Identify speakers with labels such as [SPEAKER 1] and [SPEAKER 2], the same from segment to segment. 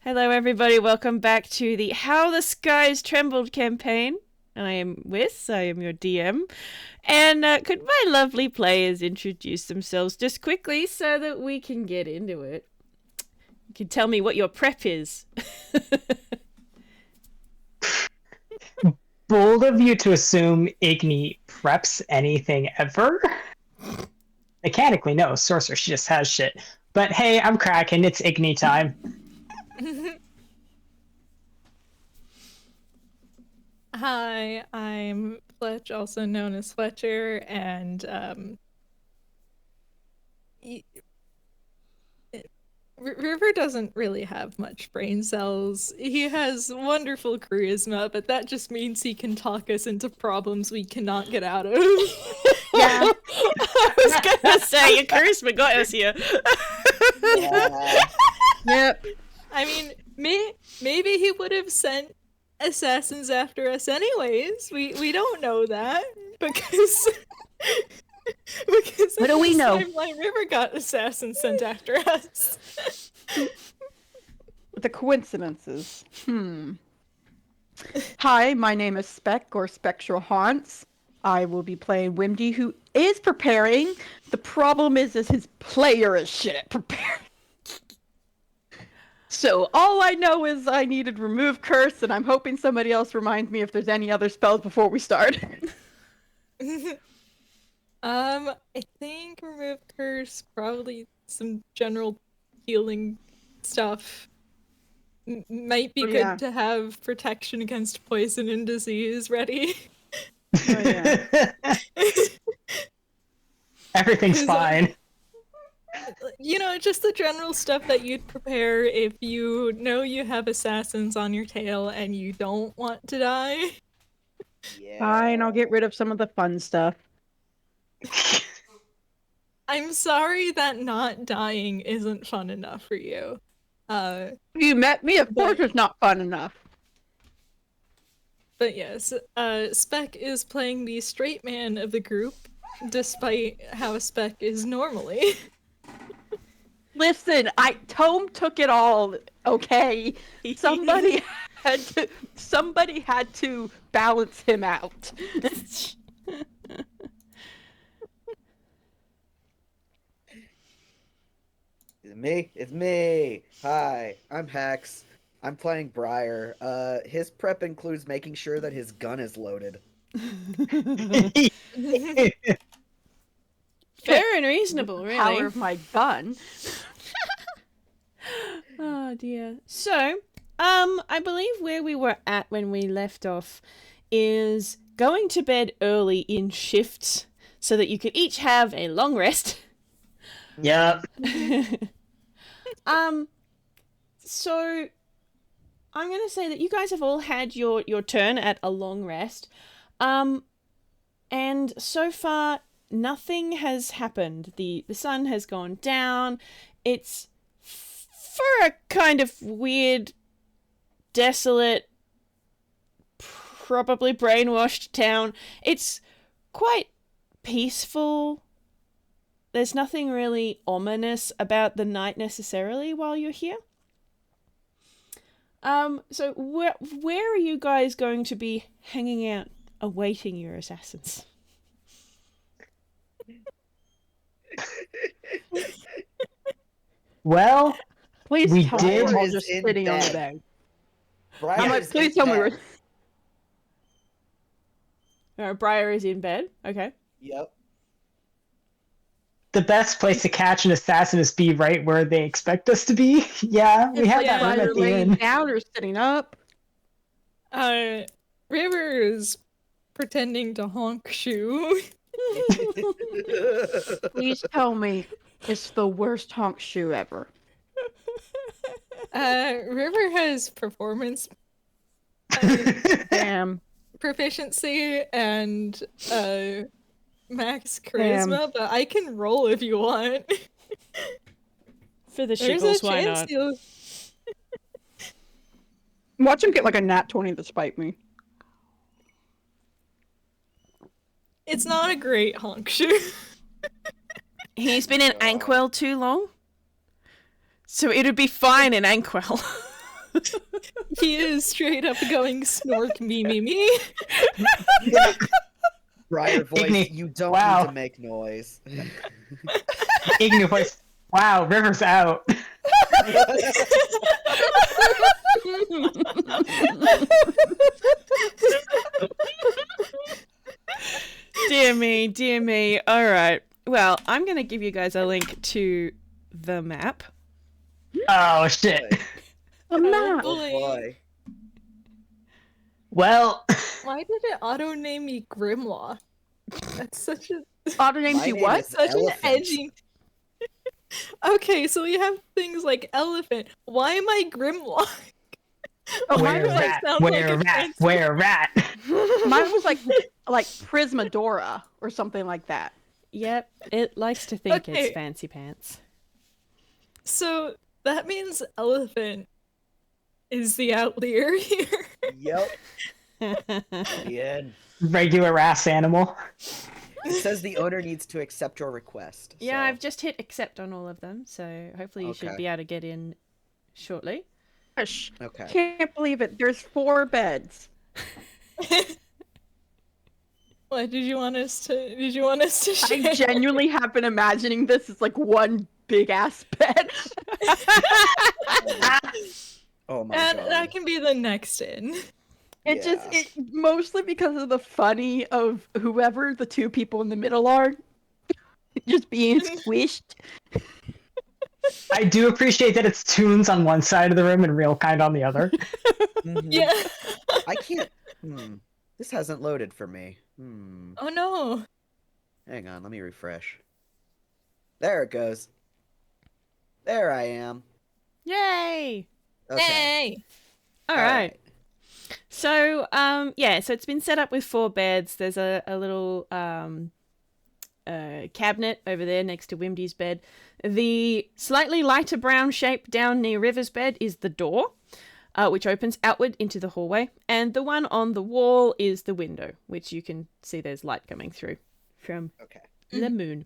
[SPEAKER 1] Hello everybody, welcome back to the How the Skies Trembled campaign. I am Wiss, I am your DM. And could my lovely players introduce themselves just quickly so that we can get into it? You can tell me what your prep is.
[SPEAKER 2] Bold of you to assume Igni preps anything ever. Mechanically, no, sorcerer, she just has shit. But hey, I'm Kraken, it's Igni time.
[SPEAKER 3] Hi, I'm Fletch, also known as Fletcher, and River doesn't really have much brain cells. He has wonderful charisma, but that just means he can talk us into problems we cannot get out of.
[SPEAKER 1] Yeah. I was gonna say, your charisma got us here.
[SPEAKER 4] Yeah.
[SPEAKER 3] Yep. I mean, maybe he would have sent assassins after us anyways. We don't know that because
[SPEAKER 5] What do we know?
[SPEAKER 3] Timeline River got assassins sent after us.
[SPEAKER 5] The coincidences. Hi, my name is Speck, or Spectral Haunts. I will be playing Wimdy, who is preparing. The problem is his player is shit at preparing. So all I know is I needed remove curse, and I'm hoping somebody else reminds me if there's any other spells before we start.
[SPEAKER 3] I think remove curse, probably some general healing stuff. Might be good to have protection against poison and disease ready.
[SPEAKER 5] Oh, yeah.
[SPEAKER 2] Everything's fine.
[SPEAKER 3] You know, just the general stuff that you'd prepare if you know you have assassins on your tail and you don't want to die.
[SPEAKER 4] Yeah.
[SPEAKER 5] Fine, I'll get rid of some of the fun stuff.
[SPEAKER 3] I'm sorry that not dying isn't fun enough for you.
[SPEAKER 5] You met me, of course it's not fun enough.
[SPEAKER 3] But yes, Spec is playing the straight man of the group, despite how Spec is normally.
[SPEAKER 5] Listen, Tome took it all, okay? Somebody had to balance him out.
[SPEAKER 4] It's me. It's me. Hi, I'm Hex. I'm playing Briar. His prep includes making sure that his gun is loaded.
[SPEAKER 1] Fair and reasonable, really.
[SPEAKER 5] Power of my gun.
[SPEAKER 1] Oh dear. So, I believe where we were at when we left off is going to bed early in shifts so that you could each have a long rest.
[SPEAKER 2] Yep.
[SPEAKER 1] So I'm going to say that you guys have all had your turn at a long rest. And so far nothing has happened. The sun has gone down. It's for a kind of weird, desolate, probably brainwashed town. It's quite peaceful. There's nothing really ominous about the night necessarily while you're here. So where are you guys going to be hanging out, awaiting your assassins?
[SPEAKER 2] Well,
[SPEAKER 5] Please
[SPEAKER 2] we
[SPEAKER 5] tell
[SPEAKER 2] did-
[SPEAKER 5] me we're all
[SPEAKER 4] Is
[SPEAKER 5] just
[SPEAKER 4] in
[SPEAKER 5] sitting on the
[SPEAKER 4] bed.
[SPEAKER 5] bed.
[SPEAKER 4] Briar's
[SPEAKER 5] Please
[SPEAKER 4] in
[SPEAKER 5] tell me
[SPEAKER 4] bed.
[SPEAKER 5] we're...
[SPEAKER 1] Briar is in bed. Okay.
[SPEAKER 4] Yep.
[SPEAKER 2] the best place to catch an assassin is be right where they expect us to be. Yeah, we have that room
[SPEAKER 5] either
[SPEAKER 2] at the
[SPEAKER 5] laying
[SPEAKER 2] inn.
[SPEAKER 5] down or sitting up.
[SPEAKER 3] River is pretending to honk shoe.
[SPEAKER 5] Please tell me it's the worst honk shoe ever.
[SPEAKER 3] River has performance
[SPEAKER 5] Damn.
[SPEAKER 3] proficiency and max charisma, but I can roll if you want.
[SPEAKER 1] For the
[SPEAKER 3] There's
[SPEAKER 1] shiggles,
[SPEAKER 3] a
[SPEAKER 1] why
[SPEAKER 3] chance
[SPEAKER 1] not?
[SPEAKER 3] you'll...
[SPEAKER 5] Watch him get like a nat 20 to spite me.
[SPEAKER 3] It's not a great honk shoe.
[SPEAKER 1] He's been in Ankwell too long, so it'd be fine in Ankwell.
[SPEAKER 3] He is straight up going snork me.
[SPEAKER 4] Briar voice,
[SPEAKER 2] Igni,
[SPEAKER 4] you don't
[SPEAKER 2] wow.
[SPEAKER 4] need to make noise.
[SPEAKER 2] Igni voice. Wow, River's out.
[SPEAKER 1] Dear me, dear me. All right. Well, I'm going to give you guys a link to the map.
[SPEAKER 2] Oh shit.
[SPEAKER 5] A map.
[SPEAKER 4] Oh boy.
[SPEAKER 2] Well,
[SPEAKER 3] Why did it auto name me Grimlaw? That's such a
[SPEAKER 5] Auto names
[SPEAKER 4] My
[SPEAKER 5] you
[SPEAKER 4] name
[SPEAKER 5] what?
[SPEAKER 4] is
[SPEAKER 3] such
[SPEAKER 4] Elephant.
[SPEAKER 3] an edgy. Okay, so we have things like elephant. Why am I Grimlaw?
[SPEAKER 5] Oh,
[SPEAKER 2] where
[SPEAKER 5] mine was like
[SPEAKER 2] rat?
[SPEAKER 3] sounds
[SPEAKER 2] Where
[SPEAKER 3] like a
[SPEAKER 2] rat?
[SPEAKER 3] fancy-
[SPEAKER 2] Where rat?
[SPEAKER 5] mine was like Prismadora or something like that.
[SPEAKER 1] Yep, it likes to think
[SPEAKER 3] Okay.
[SPEAKER 1] it's fancy pants.
[SPEAKER 3] So that means elephant is the outlier here.
[SPEAKER 4] Yep. The end.
[SPEAKER 2] Regular ass animal.
[SPEAKER 4] It says the owner needs to accept your request.
[SPEAKER 1] Yeah,
[SPEAKER 4] so-
[SPEAKER 1] I've just hit accept on all of them, so hopefully you should
[SPEAKER 4] Okay.
[SPEAKER 1] be able to get in shortly.
[SPEAKER 5] Gosh,
[SPEAKER 4] Okay.
[SPEAKER 5] can't believe it. There's 4 beds.
[SPEAKER 3] What did you want us to? Did you want us to share?
[SPEAKER 5] I genuinely have been imagining this as like one big ass bed.
[SPEAKER 4] Oh my
[SPEAKER 3] And
[SPEAKER 4] god.
[SPEAKER 3] that can be the next in.
[SPEAKER 5] It mostly because of the funny of whoever the 2 people in the middle are just being squished.
[SPEAKER 2] I do appreciate that it's tunes on one side of the room and real kind on the other.
[SPEAKER 4] Mhm.
[SPEAKER 3] Yeah.
[SPEAKER 4] I can't. This hasn't loaded for me.
[SPEAKER 3] Oh no.
[SPEAKER 4] Hang on, let me refresh. There it goes. There I am.
[SPEAKER 1] Yay!
[SPEAKER 4] Okay.
[SPEAKER 3] Hey.
[SPEAKER 1] All right. So, yeah, so it's been set up with 4 beds. There's a little cabinet over there next to Wimdy's bed. The slightly lighter brown shape down near River's bed is the door, which opens outward into the hallway. And the one on the wall is the window, which you can see there's light coming through from
[SPEAKER 4] Okay.
[SPEAKER 1] the moon.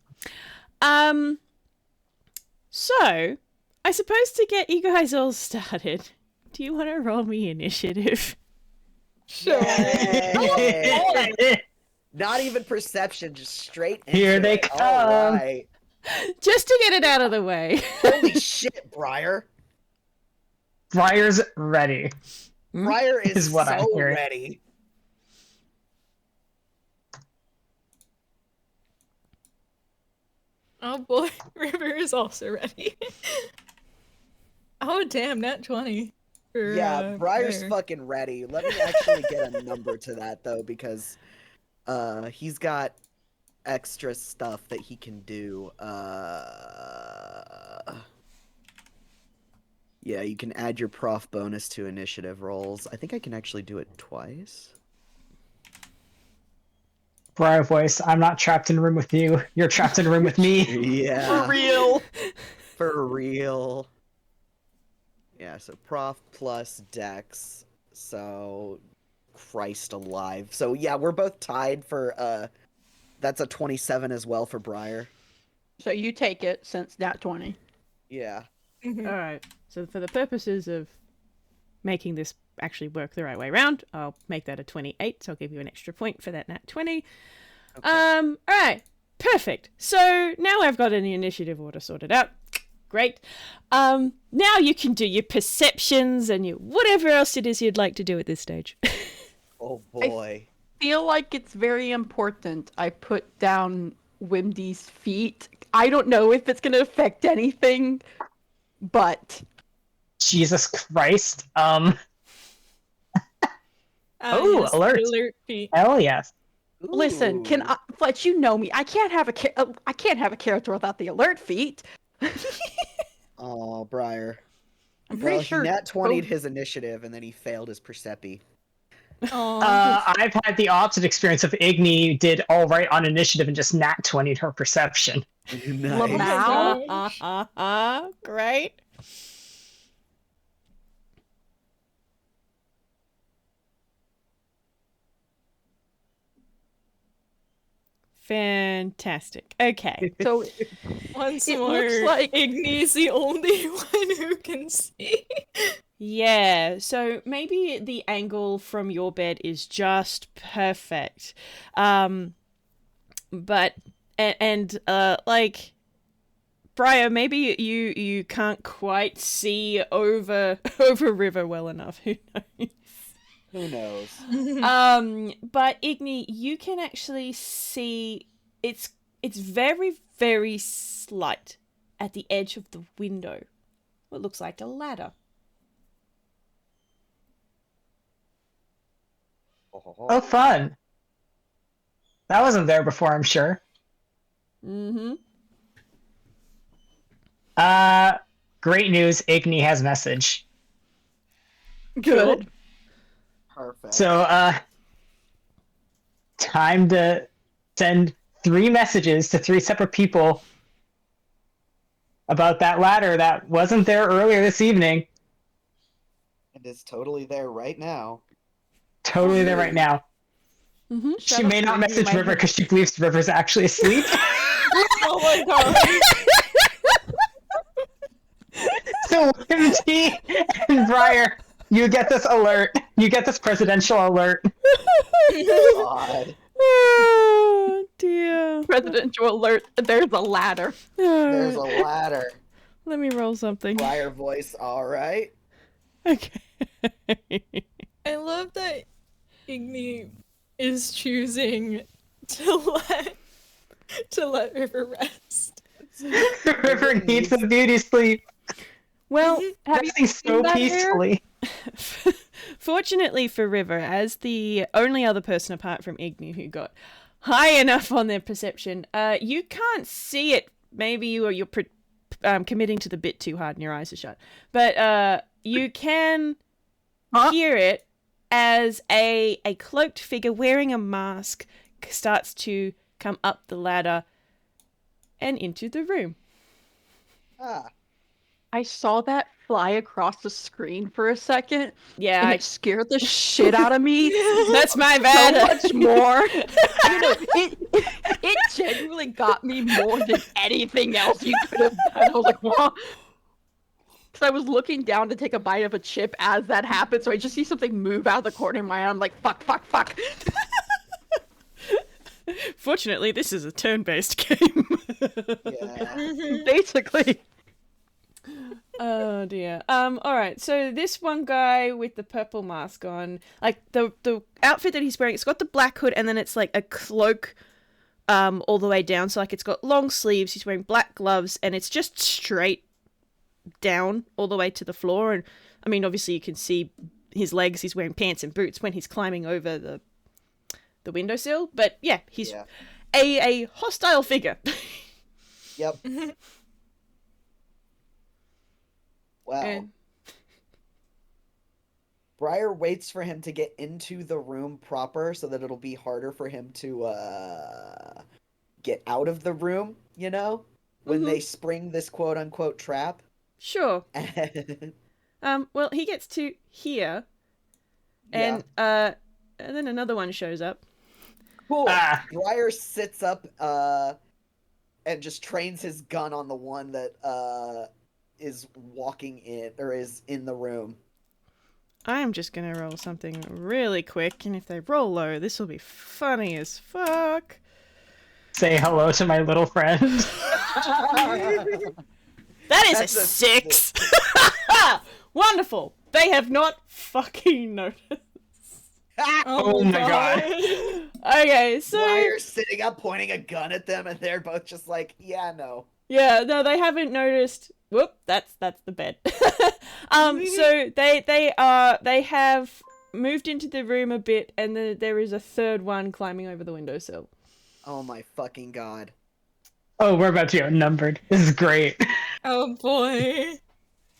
[SPEAKER 1] So, I suppose to get you guys all started, do you want to roll me initiative?
[SPEAKER 3] Sure.
[SPEAKER 4] Yay! Not even perception, just straight into
[SPEAKER 2] Here they
[SPEAKER 4] it.
[SPEAKER 2] come.
[SPEAKER 4] All right.
[SPEAKER 1] Just to get it out of the way.
[SPEAKER 4] Holy shit, Briar.
[SPEAKER 2] Briar's ready.
[SPEAKER 4] Briar is
[SPEAKER 2] Is what I'm
[SPEAKER 4] so
[SPEAKER 2] hearing.
[SPEAKER 4] ready.
[SPEAKER 3] Oh boy, River is also ready. Oh damn, nat 20. For,
[SPEAKER 4] Yeah, Briar's
[SPEAKER 3] Briar.
[SPEAKER 4] fucking ready. Let me actually get a number to that though, because he's got extra stuff that he can do. Yeah, you can add your prof bonus to initiative rolls. I think I can actually do it twice.
[SPEAKER 2] Briar voice, I'm not trapped in a room with you. You're trapped in a room with me.
[SPEAKER 4] Yeah.
[SPEAKER 5] For real.
[SPEAKER 4] For real. Yeah, so prof plus dex. So Christ alive. So yeah, we're both tied for that's a 27 as well for Briar.
[SPEAKER 5] So you take it since nat 20.
[SPEAKER 4] Yeah.
[SPEAKER 3] Mhm.
[SPEAKER 1] All right. So for the purposes of making this actually work the right way around, I'll make that a 28. So I'll give you an extra point for that nat 20.
[SPEAKER 4] Okay.
[SPEAKER 1] All right. Perfect. So now I've got an initiative order sorted out. Great. Now you can do your perceptions and your whatever else it is you'd like to do at this stage.
[SPEAKER 4] Oh boy.
[SPEAKER 5] Feel like it's very important I put down Wimdy's feet. I don't know if it's going to affect anything, but
[SPEAKER 2] Jesus Christ.
[SPEAKER 1] Ah,
[SPEAKER 2] Oh,
[SPEAKER 3] yes,
[SPEAKER 2] alert.
[SPEAKER 3] alert feet.
[SPEAKER 2] Hell yes.
[SPEAKER 5] listen, can
[SPEAKER 4] Ooh.
[SPEAKER 5] I, Fletch, you know me. I can't have a character without the alert feet.
[SPEAKER 4] Oh, Briar.
[SPEAKER 5] I'm pretty
[SPEAKER 4] Well,
[SPEAKER 5] sure.
[SPEAKER 4] he nat 20'd his initiative and then he failed his Percepi.
[SPEAKER 3] Aw.
[SPEAKER 2] I've had the opposite experience of Igni did all right on initiative and just nat 20'd her perception.
[SPEAKER 5] Lamau?
[SPEAKER 3] Oh my gosh.
[SPEAKER 1] Great. Fantastic. Okay.
[SPEAKER 5] So
[SPEAKER 3] Once
[SPEAKER 5] It
[SPEAKER 3] more,
[SPEAKER 5] looks like-
[SPEAKER 3] Igni's the only one who can see.
[SPEAKER 1] Yeah, so maybe the angle from your bed is just perfect. But like Briar, maybe you can't quite see over over river well enough. Who knows?
[SPEAKER 4] Who knows?
[SPEAKER 1] But Igni, you can actually see it's very, very slight at the edge of the window. What looks like a ladder.
[SPEAKER 2] Oh, fun. That wasn't there before, I'm sure.
[SPEAKER 1] Mm-hmm.
[SPEAKER 2] Great news. Igni has message.
[SPEAKER 5] Good.
[SPEAKER 4] Perfect.
[SPEAKER 2] So, time to send 3 messages to 3 separate people about that ladder that wasn't there earlier this evening.
[SPEAKER 4] It is totally there right now.
[SPEAKER 2] Totally there right now.
[SPEAKER 1] Mm-hmm.
[SPEAKER 2] She may not message River because she believes River's actually asleep.
[SPEAKER 3] Oh my god.
[SPEAKER 2] So Wimdy and Briar, you get this alert. You get this presidential alert.
[SPEAKER 4] God.
[SPEAKER 1] Oh dear.
[SPEAKER 5] Presidential alert, there's a ladder.
[SPEAKER 4] There's a ladder.
[SPEAKER 1] Let me roll something.
[SPEAKER 4] Briar voice, alright.
[SPEAKER 1] Okay.
[SPEAKER 3] I love that Igni is choosing to let River rest.
[SPEAKER 2] River needs a beauty sleep.
[SPEAKER 1] Well,
[SPEAKER 5] Have you
[SPEAKER 2] Resting so
[SPEAKER 5] seen that hair?
[SPEAKER 2] peacefully.
[SPEAKER 1] fortunately for River, as the only other person apart from Igni who got high enough on their perception, you can't see it. Maybe you're committing to the bit too hard and your eyes are shut. But you can hear it as a cloaked figure wearing a mask starts to come up the ladder and into the room.
[SPEAKER 4] Ah.
[SPEAKER 5] I saw that fly across the screen for a second,
[SPEAKER 1] Yeah,
[SPEAKER 5] and it scared the shit out of me.
[SPEAKER 1] that's my
[SPEAKER 5] So
[SPEAKER 1] bad.
[SPEAKER 5] much more. You know, it genuinely got me more than anything else you could have done. I was like, what? Because I was looking down to take a bite of a chip as that happened, so I just see something move out of the corner of my eye. I'm like, fuck, fuck, fuck.
[SPEAKER 1] Fortunately, this is a turn-based game.
[SPEAKER 4] Yeah.
[SPEAKER 5] Basically.
[SPEAKER 1] Oh dear. All right. So this one guy with the purple mask on, like the outfit that he's wearing, it's got the black hood and then it's like a cloak, all the way down. So like it's got long sleeves. He's wearing black gloves and it's just straight down all the way to the floor. And I mean, obviously you can see his legs. He's wearing pants and boots when he's climbing over the windowsill. But yeah, he's a hostile figure.
[SPEAKER 4] Yep. Wow.
[SPEAKER 1] And-
[SPEAKER 4] Briar waits for him to get into the room proper so that it'll be harder for him to get out of the room, you know? When they spring this quote unquote trap.
[SPEAKER 1] Sure. Well, he gets to here, and then another one shows up.
[SPEAKER 4] Cool.
[SPEAKER 2] Ah.
[SPEAKER 4] Briar sits up and just trains his gun on the one that is walking in or is in the room.
[SPEAKER 1] I'm just gonna roll something really quick, and if they roll low, this will be funny as fuck.
[SPEAKER 2] Say hello to my little friend.
[SPEAKER 1] That is
[SPEAKER 4] That's
[SPEAKER 1] a
[SPEAKER 4] a
[SPEAKER 1] 6! Wonderful! They have not fucking noticed.
[SPEAKER 2] Oh my god.
[SPEAKER 1] Okay, so...
[SPEAKER 4] Briar's sitting up pointing a gun at them and they're both just like, yeah, no.
[SPEAKER 1] Yeah, no, they haven't noticed. Whoop, that's the bed. So they have moved into the room a bit, and there is a third one climbing over the windowsill.
[SPEAKER 4] Oh my fucking god.
[SPEAKER 2] Oh, we're about to get outnumbered. This is great.
[SPEAKER 3] Oh boy.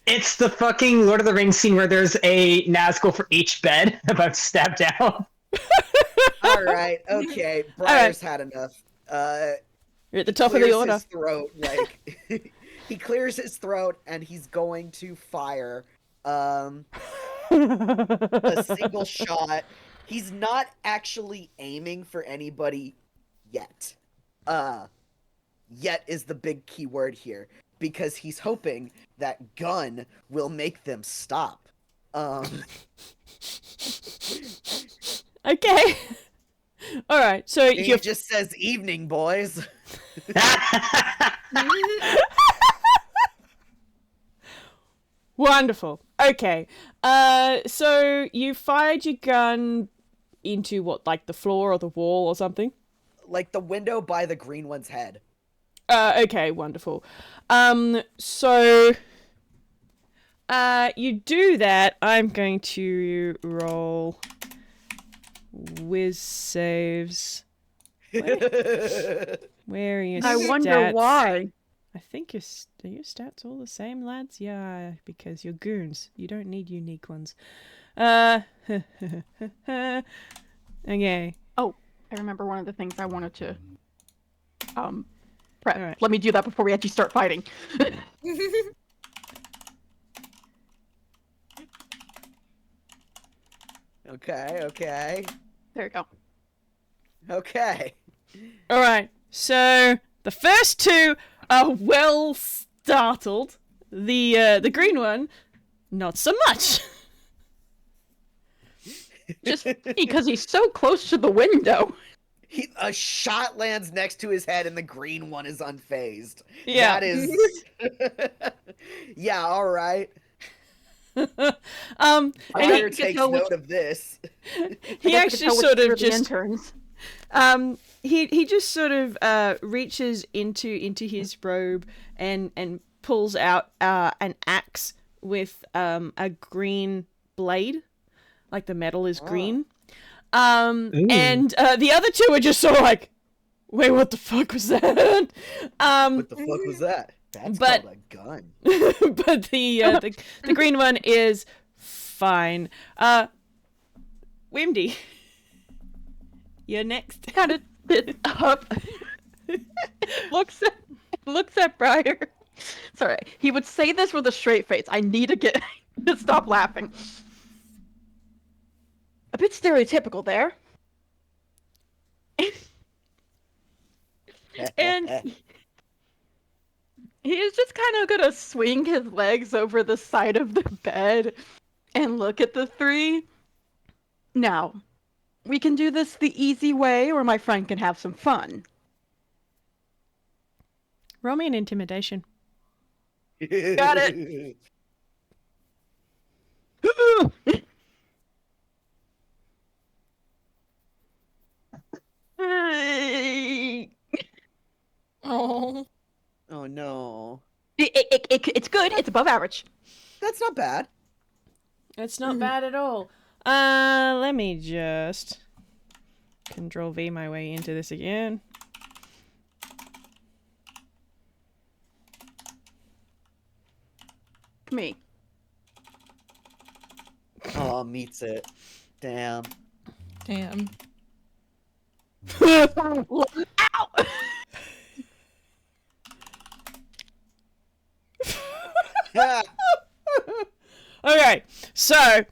[SPEAKER 2] It's the fucking Lord of the Rings scene where there's a Nazgul for each bed about to stab down.
[SPEAKER 4] Alright, okay. Briar's had enough.
[SPEAKER 1] You're at the top of the
[SPEAKER 4] Clears
[SPEAKER 1] order.
[SPEAKER 4] his throat, like he clears his throat and he's going to fire a single shot. He's not actually aiming for anybody yet. Yet is the big key word here, because he's hoping that gun will make them stop.
[SPEAKER 1] Okay. All right. So
[SPEAKER 4] He just says evening, boys.
[SPEAKER 1] Wonderful. Okay. So you fired your gun into what, like the floor or the wall or something?
[SPEAKER 4] Like the window by the green one's head.
[SPEAKER 1] Okay, wonderful. So you do that. I'm going to roll whiz saves. Where are your
[SPEAKER 5] I
[SPEAKER 1] stats?
[SPEAKER 5] wonder why.
[SPEAKER 1] I think are your stats all the same, lads? Yeah, because you're goons. You don't need unique ones. Okay.
[SPEAKER 5] Oh, I remember one of the things I wanted to prep.
[SPEAKER 1] All right.
[SPEAKER 5] Let me do that before we actually start fighting.
[SPEAKER 4] Okay.
[SPEAKER 5] There you go.
[SPEAKER 4] Okay.
[SPEAKER 1] All right. So the first two are well startled. The green one, not so much.
[SPEAKER 5] Just because he's so close to the window.
[SPEAKER 4] A shot lands next to his head and the green one is unfazed.
[SPEAKER 1] Yeah.
[SPEAKER 4] That is... Yeah, alright.
[SPEAKER 1] And
[SPEAKER 4] Briar
[SPEAKER 5] he-
[SPEAKER 4] takes
[SPEAKER 5] tell which-
[SPEAKER 4] note of this.
[SPEAKER 1] he actually sort of just
[SPEAKER 5] interns.
[SPEAKER 1] he just sort of reaches into his robe and pulls out an axe with a green blade, like the metal is green. And the other two are just sort of like, wait, what the fuck was that?
[SPEAKER 4] What the fuck was that? That's
[SPEAKER 1] but-
[SPEAKER 4] called a gun.
[SPEAKER 1] But the green one is fine. Wimdy, you're next.
[SPEAKER 5] Kind of bit up. looks at Briar. Sorry, he would say this with a straight face. I need to get to stop laughing. A bit stereotypical there. And he is just kind of gonna swing his legs over the side of the bed and look at the three. Now, we can do this the easy way, or my friend can have some fun.
[SPEAKER 1] Roll me an intimidation.
[SPEAKER 5] Got it.
[SPEAKER 3] Oh.
[SPEAKER 4] Oh no.
[SPEAKER 5] It's good. It's above average.
[SPEAKER 4] That's not bad.
[SPEAKER 1] It's not bad at all. Let me just Control V my way into this again.
[SPEAKER 5] Me.
[SPEAKER 4] Oh, meets it. Damn.
[SPEAKER 3] Damn.
[SPEAKER 5] Ow!
[SPEAKER 1] Okay, so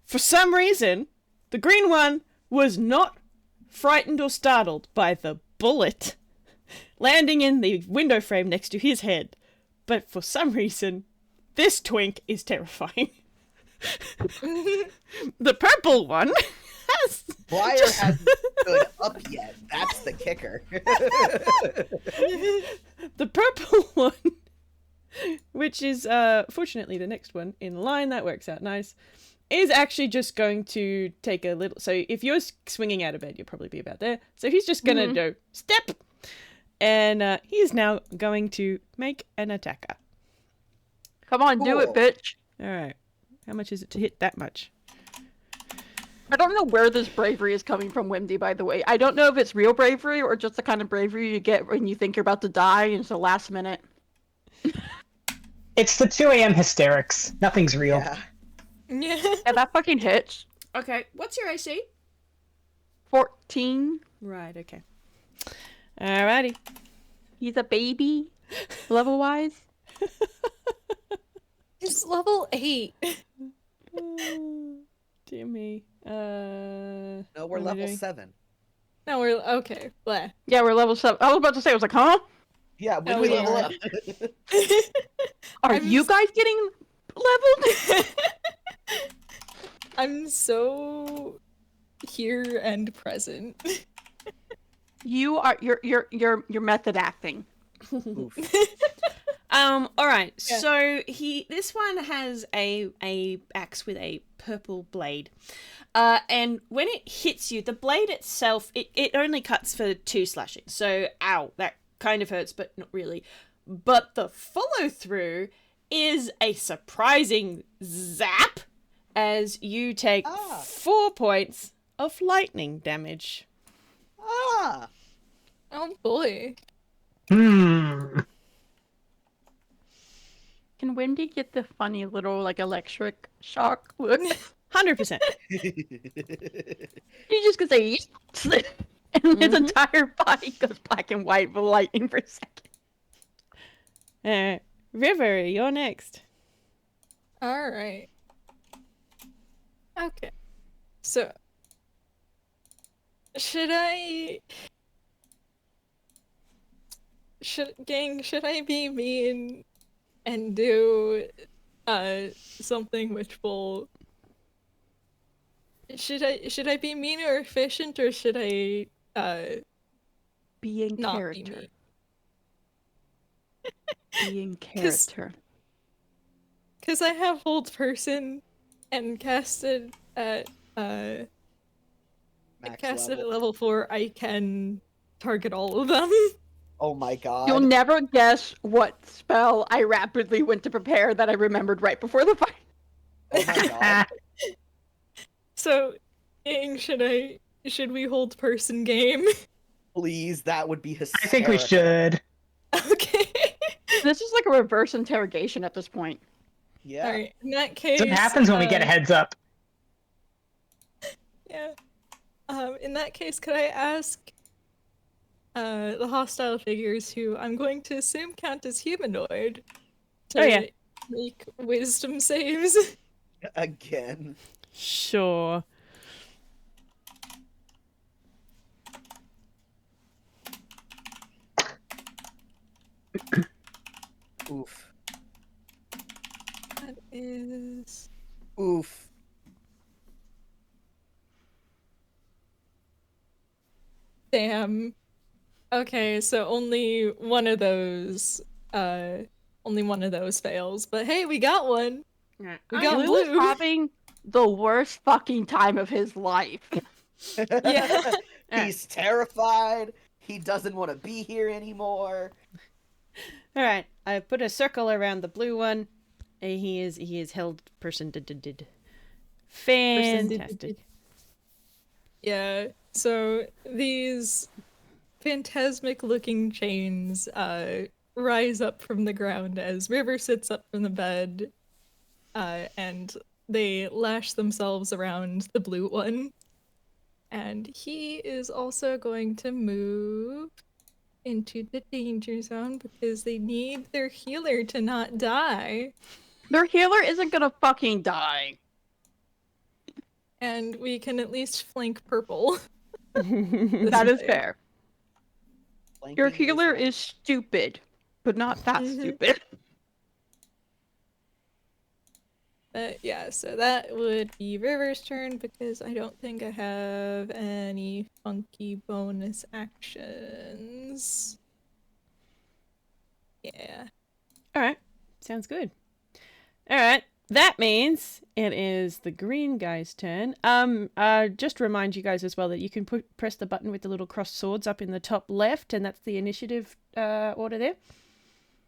[SPEAKER 1] for some reason, the green one was not frightened or startled by the bullet landing in the window frame next to his head. But for some reason, this twink is terrifying. The purple one has...
[SPEAKER 4] Briar hasn't stood up yet. That's the kicker.
[SPEAKER 1] The purple one, which is fortunately the next one in line, that works out nice, is actually just going to take a little... So if you're swinging out of bed, you'll probably be about there. So he's just going to go step, and he is now going to make an attacker.
[SPEAKER 5] Come on, do it,
[SPEAKER 4] Cool.
[SPEAKER 5] bitch.
[SPEAKER 1] All right. How much is it to hit that much?
[SPEAKER 5] I don't know where this bravery is coming from, Wimdy, by the way. I don't know if it's real bravery or just the kind of bravery you get when you think you're about to die and it's the last minute.
[SPEAKER 2] It's the 2 a.m. hysterics. Nothing's real.
[SPEAKER 4] Yeah.
[SPEAKER 3] Yeah.
[SPEAKER 5] Yeah, that fucking hits.
[SPEAKER 1] Okay. What's your AC?
[SPEAKER 5] 14.
[SPEAKER 1] Right, okay. Alrighty.
[SPEAKER 5] He's a baby, level-wise.
[SPEAKER 3] It's level 8.
[SPEAKER 1] Dear me.
[SPEAKER 4] No, we're
[SPEAKER 1] what am I
[SPEAKER 4] level
[SPEAKER 1] doing?
[SPEAKER 4] 7.
[SPEAKER 3] No, we're okay. Blah.
[SPEAKER 5] Yeah, we're level 7. I was about to say, I was like, huh?
[SPEAKER 4] Yeah, when
[SPEAKER 3] Oh,
[SPEAKER 4] we
[SPEAKER 3] yeah.
[SPEAKER 4] level up.
[SPEAKER 5] Are
[SPEAKER 3] I'm
[SPEAKER 5] you
[SPEAKER 3] just-
[SPEAKER 5] guys getting leveled?
[SPEAKER 3] I'm so here and present.
[SPEAKER 5] You're method acting.
[SPEAKER 4] Oof.
[SPEAKER 1] All right.
[SPEAKER 3] Yeah.
[SPEAKER 1] So this one has a axe with a purple blade. And when it hits you, the blade itself, it only cuts for 2 slashing. So, ow, that kind of hurts, but not really. But the follow through is a surprising zap as you take 4 points of lightning damage.
[SPEAKER 4] Ah!
[SPEAKER 3] Oh boy.
[SPEAKER 2] Hmm.
[SPEAKER 5] Can Wimdy get the funny little like electric shock look?
[SPEAKER 1] 100%.
[SPEAKER 5] You just gonna say "Yeet," and his entire body goes black and white with lightning for a second.
[SPEAKER 1] River, you're next.
[SPEAKER 3] Alright. Okay. So should I be mean and do something which will should I be mean or efficient, or should I
[SPEAKER 5] Be in
[SPEAKER 3] not
[SPEAKER 5] character.
[SPEAKER 3] be mean?
[SPEAKER 5] Be in character.
[SPEAKER 3] Because I have hold person and casted at
[SPEAKER 4] Max
[SPEAKER 3] casted at
[SPEAKER 4] level.
[SPEAKER 3] level 4, I can target all of them.
[SPEAKER 4] Oh my god.
[SPEAKER 5] You'll never guess what spell I rapidly went to prepare that I remembered right before the fight.
[SPEAKER 4] Oh my god.
[SPEAKER 3] So, Ing, should we hold person game?
[SPEAKER 4] Please, that would be hysterical.
[SPEAKER 2] I think we should.
[SPEAKER 3] Okay.
[SPEAKER 5] This is like a reverse interrogation at this point.
[SPEAKER 4] Yeah.
[SPEAKER 3] Alright, in that case.
[SPEAKER 2] So what happens when we get a heads up?
[SPEAKER 3] Yeah. In that case, could I ask the hostile figures, who I'm going to assume count as humanoid, to make wisdom saves?
[SPEAKER 4] Again.
[SPEAKER 1] Sure.
[SPEAKER 4] Oof.
[SPEAKER 3] That is...
[SPEAKER 4] Oof.
[SPEAKER 3] Damn. Okay, so only one of those fails. But hey, we got one. We got
[SPEAKER 5] Blue is
[SPEAKER 3] blue.
[SPEAKER 5] having the worst fucking time of his life.
[SPEAKER 3] Yeah.
[SPEAKER 4] He's terrified. He doesn't want to be here anymore.
[SPEAKER 1] All right, I put a circle around the blue one. He is held person did. Fantastic.
[SPEAKER 3] Yeah. So these phantasmic looking chains rise up from the ground as River sits up from the bed, and they lash themselves around the blue one. And he is also going to move into the danger zone because they need their healer to not die.
[SPEAKER 5] Their healer isn't gonna fucking die.
[SPEAKER 3] And we can at least flank purple.
[SPEAKER 5] That is fair. Your
[SPEAKER 4] Flanking
[SPEAKER 5] healer
[SPEAKER 4] is
[SPEAKER 5] is stupid, but not that stupid.
[SPEAKER 3] Yeah, so that would be River's turn because I don't think I have any funky bonus actions. Yeah.
[SPEAKER 1] All right, sounds good. All right, that means it is the green guy's turn. Just remind you guys as well that you can press the button with the little crossed swords up in the top left, and that's the initiative order there.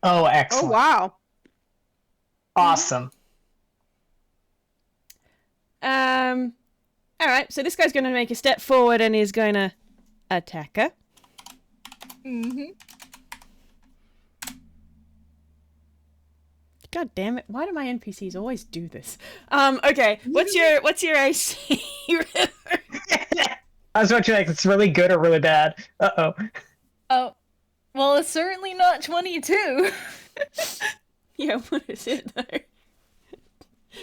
[SPEAKER 2] Oh,
[SPEAKER 5] Oh
[SPEAKER 2] excellent.
[SPEAKER 5] wow.
[SPEAKER 2] Awesome.
[SPEAKER 1] All right, so this guy's going to make a step forward and is going to attack her.
[SPEAKER 3] Mm-hmm.
[SPEAKER 1] God damn it! Why do my NPCs always do this? Okay, what's your AC?
[SPEAKER 2] I was watching like it's really good or really bad. Uh-oh.
[SPEAKER 3] Oh, well, it's certainly not 22.
[SPEAKER 1] Yeah, what is it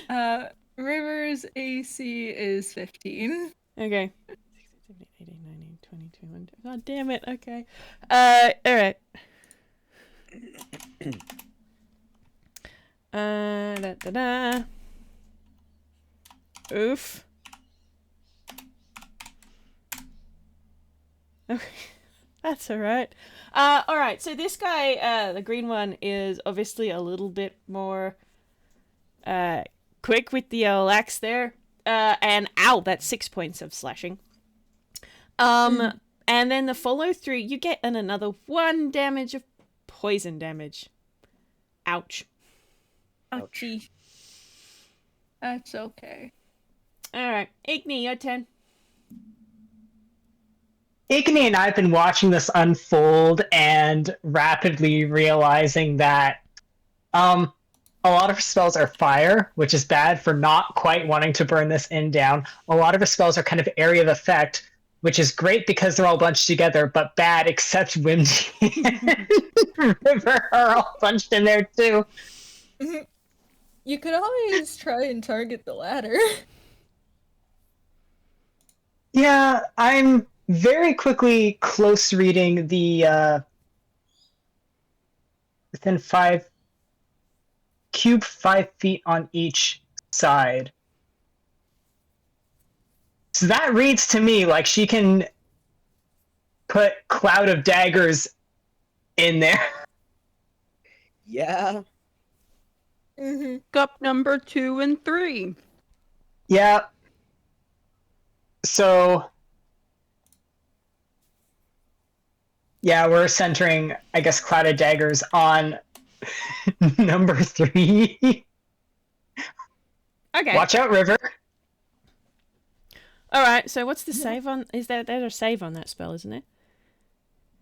[SPEAKER 1] though?
[SPEAKER 3] River's AC is 15.
[SPEAKER 1] Okay. 16, 17, 18, 19, 20, 21. God damn it. Okay. Alright. Oof. Okay. That's alright. Alright, so this guy, the green one, is obviously a little bit more quick with the old axe there. And ow, that's 6 points of slashing. And then the follow through, you get another 1 damage of poison damage. Ouch.
[SPEAKER 3] Ouchie. That's okay.
[SPEAKER 1] Alright, Igni, your turn.
[SPEAKER 2] Igni and I have been watching this unfold and rapidly realizing that a lot of her spells are fire, which is bad for not quite wanting to burn this inn down. A lot of her spells are kind of area of effect, which is great because they're all bunched together, but bad except Wimdy and River are all bunched in there too.
[SPEAKER 3] You could always try and target the ladder.
[SPEAKER 2] Yeah, I'm very quickly close reading the within 5 feet on each side. So that reads to me like she can put cloud of daggers in there.
[SPEAKER 4] Yeah.
[SPEAKER 5] Up number 2 and 3.
[SPEAKER 2] Yeah. So yeah, we're centering, I guess, cloud of daggers on number 3.
[SPEAKER 1] Okay.
[SPEAKER 2] Watch out, River.
[SPEAKER 1] Alright, so what's the save on? Is there's a save on that spell, isn't it?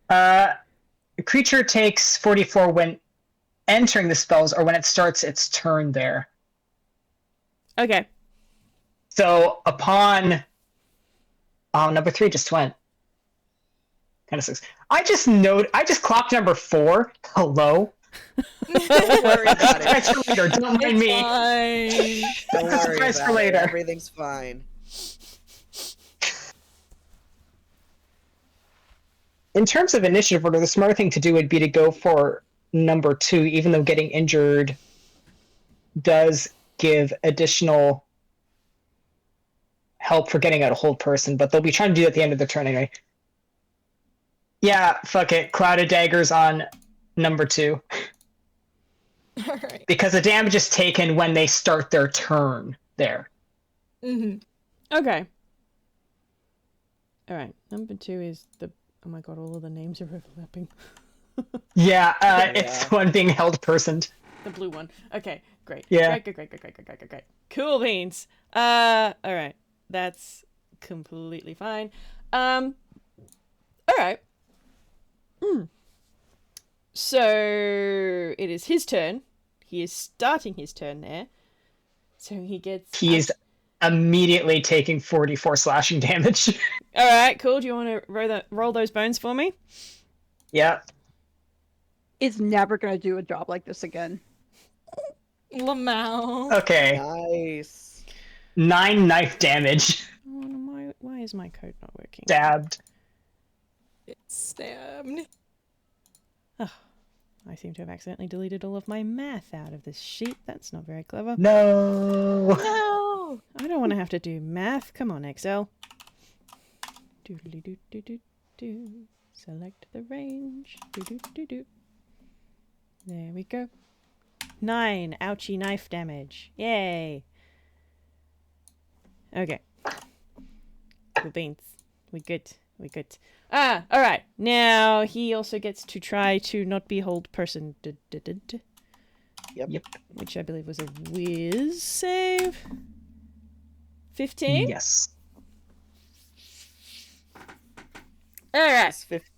[SPEAKER 2] The creature takes 44 when entering the spells or when it starts its turn there.
[SPEAKER 1] Okay.
[SPEAKER 2] So upon... Oh, number 3 just went. Kind of sucks. I just clocked number 4. Hello?
[SPEAKER 4] Don't worry about it.
[SPEAKER 2] Surprise for later. Don't mind me.
[SPEAKER 3] Fine.
[SPEAKER 4] Don't worry
[SPEAKER 2] Surprise for
[SPEAKER 4] about it.
[SPEAKER 2] later.
[SPEAKER 4] Everything's fine.
[SPEAKER 2] In terms of initiative order, the smart thing to do would be to go for number 2, even though getting injured does give additional help for getting out a hold person, but they'll be trying to do it at the end of the turn anyway. Yeah, fuck it. Cloud of daggers on number 2.
[SPEAKER 3] Alright.
[SPEAKER 2] Because the damage is taken when they start their turn there.
[SPEAKER 1] Okay. Alright, number 2 is the... Oh my god, all of the names are overlapping.
[SPEAKER 2] Yeah, it's the one being held personed.
[SPEAKER 1] The blue one. Okay, great.
[SPEAKER 2] Yeah.
[SPEAKER 1] Great. Cool beans. Alright. That's completely fine. Alright. So, it is his turn. He is starting his turn there. So he gets...
[SPEAKER 2] He is immediately taking 44 slashing damage.
[SPEAKER 1] Alright, cool. Do you want to roll those bones for me?
[SPEAKER 2] Yeah.
[SPEAKER 5] Is never gonna do a job like this again.
[SPEAKER 3] Lamau.
[SPEAKER 2] Okay.
[SPEAKER 4] Nice.
[SPEAKER 2] 9 knife damage.
[SPEAKER 1] Oh, no, why is my code not working?
[SPEAKER 2] Stabbed.
[SPEAKER 3] It's stabbed.
[SPEAKER 1] I seem to have accidentally deleted all of my math out of this sheet. That's not very clever.
[SPEAKER 2] No.
[SPEAKER 3] No!
[SPEAKER 1] I don't want to have to do math. Come on, Excel. Doodly-doo-doo-doo-doo. Select the range. Doo-doo-doo-doo. There we go. 9 ouchie knife damage. Yay. Okay. Cool beans. We good. Alright. Now he also gets to try to not be hold person.
[SPEAKER 4] Yep.
[SPEAKER 1] Which I believe was a whiz save. 15?
[SPEAKER 2] Yes.
[SPEAKER 1] Alright.
[SPEAKER 4] It's 50.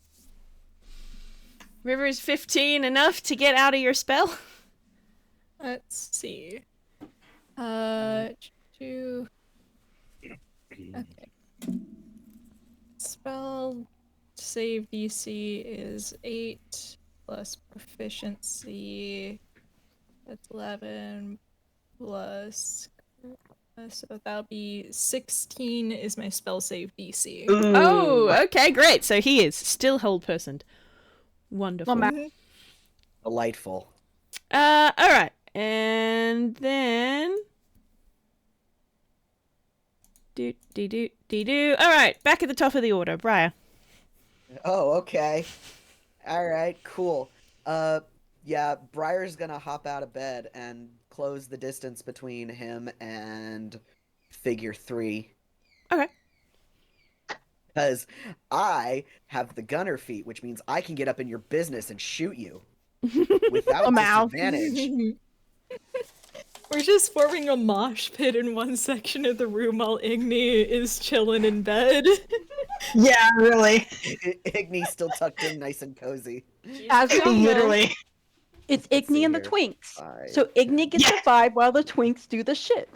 [SPEAKER 1] River, is 15 enough to get out of your spell?
[SPEAKER 3] Let's see. 2. Okay. Spell save DC is 8 plus proficiency. That's 11 plus. So that'll be 16 is my spell save DC.
[SPEAKER 2] Ooh.
[SPEAKER 1] Oh, okay, great. So he is still hold personed. Wonderful.
[SPEAKER 4] Delightful.
[SPEAKER 1] Alright. And then All right, back at the top of the order, Briar.
[SPEAKER 4] Oh, okay. All right, cool. Yeah, Briar's gonna hop out of bed and close the distance between him and figure 3.
[SPEAKER 1] Okay.
[SPEAKER 4] Because I have the gunner feat, which means I can get up in your business and shoot you without
[SPEAKER 5] Ow.
[SPEAKER 4] disadvantage.
[SPEAKER 3] We're just forming a mosh pit in one section of the room while Igni is chilling in bed.
[SPEAKER 2] Yeah, really.
[SPEAKER 4] Igni's still tucked in nice and cozy.
[SPEAKER 5] As we all know,
[SPEAKER 2] Literally.
[SPEAKER 5] it's
[SPEAKER 4] Let's
[SPEAKER 5] Igni
[SPEAKER 4] see
[SPEAKER 5] and the
[SPEAKER 4] here.
[SPEAKER 5] Twinks.
[SPEAKER 4] 5.
[SPEAKER 5] So Igni gets the vibe while the Twinks do the shit.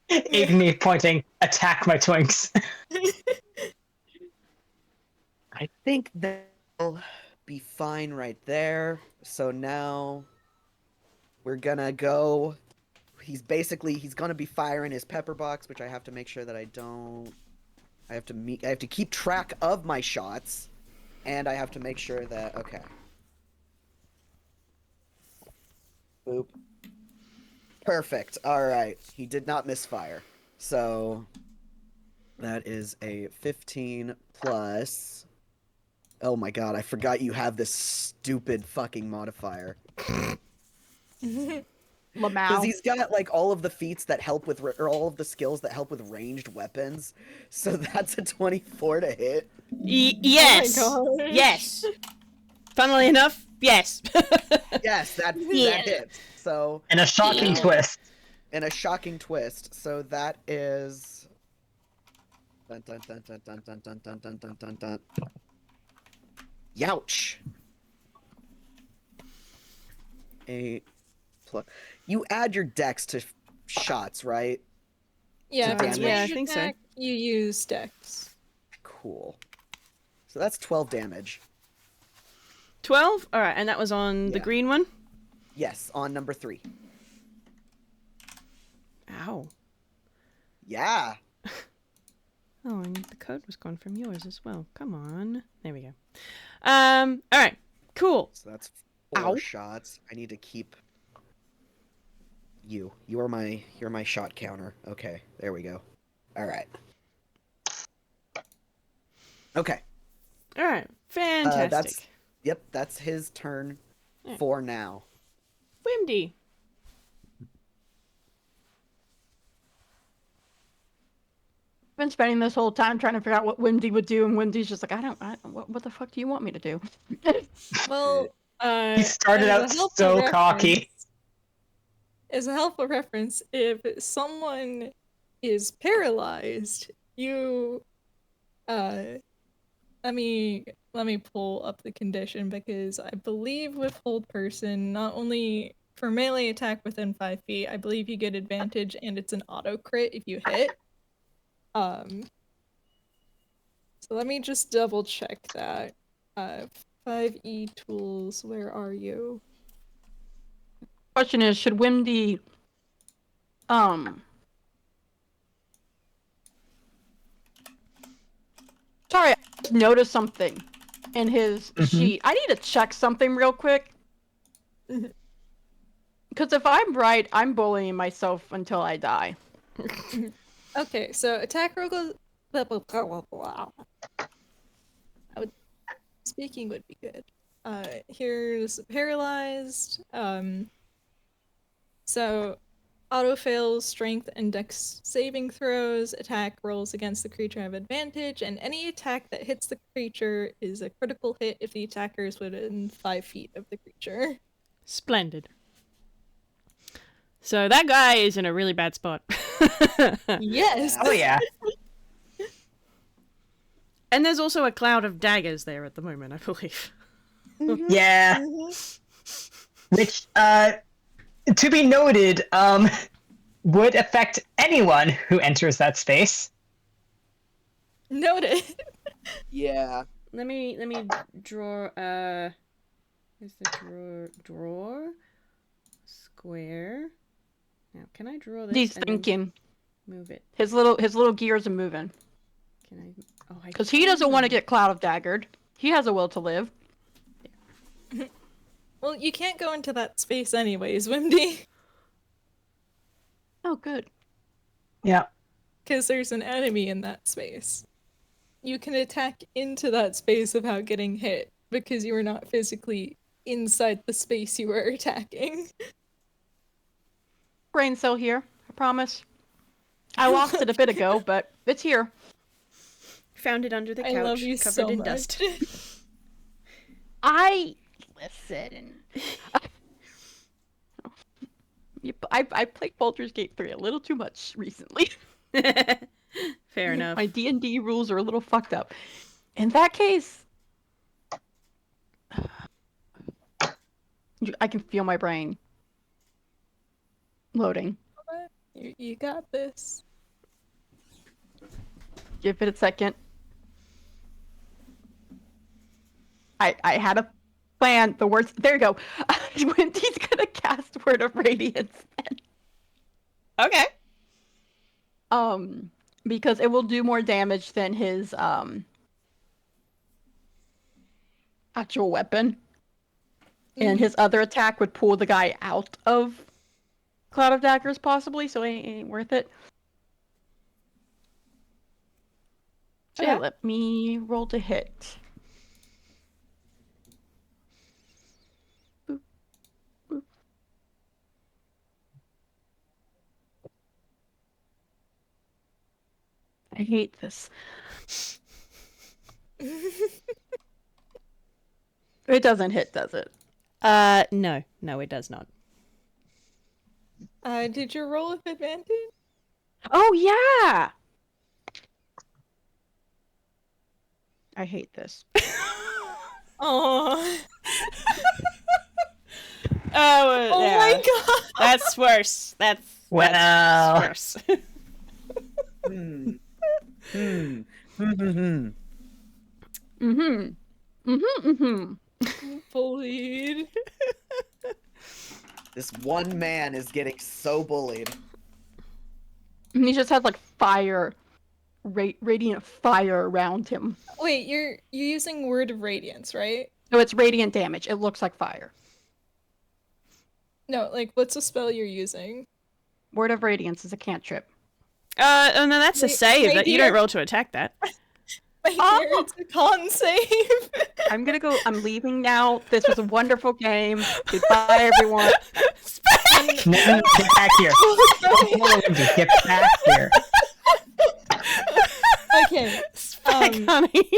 [SPEAKER 2] Igni pointing, attack my twinks.
[SPEAKER 4] I think that'll be fine right there. So now we're gonna go. He's gonna be firing his pepper box, which I have to make sure that I don't. I have to keep track of my shots, and I have to make sure that okay. Boop. Perfect. All right. He did not misfire. So that is a 15 plus. Oh my god, I forgot you have this stupid fucking modifier. Because
[SPEAKER 5] Lamau.
[SPEAKER 4] he's got like all of the feats that help with, or all of the skills that help with ranged weapons. So that's a 24 to hit.
[SPEAKER 1] Yes.
[SPEAKER 3] Oh my gosh.
[SPEAKER 1] Yes. Funnily enough, yes.
[SPEAKER 4] Yes, that
[SPEAKER 1] Yeah.
[SPEAKER 4] hits. So
[SPEAKER 2] And a shocking twist.
[SPEAKER 4] in a shocking twist. So that is. Dun, dun, dun, dun, dun, dun, dun, dun, dun, dun, dun, dun. Youch. You add your dex to shots, right?
[SPEAKER 3] Yeah, if it's
[SPEAKER 4] damage.
[SPEAKER 1] Yeah, I
[SPEAKER 3] ranged
[SPEAKER 1] think so.
[SPEAKER 3] attack, you use dex.
[SPEAKER 4] Cool. So that's 12 damage.
[SPEAKER 1] 12? All right, and that was on the
[SPEAKER 4] Yeah.
[SPEAKER 1] green one?
[SPEAKER 4] Yes, on number 3.
[SPEAKER 1] Ow.
[SPEAKER 4] Yeah.
[SPEAKER 1] Oh, and the code was gone from yours as well. Come on. There we go. All right. Cool.
[SPEAKER 4] So that's 4
[SPEAKER 1] Ow.
[SPEAKER 4] shots. I need to keep you. You're my shot counter. Okay, there we go. All right. Okay.
[SPEAKER 1] All right. Fantastic.
[SPEAKER 4] That's his turn
[SPEAKER 1] Yeah.
[SPEAKER 4] for now.
[SPEAKER 1] Wimdy.
[SPEAKER 5] Been spending this whole time trying to figure out what Wimdy would do, and Wimdy's just like, what the fuck do you want me to do?
[SPEAKER 3] Well,
[SPEAKER 2] He started
[SPEAKER 3] as
[SPEAKER 2] out
[SPEAKER 3] a helpful
[SPEAKER 2] so cocky.
[SPEAKER 3] As a helpful reference, if someone is paralyzed, you let me pull up the condition because I believe with hold person, not only for melee attack within 5 feet, I believe you get advantage and it's an auto crit if you hit. So let me just double check that. 5e tools, where are you?
[SPEAKER 5] Question is, should Wimdy, sorry, I just noticed something in his sheet. I need to check something real quick. Because if I'm right, I'm bullying myself until I die.
[SPEAKER 3] Okay, so attack roll goes. Speaking would be good. Here's paralyzed. So auto fails strength and dex saving throws. Attack rolls against the creature have advantage, and any attack that hits the creature is a critical hit if the attacker is within 5 feet of the creature.
[SPEAKER 1] Splendid. So that guy is in a really bad spot.
[SPEAKER 3] Yes.
[SPEAKER 2] Oh yeah.
[SPEAKER 1] And there's also a cloud of daggers there at the moment, I believe.
[SPEAKER 2] Yeah. Which, to be noted, would affect anyone who enters that space.
[SPEAKER 3] Noted.
[SPEAKER 4] Yeah.
[SPEAKER 1] Let me draw where's the drawer? Square. Now can I draw this?
[SPEAKER 5] He's
[SPEAKER 1] and then
[SPEAKER 5] thinking.
[SPEAKER 1] move it.
[SPEAKER 5] His little gears are moving.
[SPEAKER 1] Can I
[SPEAKER 5] Because he doesn't want to get cloud of daggered. He has a will to live.
[SPEAKER 3] Well, you can't go into that space anyways, Wimdy.
[SPEAKER 5] Oh, good.
[SPEAKER 2] Yeah.
[SPEAKER 3] because there's an enemy in that space. You can attack into that space without getting hit because you are not physically inside the space you are attacking.
[SPEAKER 5] Brain cell here, I promise. I lost it a bit ago, but it's here.
[SPEAKER 1] Found it under the couch,
[SPEAKER 3] I love you
[SPEAKER 1] covered
[SPEAKER 3] so
[SPEAKER 1] in
[SPEAKER 3] much.
[SPEAKER 1] dust.
[SPEAKER 5] Listen. I played Baldur's Gate 3 a little too much recently.
[SPEAKER 1] Fair enough.
[SPEAKER 5] My D&D rules are a little fucked up. In that case, I can feel my brain loading.
[SPEAKER 3] You got this.
[SPEAKER 5] Give it a second. I had a plan. The words. There you go. Windy's gonna cast Word of Radiance then.
[SPEAKER 1] Okay.
[SPEAKER 5] Because it will do more damage than his actual weapon. And his other attack would pull the guy out of Cloud of Daggers, possibly, so it ain't worth it. So yeah, let me roll to hit. Boop, boop. I hate this. It doesn't hit, does it?
[SPEAKER 1] No, it does not.
[SPEAKER 3] Did you roll with advantage?
[SPEAKER 5] Oh yeah! I hate this.
[SPEAKER 3] Oh.
[SPEAKER 1] Oh yeah.
[SPEAKER 3] My god.
[SPEAKER 1] That's worse. That's worse.
[SPEAKER 3] Bullied.
[SPEAKER 4] This one man is getting so bullied.
[SPEAKER 5] And he just has like fire, radiant fire around him.
[SPEAKER 3] Wait, you're using Word of Radiance, right?
[SPEAKER 5] So it's radiant damage. It looks like fire.
[SPEAKER 3] No, like, what's the spell you're using?
[SPEAKER 5] Word of Radiance is a cantrip.
[SPEAKER 1] Oh no, that's a
[SPEAKER 3] Wait,
[SPEAKER 1] save.
[SPEAKER 3] my
[SPEAKER 1] That you
[SPEAKER 3] dear-
[SPEAKER 1] don't roll to attack that.
[SPEAKER 3] My dear, it's a con save.
[SPEAKER 5] I'm gonna go. I'm leaving now. This was a wonderful game. Goodbye, everyone.
[SPEAKER 2] No, get back here. Wimdy, get back here.
[SPEAKER 3] Okay.
[SPEAKER 1] Honey.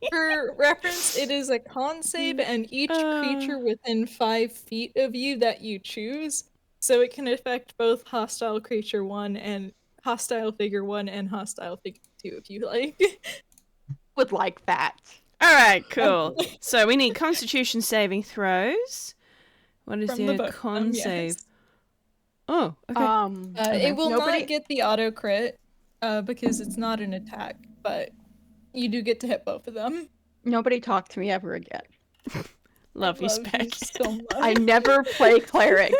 [SPEAKER 3] For reference, it is a con save, and each creature within 5 feet of you that you choose, so it can affect both hostile creature 1 and hostile figure 1 and hostile figure 2 if you like.
[SPEAKER 5] Would like that.
[SPEAKER 1] All right, cool. So we need Constitution saving throws. What is
[SPEAKER 3] From the
[SPEAKER 1] the
[SPEAKER 3] book,
[SPEAKER 1] con
[SPEAKER 3] yes.
[SPEAKER 1] save? Oh, okay.
[SPEAKER 3] It will
[SPEAKER 5] Nobody-
[SPEAKER 3] not get the auto crit because it's not an attack, but you do get to hit both of them.
[SPEAKER 5] Nobody talk to me ever again.
[SPEAKER 1] Love you,
[SPEAKER 3] Love
[SPEAKER 1] Spec.
[SPEAKER 3] so much.
[SPEAKER 5] I never play clerics.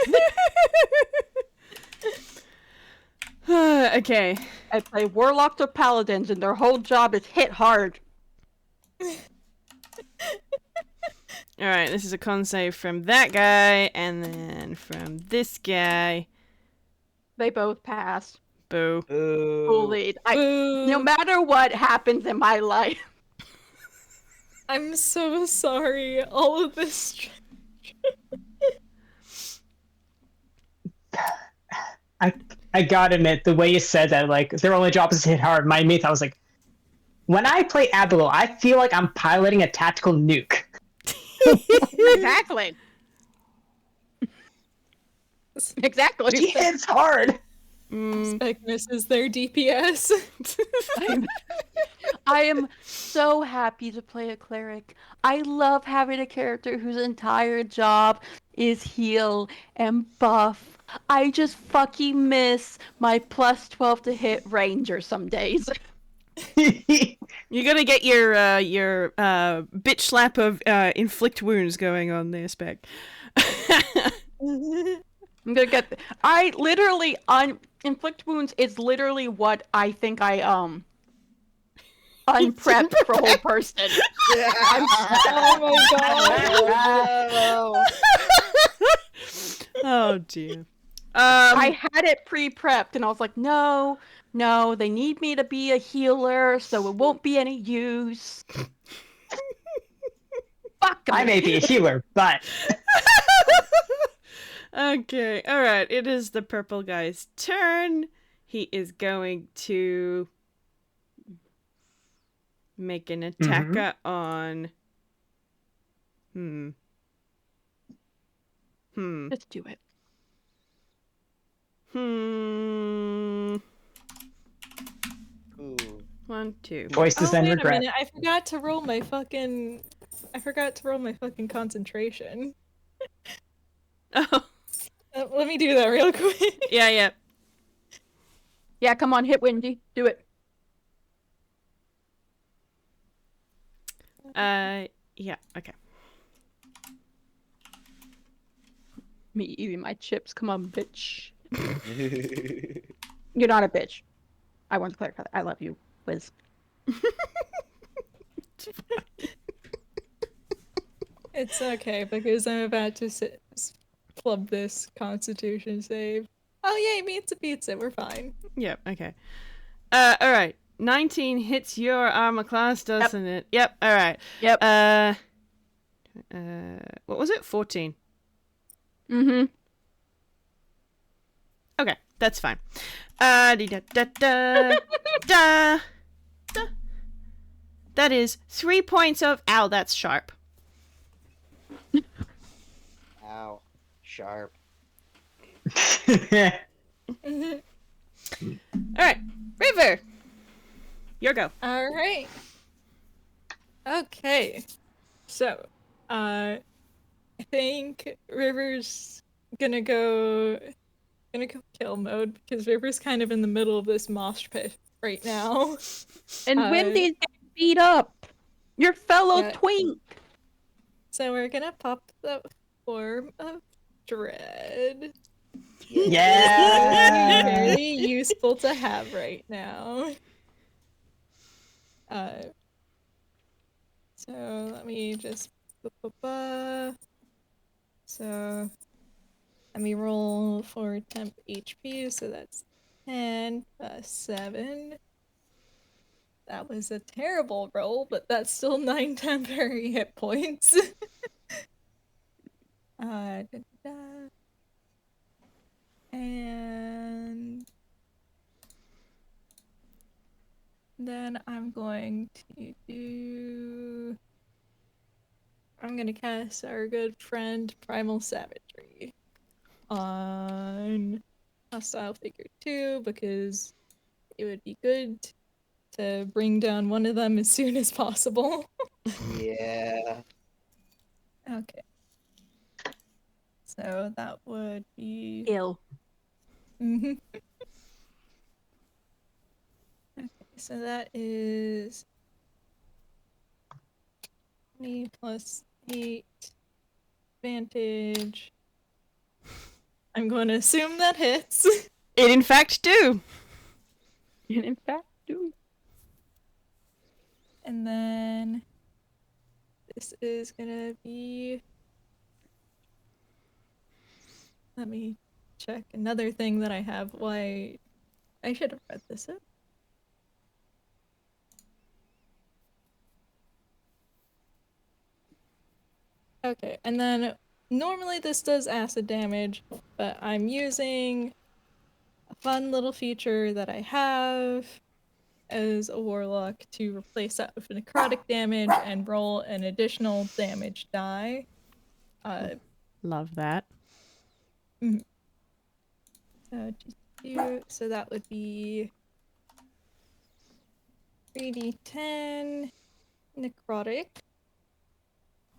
[SPEAKER 1] Okay.
[SPEAKER 5] I play warlocks or paladins, and their whole job is hit hard.
[SPEAKER 1] All right, this is a con save from that guy, and then from this guy.
[SPEAKER 5] They both pass.
[SPEAKER 1] Boo.
[SPEAKER 4] Ooh.
[SPEAKER 5] Bullied.
[SPEAKER 3] Boo.
[SPEAKER 5] No matter what happens in my life.
[SPEAKER 3] I'm so sorry. All of this.
[SPEAKER 2] I gotta admit, the way you said that, like, their only job is to hit hard, my mate, I was like, when I play Abigail, I feel like I'm piloting a tactical nuke.
[SPEAKER 5] Exactly. Exactly.
[SPEAKER 2] She hits hard!
[SPEAKER 3] Spec misses their DPS.
[SPEAKER 5] I am so happy to play a cleric. I love having a character whose entire job is heal and buff. I just fucking miss my plus 12 to hit ranger some days.
[SPEAKER 1] You gotta get your bitch slap of inflict wounds going on there, Spec.
[SPEAKER 5] I'm gonna get. I literally inflict wounds is literally what I think I unprepped for a whole person.
[SPEAKER 4] Yeah.
[SPEAKER 3] Oh my god.
[SPEAKER 4] Oh.
[SPEAKER 1] Oh dear.
[SPEAKER 5] I had it pre-prepped, and I was like, no, they need me to be a healer, so it won't be any use. Fuck
[SPEAKER 2] I may be a healer, but
[SPEAKER 1] Okay, alright. It is the purple guy's turn. He is going to make an attack on...
[SPEAKER 5] Let's do it.
[SPEAKER 4] Ooh.
[SPEAKER 1] 1, 2.
[SPEAKER 2] choices and
[SPEAKER 3] wait
[SPEAKER 2] regret.
[SPEAKER 3] a minute, I forgot to roll my fucking concentration.
[SPEAKER 1] Oh,
[SPEAKER 3] Let me do that real quick.
[SPEAKER 1] yeah.
[SPEAKER 5] Yeah, come on, hit Wimdy. Do it.
[SPEAKER 1] Yeah, okay.
[SPEAKER 5] Me eating my chips. Come on, bitch. You're not a bitch. I want to clarify that. I love you, Liz.
[SPEAKER 3] It's okay, because I'm about to flub this constitution save. Oh yay, meat's a pizza, we're fine.
[SPEAKER 1] Yep, okay. Alright. 19 hits your armor class, doesn't it? Yep, alright.
[SPEAKER 5] Yep.
[SPEAKER 1] What was it? 14.
[SPEAKER 5] Mm-hmm.
[SPEAKER 1] Okay, that's fine. Da. That is 3 points of... Ow, that's sharp.
[SPEAKER 4] Ow. Sharp.
[SPEAKER 1] Alright, River! Your go.
[SPEAKER 3] Alright. Okay. So, I think River's gonna go kill mode, because River's kind of in the middle of this mosh pit right now.
[SPEAKER 5] And Wimdy's getting beat up. Your fellow
[SPEAKER 3] Yeah.
[SPEAKER 5] twink.
[SPEAKER 3] So we're gonna pop the form of dread.
[SPEAKER 2] Yeah.
[SPEAKER 3] Very useful to have right now. So let me just so let me roll for temp HP, so that's 10 plus 7. That was a terrible roll, but that's still 9 temporary hit points. And then I'm going to cast our good friend Primal Savagery on Hostile Figure 2, because it would be good to bring down one of them as soon as possible.
[SPEAKER 4] Yeah.
[SPEAKER 3] Okay. So that would be...
[SPEAKER 5] Ill.
[SPEAKER 3] Mm-hmm. Okay, so that is 20 plus 8 advantage. I'm going to assume that hits.
[SPEAKER 1] It in fact do.
[SPEAKER 5] And in fact, do.
[SPEAKER 3] And then this is gonna be... Let me check another thing that I have. Why I should have read this up. Okay, and then normally this does acid damage, but I'm using a fun little feature that I have as a warlock to replace that with necrotic damage and roll an additional damage die.
[SPEAKER 1] Love that.
[SPEAKER 3] So that would be 3d10 necrotic.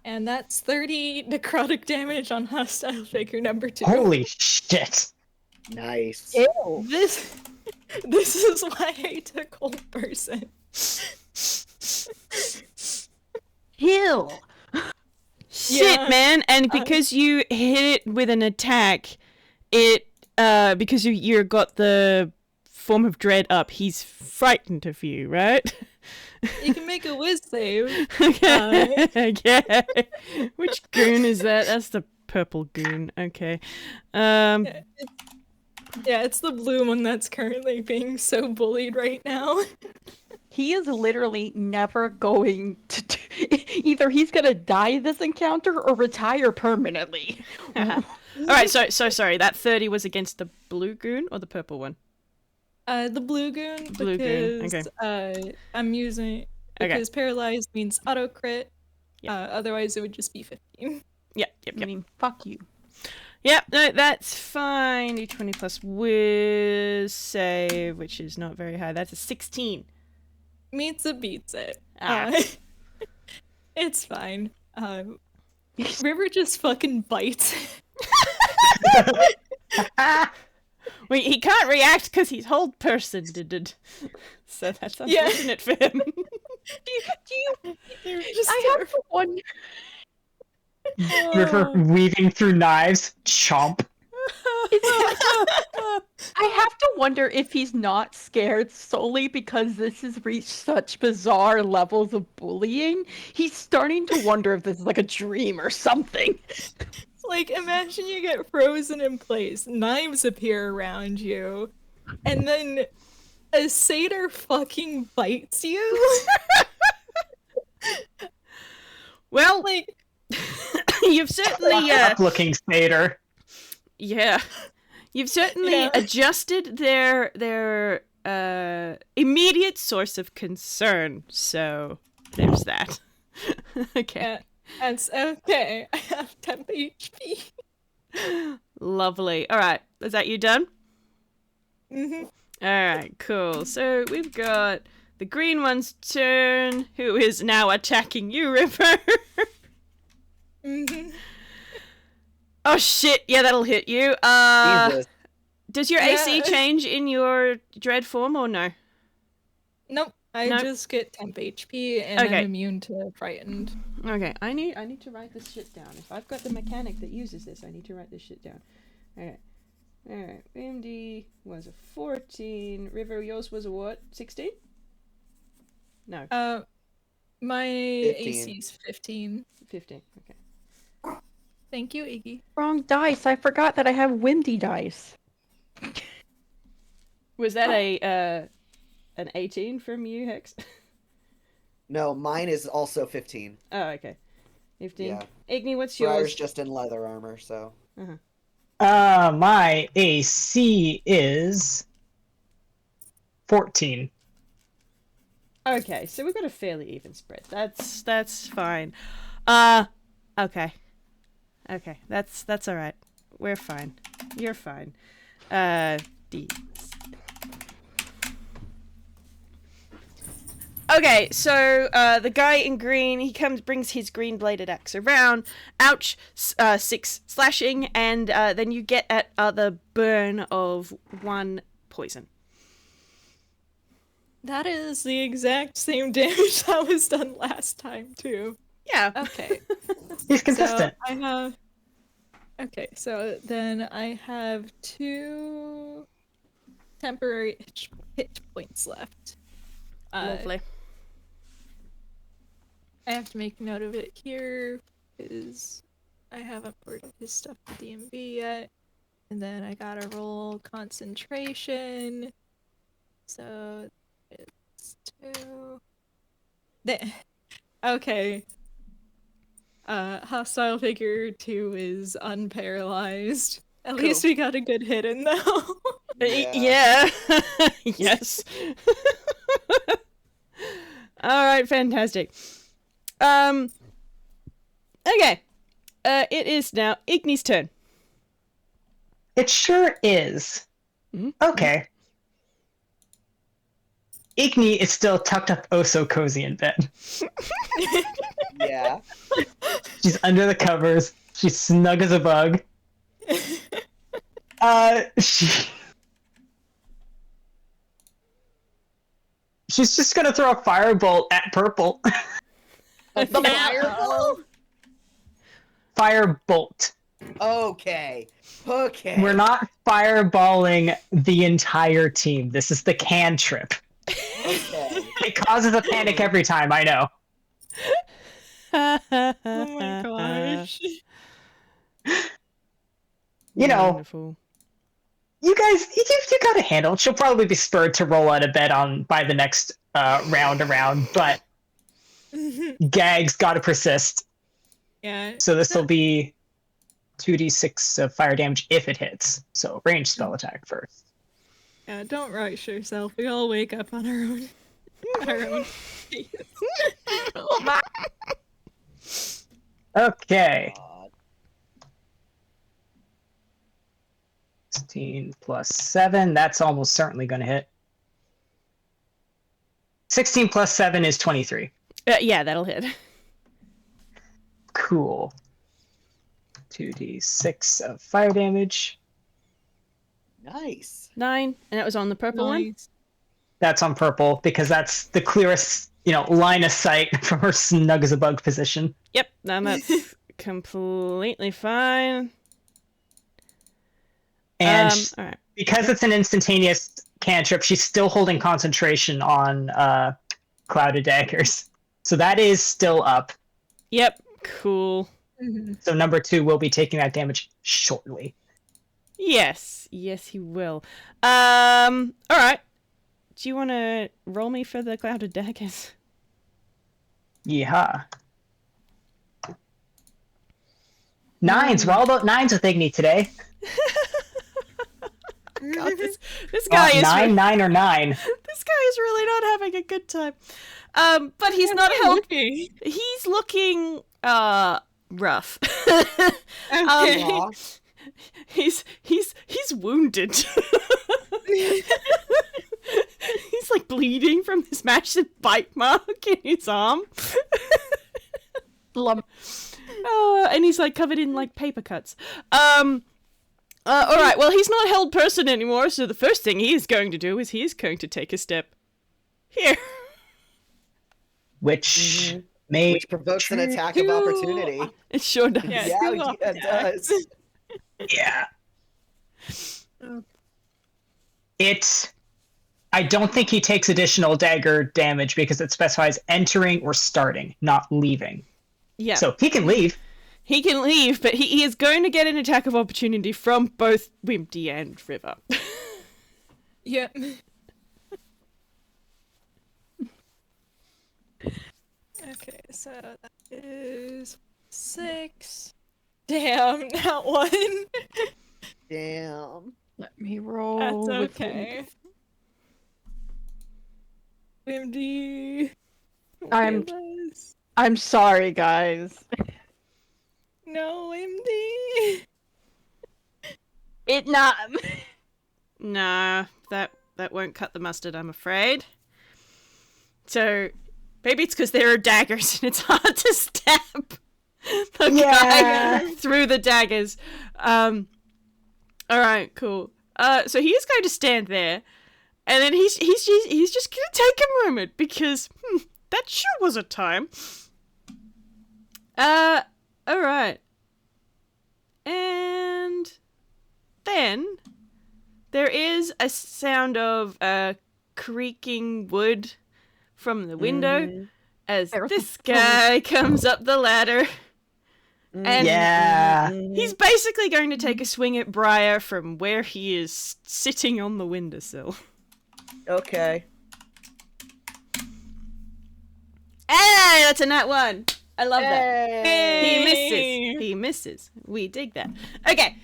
[SPEAKER 3] And that's 30 necrotic damage on hostile figure number 2.
[SPEAKER 2] Holy shit.
[SPEAKER 4] Nice.
[SPEAKER 5] Ew.
[SPEAKER 3] This is why I took Old Person.
[SPEAKER 5] Heal.
[SPEAKER 1] Shit,
[SPEAKER 3] Yeah.
[SPEAKER 1] man! And because you hit it with an attack, it because you got the form of dread up, he's frightened of you, right?
[SPEAKER 3] You can make a whiz save.
[SPEAKER 1] Okay. Okay. Which goon is that? That's the purple goon. Okay.
[SPEAKER 3] It's Yeah, it's the blue one that's currently being so bullied right now.
[SPEAKER 5] He is literally never going to either he's gonna die this encounter or retire permanently.
[SPEAKER 1] Alright, so sorry, that 30 was against the blue goon or the purple one?
[SPEAKER 3] The blue goon,
[SPEAKER 1] Blue goon,
[SPEAKER 3] because
[SPEAKER 1] okay.
[SPEAKER 3] I'm using because paralyzed means auto crit.
[SPEAKER 1] Yep.
[SPEAKER 3] Otherwise it would just be 15.
[SPEAKER 1] Yep.
[SPEAKER 5] I mean, fuck you.
[SPEAKER 1] Yep, no, that's fine. D20 plus whiz save, which is not very high. That's a 16.
[SPEAKER 3] Meets it, beats it.
[SPEAKER 1] Ah.
[SPEAKER 3] It's fine. River just fucking bites.
[SPEAKER 1] Wait, he can't react because he's hold person. So that's unfortunate for him.
[SPEAKER 5] I have to wonder.
[SPEAKER 2] River weaving through knives. Chomp.
[SPEAKER 5] I have to wonder if he's not scared solely because this has reached such bizarre levels of bullying. He's starting to wonder if this is like a dream or something.
[SPEAKER 3] Like, imagine you get frozen in place, knives appear around you, and then a satyr fucking bites you?
[SPEAKER 1] Well,
[SPEAKER 3] Like,
[SPEAKER 1] you've certainly
[SPEAKER 2] Up-looking satyr.
[SPEAKER 1] yeah. You've certainly adjusted their immediate source of concern. So there's that. Okay.
[SPEAKER 3] that's okay. I have 10 HP.
[SPEAKER 1] Lovely. All right. Is that you done?
[SPEAKER 3] Mm-hmm.
[SPEAKER 1] All right. Cool. So we've got the green one's turn, who is now attacking you, River.
[SPEAKER 3] Mm-hmm.
[SPEAKER 1] Oh shit! Yeah, that'll hit you.
[SPEAKER 4] Jesus.
[SPEAKER 1] Does your AC change in your dread form or no?
[SPEAKER 3] Nope. I
[SPEAKER 1] Nope.
[SPEAKER 3] just get temp HP and
[SPEAKER 1] Okay.
[SPEAKER 3] I'm immune to frightened.
[SPEAKER 1] Okay, I need to write this shit down. If I've got the mechanic that uses this, I need to write this shit down. Alright. Wimdy was a 14. River, yours was a what? 16? No.
[SPEAKER 3] My
[SPEAKER 4] 15.
[SPEAKER 3] AC is 15.
[SPEAKER 1] 15. Okay.
[SPEAKER 3] Thank you, Iggy.
[SPEAKER 5] Wrong dice. I forgot that I have Wimdy dice.
[SPEAKER 1] Was that an 18 from you, Hex?
[SPEAKER 4] No, mine is also 15.
[SPEAKER 1] Oh, okay. 15.
[SPEAKER 4] Yeah.
[SPEAKER 1] Igni, what's
[SPEAKER 4] Briar's
[SPEAKER 1] yours?
[SPEAKER 4] just in leather armor, so.
[SPEAKER 2] My AC is 14.
[SPEAKER 1] Okay, so we've got a fairly even spread. That's fine. Okay. Okay, that's all right. We're fine. You're fine. D. Okay, so the guy in green, he brings his green bladed axe around. Ouch! 6 slashing, and then you get at the burn of 1 poison.
[SPEAKER 3] That is the exact same damage that was done last time, too.
[SPEAKER 1] Yeah.
[SPEAKER 3] Okay.
[SPEAKER 2] He's consistent.
[SPEAKER 3] So I have. Okay, so then I have 2 temporary hit points left.
[SPEAKER 1] Lovely.
[SPEAKER 3] I have to make note of it here because I haven't ordered his stuff to DMV yet. And then I gotta roll concentration. So it's 2. Okay. Hostile figure 2 is unparalyzed. At
[SPEAKER 1] Cool.
[SPEAKER 3] least we got a good hit in though.
[SPEAKER 1] Yeah. Yes. All right, fantastic. Okay. It is now Igni's turn.
[SPEAKER 2] It sure is.
[SPEAKER 1] Mhm.
[SPEAKER 2] Okay. Igni is still tucked up oh so cozy in bed.
[SPEAKER 4] Yeah.
[SPEAKER 2] She's under the covers. She's snug as a bug. She's just gonna throw a firebolt at Purple.
[SPEAKER 4] The fireball?
[SPEAKER 2] Firebolt.
[SPEAKER 4] Okay. Okay.
[SPEAKER 2] We're not fireballing the entire team. This is the cantrip.
[SPEAKER 4] Okay.
[SPEAKER 2] It causes a panic every time, I know.
[SPEAKER 3] Oh my gosh.
[SPEAKER 2] You know,
[SPEAKER 1] Wonderful.
[SPEAKER 2] you guys, you got to handle it. She'll probably be spurred to roll out of bed by the next round around, but gags got to persist.
[SPEAKER 3] Yeah.
[SPEAKER 2] So this will be 2d6 of fire damage if it hits. So range spell attack first.
[SPEAKER 3] Yeah, don't rush yourself. We all wake up on our own. Our own.
[SPEAKER 2] Okay.
[SPEAKER 4] God.
[SPEAKER 2] 16 plus 7. That's almost certainly going to hit. 16 plus 7 is 23.
[SPEAKER 1] Yeah, that'll hit.
[SPEAKER 2] Cool. 2d6 of fire damage.
[SPEAKER 4] Nice.
[SPEAKER 1] 9, and that was on the purple one?
[SPEAKER 3] Nice.
[SPEAKER 2] That's on purple because that's the clearest, line of sight from her snug as a bug position.
[SPEAKER 1] Yep, now that's completely fine.
[SPEAKER 2] And
[SPEAKER 1] all right.
[SPEAKER 2] because it's an instantaneous cantrip, she's still holding concentration on Clouded Daggers. So that is still up.
[SPEAKER 1] Yep, cool.
[SPEAKER 2] So number 2 will be taking that damage shortly.
[SPEAKER 1] Yes, he will. All right. Do you want to roll me for the Clouded Daggers?
[SPEAKER 2] Yeah. 9s. We're all about 9s with Igni today.
[SPEAKER 4] God,
[SPEAKER 1] This guy is
[SPEAKER 2] 9, 9, or 9.
[SPEAKER 1] This guy is really not having a good time. But he's not helping. He's looking rough.
[SPEAKER 3] Okay.
[SPEAKER 1] He's wounded. He's like bleeding from this massive bite mark in his arm.
[SPEAKER 5] Lump.
[SPEAKER 1] And he's like covered in like paper cuts. All right. Well, he's not held person anymore, so the first thing he is going to do is he is going to take a step here.
[SPEAKER 2] Which
[SPEAKER 4] which provokes an attack of opportunity.
[SPEAKER 1] It sure does.
[SPEAKER 3] Yeah,
[SPEAKER 4] Yeah, it does.
[SPEAKER 2] Yeah. I don't think he takes additional dagger damage because it specifies entering or starting, not leaving.
[SPEAKER 1] Yeah.
[SPEAKER 2] So he can leave.
[SPEAKER 1] He can leave, but he is going to get an attack of opportunity from both Wimdy and River.
[SPEAKER 3] Yep. Okay, so that is 6. Damn, not 1.
[SPEAKER 4] Damn.
[SPEAKER 5] Let me roll.
[SPEAKER 3] That's
[SPEAKER 5] with
[SPEAKER 3] okay. Wimdy.
[SPEAKER 5] I'm sorry, guys.
[SPEAKER 3] No, Wimdy.
[SPEAKER 5] It not.
[SPEAKER 1] Nah, that won't cut the mustard, I'm afraid. So, maybe it's because there are daggers and it's hard to stab the guy through the daggers. Alright, cool. So he is going to stand there, and then he's just gonna take a moment because that sure was a time. Alright. And then there is a sound of creaking wood from the window as this guy comes up the ladder. And he's basically going to take a swing at Briar from where he is sitting on the windowsill.
[SPEAKER 4] Okay.
[SPEAKER 1] Hey, that's a nat 1. I love that.
[SPEAKER 3] Hey.
[SPEAKER 1] He misses. We dig that. Okay.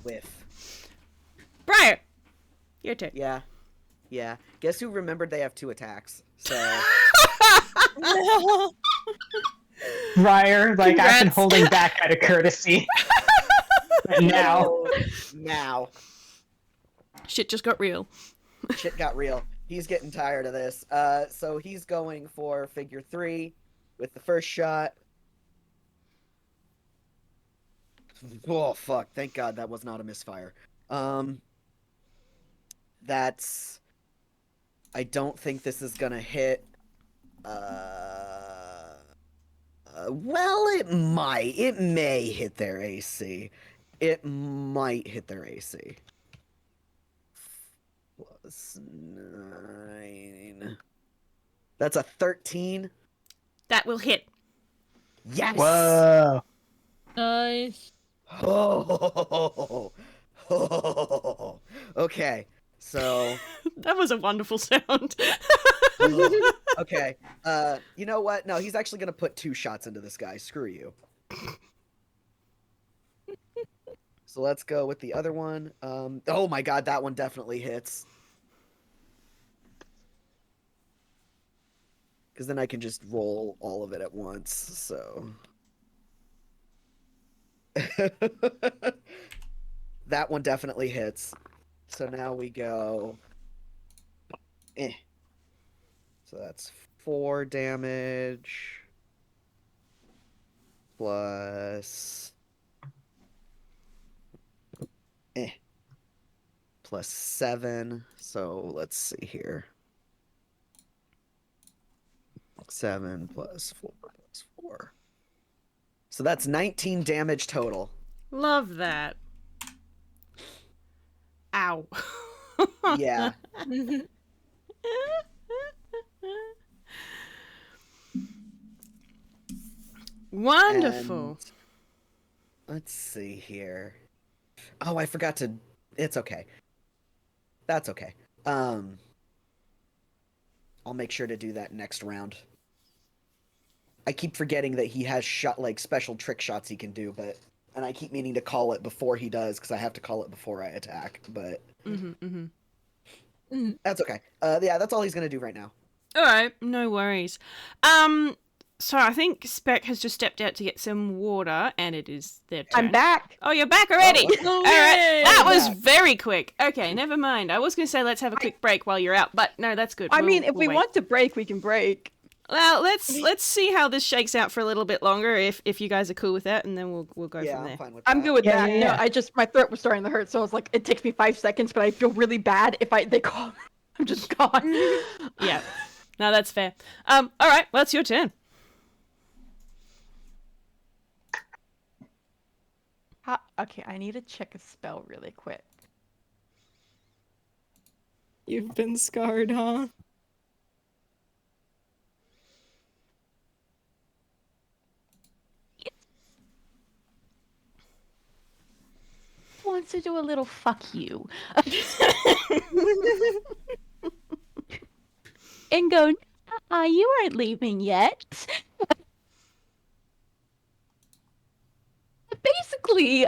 [SPEAKER 4] Whiff.
[SPEAKER 1] Briar, your turn.
[SPEAKER 4] Yeah. Guess who remembered they have 2 attacks? So.
[SPEAKER 2] Briar, like, I've been
[SPEAKER 1] Congrats.
[SPEAKER 2] holding back out of courtesy. But
[SPEAKER 4] Now.
[SPEAKER 1] Shit just got real.
[SPEAKER 4] Shit got real. He's getting tired of this. So he's going for figure 3 with the first shot. Oh, fuck. Thank God that was not a misfire. That's... I don't think this is gonna hit. Well, it might. It may hit their AC. It might hit their AC. Plus 9. That's a 13.
[SPEAKER 1] That will hit.
[SPEAKER 4] Yes!
[SPEAKER 2] Whoa.
[SPEAKER 3] Nice.
[SPEAKER 4] Oh, Oh, okay. So,
[SPEAKER 1] That was a wonderful sound.
[SPEAKER 4] okay. You know what? No, he's actually gonna put 2 shots into this guy. Screw you. So let's go with the other one. Oh my god, that one definitely hits. Because then I can just roll all of it at once, so... That one definitely hits. So now we go... So that's 4 damage. Plus... Plus 7. So let's see here. 7 plus 4 plus 4. So that's 19 damage total.
[SPEAKER 1] Love that. Ow.
[SPEAKER 4] Yeah.
[SPEAKER 1] Wonderful.
[SPEAKER 4] And let's see here. Oh, I forgot to... It's okay. That's okay. I'll make sure to do that next round. I keep forgetting that he has special trick shots he can do, and I keep meaning to call it before he does, because I have to call it before I attack, but... That's okay. Yeah, that's all he's gonna do right now.
[SPEAKER 1] Alright, no worries. So I think Spec has just stepped out to get some water, and it is their turn.
[SPEAKER 5] I'm back.
[SPEAKER 1] Oh, you're back already?
[SPEAKER 4] Oh, okay.
[SPEAKER 1] All right, that was very quick. Okay, never mind. I was going to say let's have a quick break while you're out, but no, that's good.
[SPEAKER 5] I mean, if
[SPEAKER 1] we'll
[SPEAKER 5] we
[SPEAKER 1] wait.
[SPEAKER 5] want to break, we can break.
[SPEAKER 1] Well, let's see how this shakes out for a little bit longer, if you guys are cool with that, and then we'll go
[SPEAKER 4] Yeah,
[SPEAKER 1] from
[SPEAKER 4] I'm
[SPEAKER 1] there.
[SPEAKER 4] fine with
[SPEAKER 5] I'm
[SPEAKER 4] that.
[SPEAKER 5] good with
[SPEAKER 2] Yeah,
[SPEAKER 5] that.
[SPEAKER 2] yeah, yeah.
[SPEAKER 5] No, my throat was starting to hurt, so I was like, it takes me 5 seconds, but I feel really bad if they call. I'm just gone.
[SPEAKER 1] Yeah, no, that's fair. All right, well, it's your turn.
[SPEAKER 5] Okay, I need to check a spell really quick.
[SPEAKER 3] You've been scarred, huh?
[SPEAKER 5] Wants to do a little fuck you. And go, you aren't leaving yet. Basically,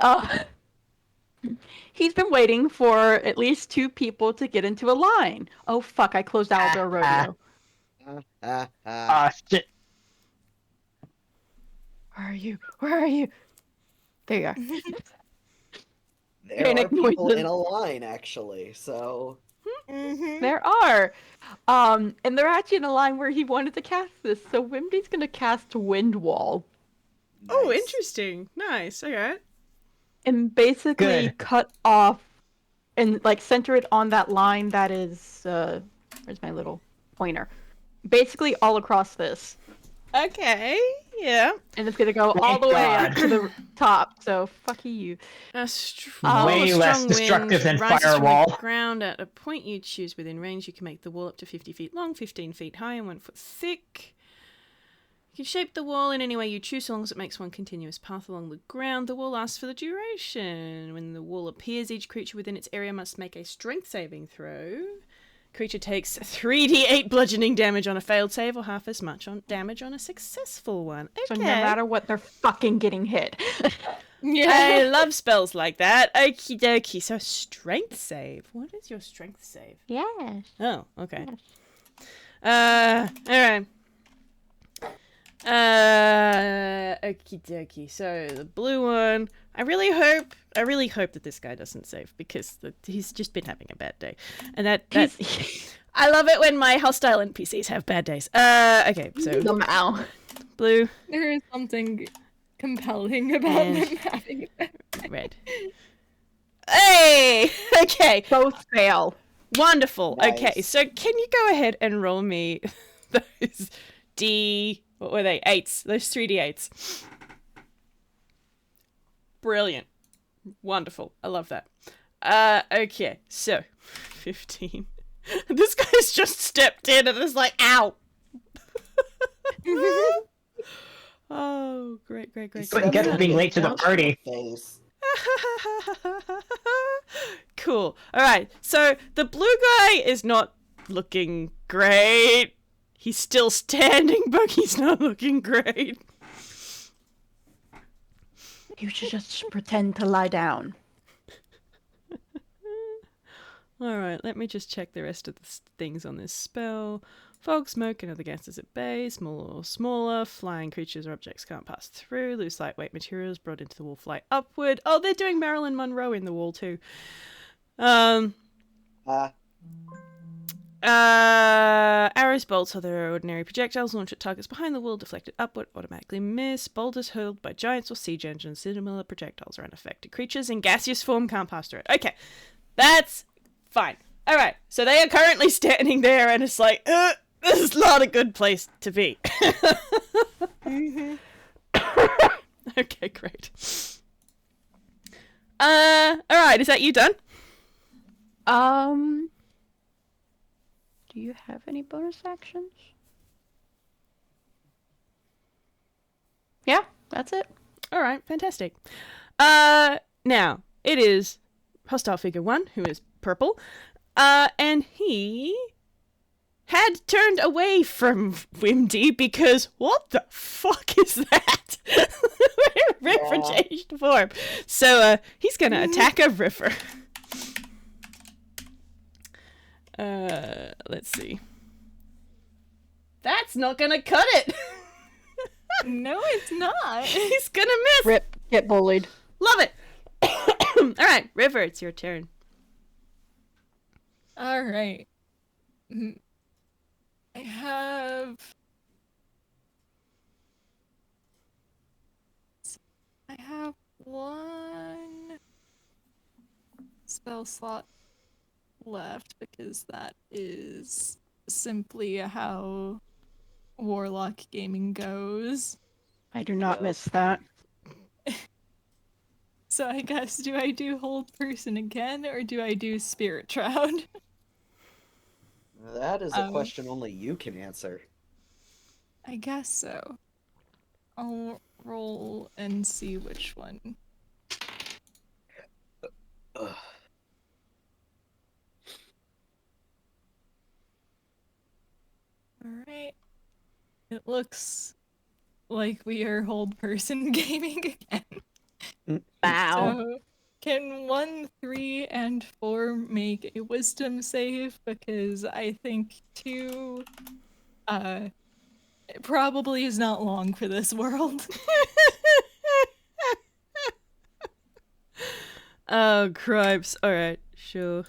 [SPEAKER 5] he's been waiting for at least 2 people to get into a line. Oh fuck, I closed out the rodeo.
[SPEAKER 2] Shit.
[SPEAKER 5] Where are you? Where are you? There you are.
[SPEAKER 4] There
[SPEAKER 5] Panic
[SPEAKER 4] are people
[SPEAKER 5] noises.
[SPEAKER 4] in a line, actually, so...
[SPEAKER 5] There are. And they're actually in a line where he wanted to cast this, so Wimdy's gonna cast Wind Wall.
[SPEAKER 1] Oh,
[SPEAKER 4] Nice.
[SPEAKER 1] interesting. Nice. All right.
[SPEAKER 5] And basically
[SPEAKER 2] Good.
[SPEAKER 5] cut off and like center it on that line that is where's my little pointer? Basically all across this.
[SPEAKER 1] Okay. Yeah.
[SPEAKER 5] And it's gonna go all the way up to the top, so fuck you.
[SPEAKER 1] A
[SPEAKER 2] Way less
[SPEAKER 1] strong
[SPEAKER 2] destructive
[SPEAKER 1] wind
[SPEAKER 2] than
[SPEAKER 1] rises from
[SPEAKER 2] firewall.
[SPEAKER 1] the ground at a point you choose within range. You can make the wall up to 50 feet long, 15 feet high, and 1 foot thick. You can shape the wall in any way you choose, so long as it makes one continuous path along the ground. The wall lasts for the duration. When the wall appears, each creature within its area must make a strength saving throw. Creature takes 3d8 bludgeoning damage on a failed save, or half as much damage on a successful one. Okay.
[SPEAKER 5] So no matter what, they're fucking getting hit.
[SPEAKER 1] I love spells like that. Okie dokie. So strength save. What is your strength save?
[SPEAKER 5] Yes.
[SPEAKER 1] Oh, okay. Alright. Okie dokie. So the blue one. I really hope that this guy doesn't save, because he's just been having a bad day, and that I love it when my hostile NPCs have bad days. Okay, so
[SPEAKER 5] Somehow.
[SPEAKER 1] blue,
[SPEAKER 3] There is something compelling about
[SPEAKER 1] And-
[SPEAKER 3] them having that.
[SPEAKER 1] red. Hey, okay,
[SPEAKER 5] Both fail.
[SPEAKER 1] wonderful.
[SPEAKER 4] Nice.
[SPEAKER 1] Okay, so can you go ahead and roll me those what were they? 8s. Those 3d8s. Brilliant. Wonderful. I love that. Okay, so 15. This guy's just stepped in and is like, ow. Oh, great.
[SPEAKER 2] But you get for being late to the party.
[SPEAKER 4] Face.
[SPEAKER 1] Cool. All right. So the blue guy is not looking great. He's still standing, but he's not looking great.
[SPEAKER 5] You should just pretend to lie down.
[SPEAKER 1] All right. Let me just check the rest of the things on this spell. Fog, smoke, and other gases at bay. Smaller or smaller. Flying creatures or objects can't pass through. Loose lightweight materials brought into the wall fly upward. Oh, they're doing Marilyn Monroe in the wall too. Arrows, bolts, other ordinary projectiles launched at targets behind the wall, deflected upward, automatically miss. Boulders hurled by giants or siege engines, similar projectiles are unaffected. Creatures in gaseous form can't pass through it. Okay, that's fine. All right, so they are currently standing there, and it's like, this is not a good place to be. Okay, great. All right, is that you done?
[SPEAKER 5] Do you have any bonus actions? Yeah, that's it.
[SPEAKER 1] All right, fantastic. Now it is hostile figure 1, who is purple, and he had turned away from Wimdy because what the fuck is that? River changed form, so he's gonna attack a river. Let's see. That's not gonna cut it.
[SPEAKER 3] No, it's not.
[SPEAKER 1] He's gonna miss.
[SPEAKER 5] Rip, get bullied.
[SPEAKER 1] Love it. All right, River, it's your turn.
[SPEAKER 3] All right. I have one spell slot left because that is simply how Warlock gaming goes.
[SPEAKER 5] I do not miss that.
[SPEAKER 3] So I guess, do I do Hold Person again, or do I do Spirit Shroud?
[SPEAKER 4] That is a question only you can answer.
[SPEAKER 3] I guess so. I'll roll and see which one.
[SPEAKER 4] Ugh.
[SPEAKER 3] Alright. It looks like we are Hold Person gaming again.
[SPEAKER 5] Wow.
[SPEAKER 3] So, can 1, 3, and 4 make a wisdom save? Because I think 2 it probably is not long for this world.
[SPEAKER 1] Oh, cripes. All right, sure.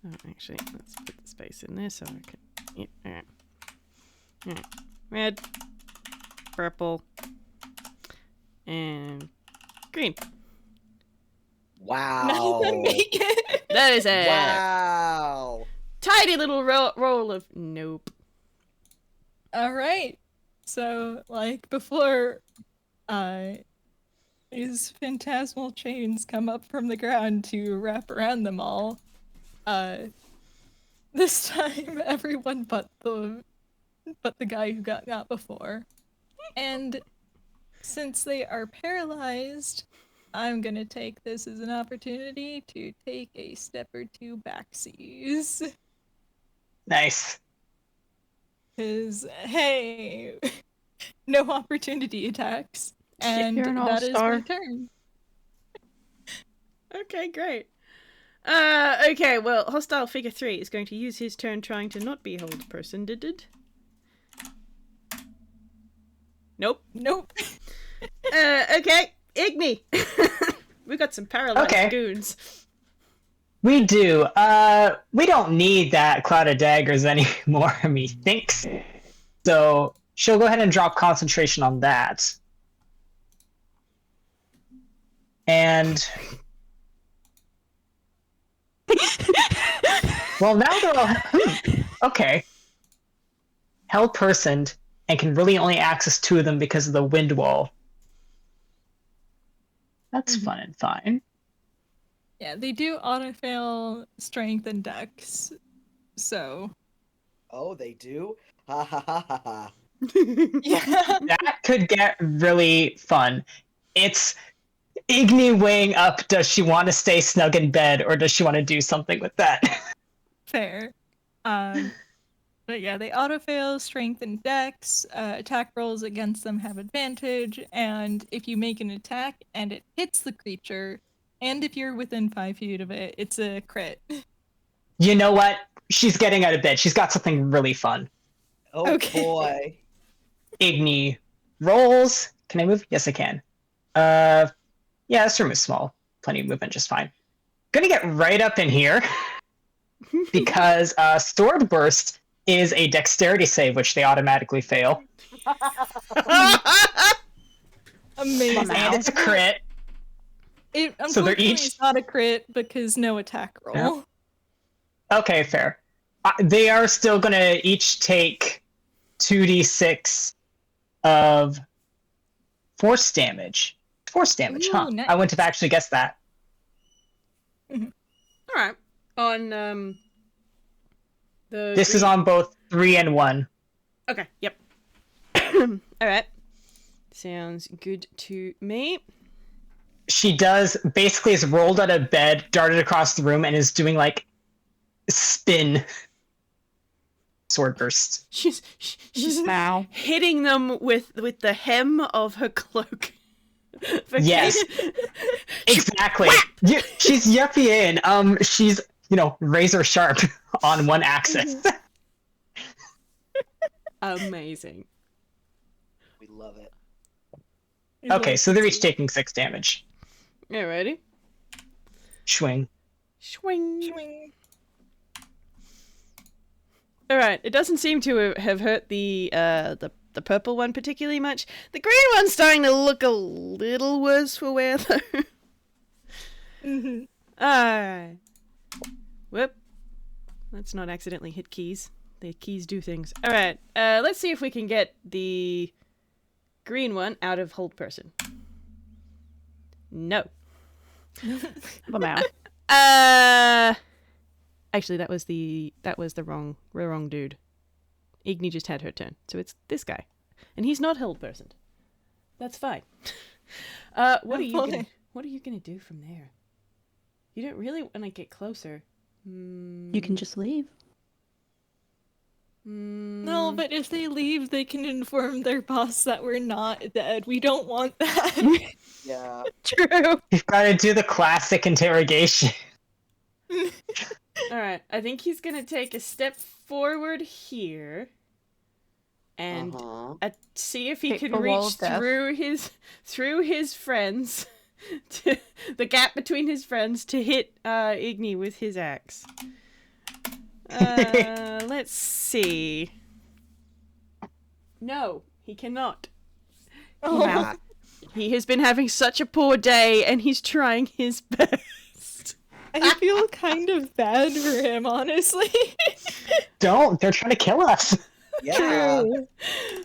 [SPEAKER 1] Oh, actually, let's put the space in there so I can... Yeah, all right. All right. Red, purple, and green.
[SPEAKER 4] Wow.
[SPEAKER 3] None of them make it.
[SPEAKER 1] That is a
[SPEAKER 4] Wow.
[SPEAKER 1] tiny little roll of nope.
[SPEAKER 3] Alright. So, like, before these phantasmal chains come up from the ground to wrap around them all, this time everyone but the guy who got before. And since they are paralyzed, I'm gonna take this as an opportunity to take a step or 2 backsies.
[SPEAKER 2] Nice.
[SPEAKER 3] Because, hey, no opportunity attacks. And
[SPEAKER 5] You're an
[SPEAKER 3] that is my
[SPEAKER 5] all-star.
[SPEAKER 3] turn.
[SPEAKER 1] Okay, great. Okay, well, hostile figure 3 is going to use his turn trying to not be hold person. Did? Nope.
[SPEAKER 3] Nope.
[SPEAKER 1] Okay, Igni. We got some paralyzed goons.
[SPEAKER 2] We do. We don't need that cloud of daggers anymore, methinks. So she'll go ahead and drop concentration on that. And well, now they're all okay. Held personed and can really only access 2 of them because of the wind wall. That's fun and fine.
[SPEAKER 3] Yeah, they do autofail strength and dex. So.
[SPEAKER 4] Oh, they do? Ha ha ha ha ha.
[SPEAKER 3] Yeah.
[SPEAKER 2] That could get really fun. It's Igni weighing up, does she want to stay snug in bed or does she want to do something with that?
[SPEAKER 3] Fair. But yeah, they auto-fail strength and dex. Attack rolls against them have advantage, and if you make an attack and it hits the creature, and if you're within 5 feet of it, it's a crit.
[SPEAKER 2] You know what? She's getting out of bed. She's got something really fun.
[SPEAKER 4] Oh
[SPEAKER 3] Okay.
[SPEAKER 4] boy.
[SPEAKER 2] Igni rolls. Can I move? Yes, I can. Yeah, this room is small. Plenty of movement, just fine. Gonna get right up in here because Sword Burst is a dexterity save, which they automatically fail.
[SPEAKER 3] Amazing.
[SPEAKER 2] And it's a crit.
[SPEAKER 3] It
[SPEAKER 2] So they're
[SPEAKER 3] unfortunately
[SPEAKER 2] each-
[SPEAKER 3] is not a crit because no attack roll.
[SPEAKER 2] Yep. Okay, fair. They are still gonna each take 2d6 of force damage. Force damage,
[SPEAKER 3] Ooh,
[SPEAKER 2] huh?
[SPEAKER 3] nice.
[SPEAKER 2] I wouldn't have actually guessed that.
[SPEAKER 1] All right. On the.
[SPEAKER 2] This is on both 3 and 1.
[SPEAKER 1] Okay. Yep. All right. Sounds good to me.
[SPEAKER 2] She does basically is rolled out of bed, darted across the room, and is doing like spin sword burst.
[SPEAKER 1] She's
[SPEAKER 5] Wow.
[SPEAKER 1] hitting them with the hem of her cloak.
[SPEAKER 2] Yes. Exactly. She's yuppie in. She's razor sharp on one axis.
[SPEAKER 1] Amazing.
[SPEAKER 4] We love it.
[SPEAKER 2] Okay, so they're each taking 6 damage.
[SPEAKER 1] Alrighty.
[SPEAKER 2] Swing.
[SPEAKER 1] Swing. All right. It doesn't seem to have hurt the purple one particularly much. The green one's starting to look a little worse for wear, though.
[SPEAKER 3] Mhm.
[SPEAKER 1] Alright. Whoop. Let's not accidentally hit keys. The keys do things. Alright. Let's see if we can get the green one out of hold person. No.
[SPEAKER 5] I'm out.
[SPEAKER 1] Actually, that was the wrong dude. Igni just had her turn, so it's this guy, and he's not held personed. That's fine. What are you gonna do from there? You don't really want to get closer.
[SPEAKER 5] You can just leave.
[SPEAKER 3] No, but if they leave, they can inform their boss that we're not dead. We don't want that.
[SPEAKER 4] Yeah.
[SPEAKER 5] True.
[SPEAKER 2] You've got to do the classic interrogation.
[SPEAKER 1] All right, I think he's gonna take a step forward here, and see if he
[SPEAKER 5] Take
[SPEAKER 1] can
[SPEAKER 5] the wall
[SPEAKER 1] reach
[SPEAKER 5] of death.
[SPEAKER 1] through his friends, to the gap between his friends to hit Igni with his axe. Let's see. No, he cannot.
[SPEAKER 3] Oh.
[SPEAKER 1] He has been having such a poor day, and he's trying his best.
[SPEAKER 3] I feel kind of bad for him, honestly.
[SPEAKER 2] Don't. They're trying to kill us.
[SPEAKER 4] Yeah.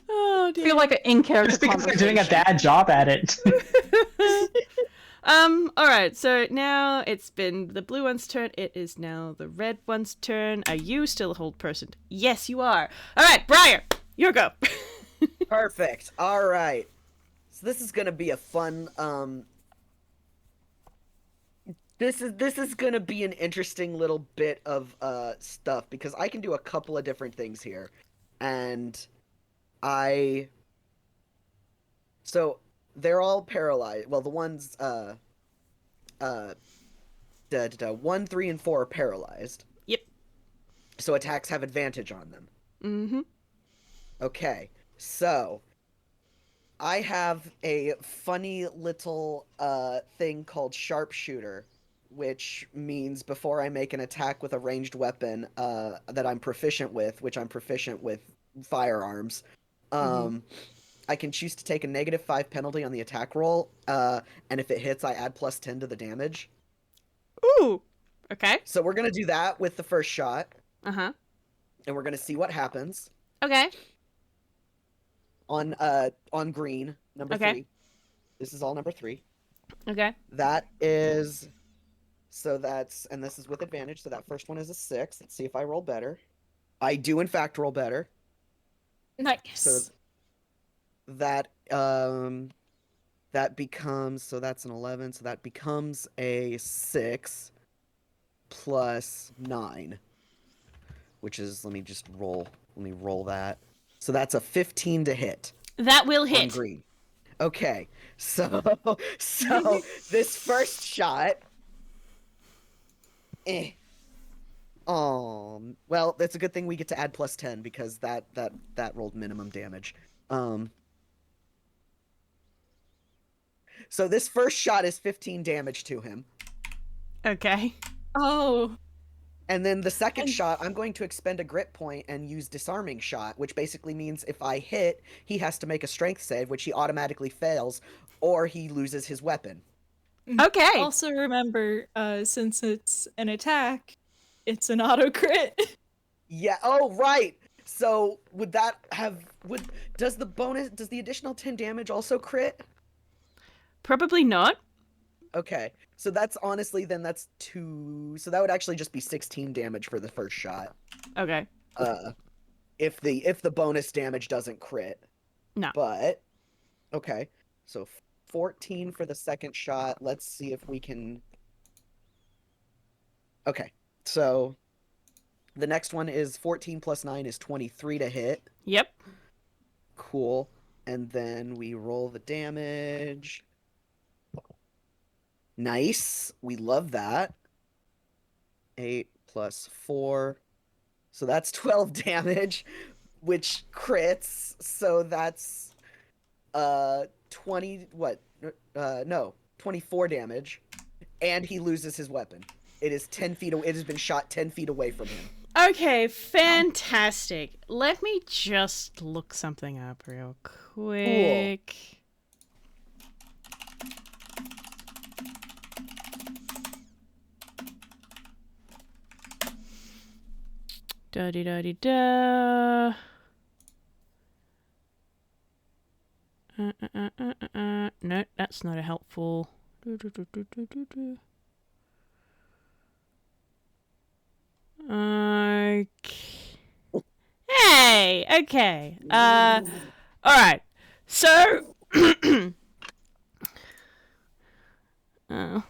[SPEAKER 1] Oh
[SPEAKER 5] I
[SPEAKER 1] dear.
[SPEAKER 5] feel like an in-character
[SPEAKER 2] Just because they're
[SPEAKER 5] conversation.
[SPEAKER 2] doing a bad job at it.
[SPEAKER 1] Alright, so now it's been the blue one's turn. It is now the red one's turn. Are you still a hold person? Yes, you are. Alright, Briar, your go.
[SPEAKER 4] Perfect. All right. So this is gonna be a fun. This is gonna be an interesting little bit of stuff because I can do a couple of different things here, and so they're all paralyzed. Well, the ones 1, 3, and 4 are paralyzed.
[SPEAKER 1] Yep.
[SPEAKER 4] So attacks have advantage on them.
[SPEAKER 1] Mm-hmm.
[SPEAKER 4] Okay, so I have a funny little thing called sharpshooter, which means before I make an attack with a ranged weapon that I'm proficient with, which I'm proficient with firearms, I can choose to take a -5 penalty on the attack roll, and if it hits, I add +10 to the damage.
[SPEAKER 1] Ooh. Okay.
[SPEAKER 4] So we're gonna do that with the first shot,
[SPEAKER 1] Uh-huh.
[SPEAKER 4] and we're gonna see what happens
[SPEAKER 1] Okay.
[SPEAKER 4] on green, number
[SPEAKER 1] Okay.
[SPEAKER 4] 3. This is all number 3.
[SPEAKER 1] Okay.
[SPEAKER 4] That is, and this is with advantage, so that first one is a 6. Let's see if I roll better. I do, in fact, roll better.
[SPEAKER 3] Nice.
[SPEAKER 4] So that that becomes, so that's an 11, so that becomes a 6 plus 9, which is, let me roll that. So that's a 15 to hit.
[SPEAKER 1] That will
[SPEAKER 4] On
[SPEAKER 1] hit.
[SPEAKER 4] green. Okay, so this first shot. Well, that's a good thing we get to add plus 10 because that rolled minimum damage. So this first shot is 15 damage to him.
[SPEAKER 1] Okay.
[SPEAKER 3] Oh.
[SPEAKER 4] And then the second shot, I'm going to expend a grit point and use disarming shot, which basically means if I hit, he has to make a strength save, which he automatically fails, or he loses his weapon.
[SPEAKER 1] Okay.
[SPEAKER 3] Also remember, since it's an attack, it's an auto crit.
[SPEAKER 4] Yeah. Oh, right. So does the additional 10 damage also crit?
[SPEAKER 1] Probably not.
[SPEAKER 4] Okay. So that's 2. So that would actually just be 16 damage for the first shot.
[SPEAKER 1] Okay.
[SPEAKER 4] If the bonus damage doesn't crit.
[SPEAKER 1] No.
[SPEAKER 4] But okay. So 14 for the second shot. Let's see if we can. Okay. So the next one is 14 plus 9 is 23 to hit.
[SPEAKER 1] Yep.
[SPEAKER 4] Cool. And then we roll the damage. Nice. We love that. 8 plus 4. So that's 12 damage, which crits. So that's 24 damage. And he loses his weapon. It is 10 feet away. It has been shot 10 feet away from him.
[SPEAKER 1] Okay, fantastic. Let me just look something up real quick. Da-de-da-de-da. No, that's not a helpful. Okay. Hey, okay. All right. So,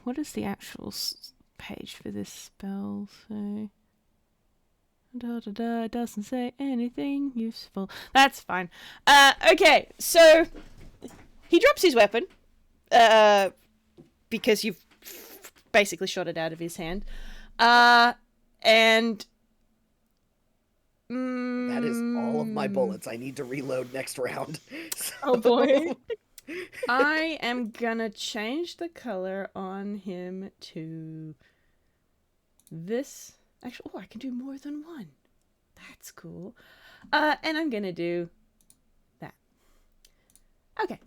[SPEAKER 1] what does the actual page for this spell say? It doesn't say anything useful. That's fine. Okay, so he drops his weapon, because you've basically shot it out of his hand, and
[SPEAKER 4] that is all of my bullets. I need to reload next round.
[SPEAKER 3] Oh boy.
[SPEAKER 1] I am gonna change the color on him to this. Actually, I can do more than one. That's cool. And I'm gonna do that. Okay.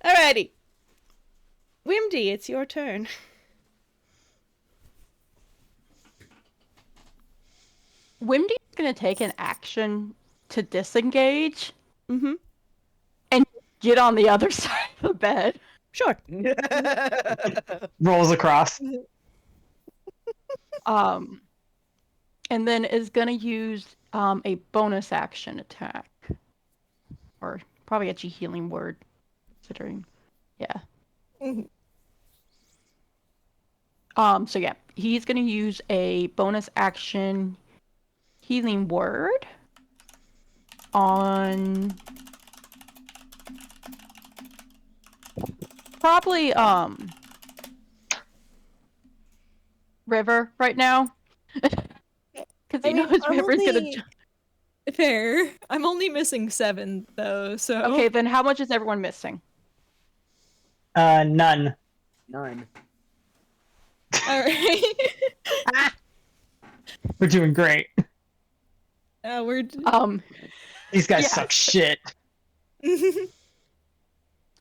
[SPEAKER 1] Alrighty. Wimdy, it's your turn.
[SPEAKER 5] Wimdy's gonna take an action to disengage.
[SPEAKER 1] Mm-hmm.
[SPEAKER 5] And get on the other side of the bed.
[SPEAKER 1] Sure.
[SPEAKER 2] Rolls across.
[SPEAKER 5] And then is gonna use a bonus action attack. Or probably a healing word, considering. Yeah. So yeah, he's gonna use a bonus action healing word on probably River right now. Because he knows River's gonna.
[SPEAKER 3] Fair. I'm only missing 7 though, so.
[SPEAKER 5] Okay, then how much is everyone missing?
[SPEAKER 2] None.
[SPEAKER 4] None.
[SPEAKER 3] All right.
[SPEAKER 2] We're doing great.
[SPEAKER 3] We're.
[SPEAKER 2] These guys
[SPEAKER 5] Yeah.
[SPEAKER 2] suck shit.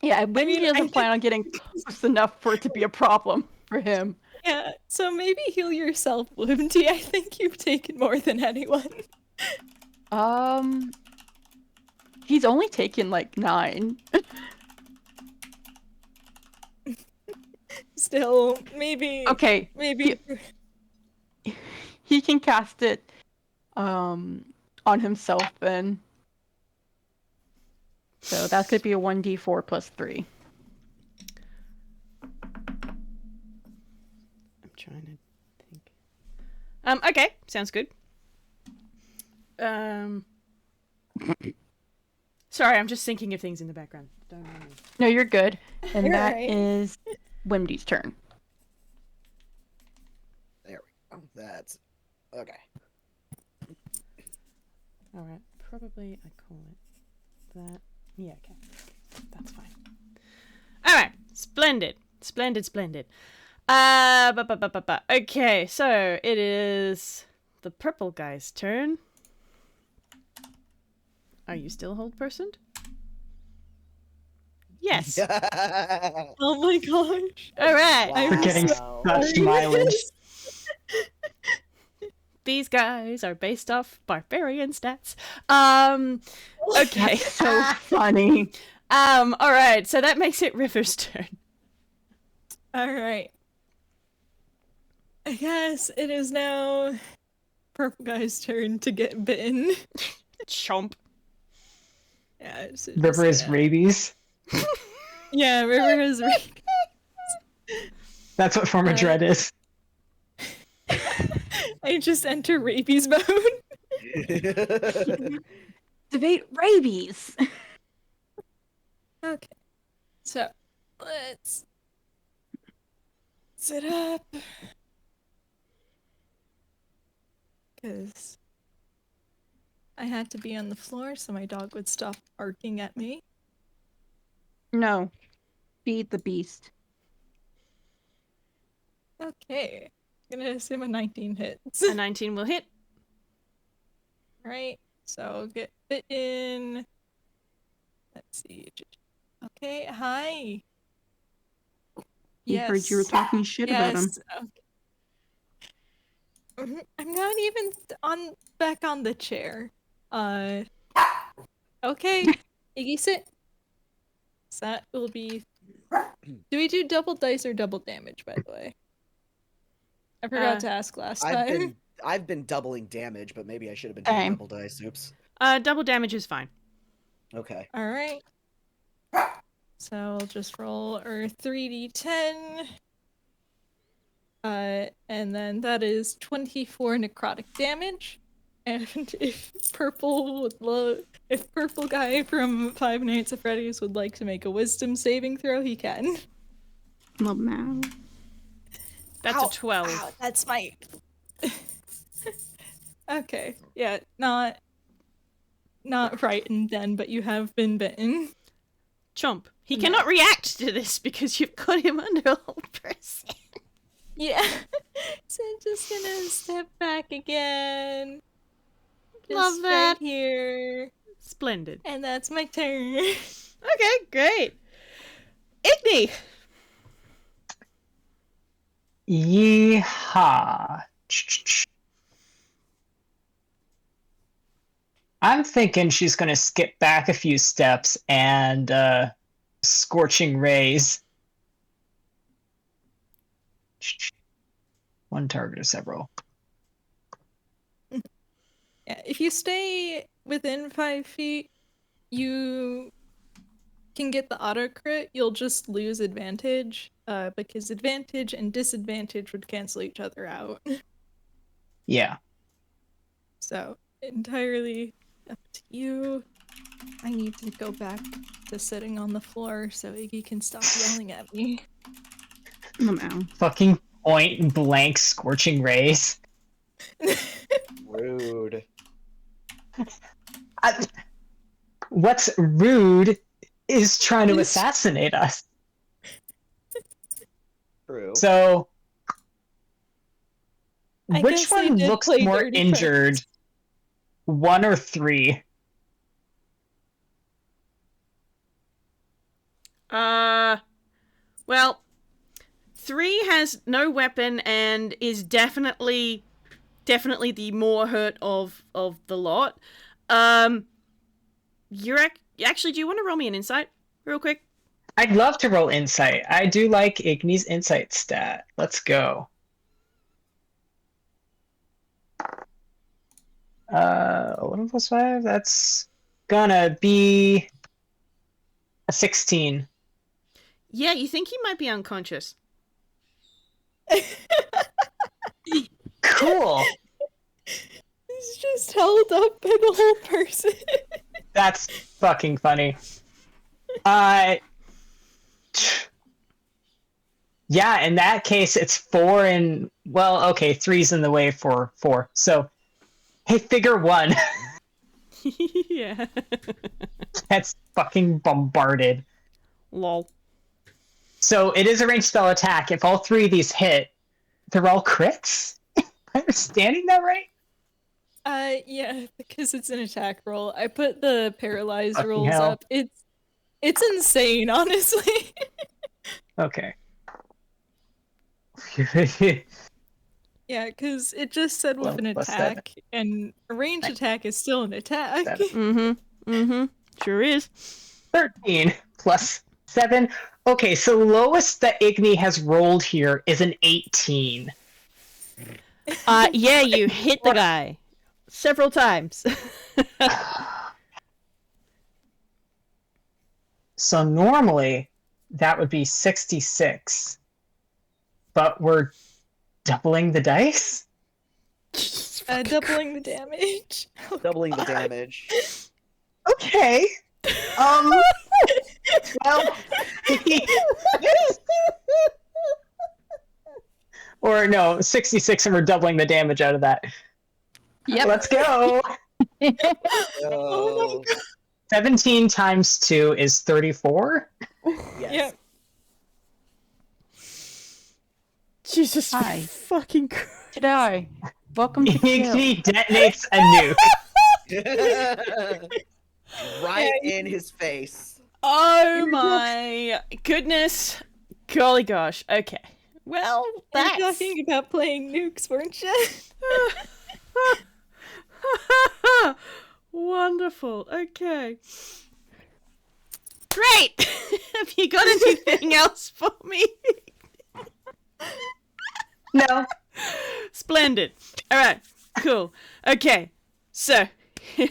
[SPEAKER 5] Yeah, Wimdy doesn't plan on getting close enough for it to be a problem for him.
[SPEAKER 3] Yeah. So maybe heal yourself, Wimdy. I think you've taken more than anyone.
[SPEAKER 5] He's only taken like 9.
[SPEAKER 3] Still, maybe.
[SPEAKER 5] Okay,
[SPEAKER 3] Maybe.
[SPEAKER 5] he can cast it on himself then. So that's going to be a 1d4 plus 3.
[SPEAKER 1] I'm trying to think. Okay, sounds good. Sorry, I'm just thinking of things in the background. Don't mind me.
[SPEAKER 5] No, you're good. And
[SPEAKER 3] You're
[SPEAKER 5] that
[SPEAKER 3] right.
[SPEAKER 5] is Wimdy's turn.
[SPEAKER 4] There we go. That's okay.
[SPEAKER 1] All right, probably I call it that. Yeah, okay, that's fine. All right, splendid. Okay, so it is the purple guy's turn. Are you still hold personed? Yes.
[SPEAKER 3] Oh my gosh.
[SPEAKER 1] All right.
[SPEAKER 2] We're getting such mileage.
[SPEAKER 1] These guys are based off barbarian stats. Okay.
[SPEAKER 5] That's so funny.
[SPEAKER 1] All right. So that makes it River's turn.
[SPEAKER 3] Alright. I guess it is now Purple Guy's turn to get bitten.
[SPEAKER 1] Chomp.
[SPEAKER 3] Yeah, so
[SPEAKER 2] River is rabies.
[SPEAKER 3] Yeah, River has rabies.
[SPEAKER 2] That's what form of dread is.
[SPEAKER 3] I just enter rabies mode.
[SPEAKER 5] Debate rabies.
[SPEAKER 3] Okay. So, let's sit up. Because I had to be on the floor so my dog would stop barking at me.
[SPEAKER 5] No. Feed the beast.
[SPEAKER 3] Okay. Gonna assume a 19 hits.
[SPEAKER 1] A 19 will hit.
[SPEAKER 3] Right. So get bitten. Let's see. Okay. Hi.
[SPEAKER 5] He heard you were talking shit about him.
[SPEAKER 3] Okay. I'm not even back on the chair. Okay. Iggy, sit. So that will be. Do we do double dice or double damage, by the way? I forgot to ask last time.
[SPEAKER 4] I've been doubling damage, but maybe I should have been doing double dice. Oops.
[SPEAKER 1] Double damage is fine.
[SPEAKER 4] Okay.
[SPEAKER 3] All right. So I'll just roll our 3d10. And then that is 24 necrotic damage. And if purple guy from Five Nights at Freddy's would like to make a wisdom saving throw, he can.
[SPEAKER 5] Oh, man.
[SPEAKER 1] That's a 12.
[SPEAKER 3] Ow, that's my. Okay, yeah, not frightened then, but you have been bitten.
[SPEAKER 1] Chomp. He cannot react to this because you've got him under hold person.
[SPEAKER 3] Yeah. So I'm just gonna step back again.
[SPEAKER 1] Love
[SPEAKER 3] Just
[SPEAKER 1] that.
[SPEAKER 3] right here.
[SPEAKER 1] Splendid.
[SPEAKER 3] And that's my turn.
[SPEAKER 1] Okay, great. Igni.
[SPEAKER 2] Yeehaw. I'm thinking she's going to skip back a few steps and scorching rays. One target or several.
[SPEAKER 3] Yeah, if you stay within 5 feet, you can get the auto crit. You'll just lose advantage, because advantage and disadvantage would cancel each other out.
[SPEAKER 2] Yeah.
[SPEAKER 3] So, entirely up to you. I need to go back to sitting on the floor so Iggy can stop yelling at me.
[SPEAKER 5] Oh, man.
[SPEAKER 2] Fucking point blank scorching rays.
[SPEAKER 4] Rude.
[SPEAKER 2] What's rude is trying to assassinate us.
[SPEAKER 4] True.
[SPEAKER 2] So,
[SPEAKER 3] I
[SPEAKER 2] which
[SPEAKER 3] guess I
[SPEAKER 2] one
[SPEAKER 3] did
[SPEAKER 2] looks
[SPEAKER 3] play
[SPEAKER 2] more
[SPEAKER 3] dirty
[SPEAKER 2] injured?
[SPEAKER 3] first.
[SPEAKER 2] 1 or 3?
[SPEAKER 1] Well, 3 has no weapon and is definitely the more hurt of the lot. Actually, do you want to roll me an insight real quick?
[SPEAKER 2] I'd love to roll insight. I do like Igni's insight stat. Let's go. 11 plus 5, that's gonna be 16.
[SPEAKER 1] Yeah, you think he might be unconscious.
[SPEAKER 2] Cool.
[SPEAKER 3] He's just held up by the whole person.
[SPEAKER 2] That's fucking funny. Yeah, in that case, it's 4 and... Well, okay, 3's in the way for 4. So, hey, figure 1.
[SPEAKER 1] Yeah.
[SPEAKER 2] That's fucking bombarded.
[SPEAKER 1] Lol.
[SPEAKER 2] So, it is a ranged spell attack. If all 3 of these hit, they're all crits? Am I understanding that right?
[SPEAKER 3] Yeah, because it's an attack roll. I put the paralyzed
[SPEAKER 2] Fucking
[SPEAKER 3] rolls
[SPEAKER 2] hell.
[SPEAKER 3] up. It's insane, honestly.
[SPEAKER 2] Okay.
[SPEAKER 3] Yeah, because it just said with an
[SPEAKER 2] Plus
[SPEAKER 3] attack, and a ranged attack is still an attack.
[SPEAKER 2] 7.
[SPEAKER 1] Sure is.
[SPEAKER 2] 13 plus 7. Okay, so lowest that Igni has rolled here is an 18.
[SPEAKER 1] Yeah, you hit the guy. Several times.
[SPEAKER 2] So normally that would be 66. But we're doubling the dice?
[SPEAKER 3] Doubling the damage.
[SPEAKER 4] Doubling the damage.
[SPEAKER 2] Okay. Well, or no, 66 and we're doubling the damage out of that.
[SPEAKER 5] Yep.
[SPEAKER 2] Let's go.
[SPEAKER 4] Oh,
[SPEAKER 2] 17 times 2 is 34.
[SPEAKER 4] yes.
[SPEAKER 3] Yep.
[SPEAKER 1] Jesus
[SPEAKER 5] Hi.
[SPEAKER 1] fucking Christ.
[SPEAKER 5] G'day. Welcome to Kill.
[SPEAKER 2] Igni detonates a nuke.
[SPEAKER 4] Right in his face.
[SPEAKER 1] Oh my goodness. Golly gosh. Okay. Well,
[SPEAKER 3] You were
[SPEAKER 1] that's...
[SPEAKER 3] talking about playing nukes, weren't you?
[SPEAKER 1] Wonderful. Okay. Great! Have you got anything else for me?
[SPEAKER 2] No.
[SPEAKER 1] Splendid. Alright. Cool. Okay. So, here's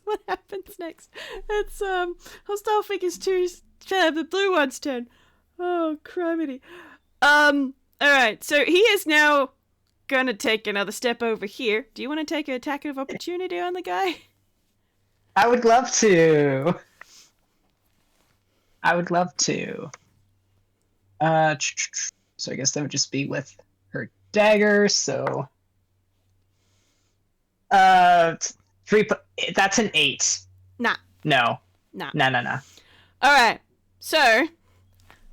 [SPEAKER 1] what happens next. It's, Hostile Figures 2's the blue one's turn. Oh, criminy. Alright. So, he is now gonna take another step over here. Do you want to take an attack of opportunity on the guy?
[SPEAKER 2] I would love to. So I guess that would just be with her dagger, so... 3... That's an 8.
[SPEAKER 1] Nah.
[SPEAKER 2] No.
[SPEAKER 1] Nah.
[SPEAKER 2] No.
[SPEAKER 1] Alright. So,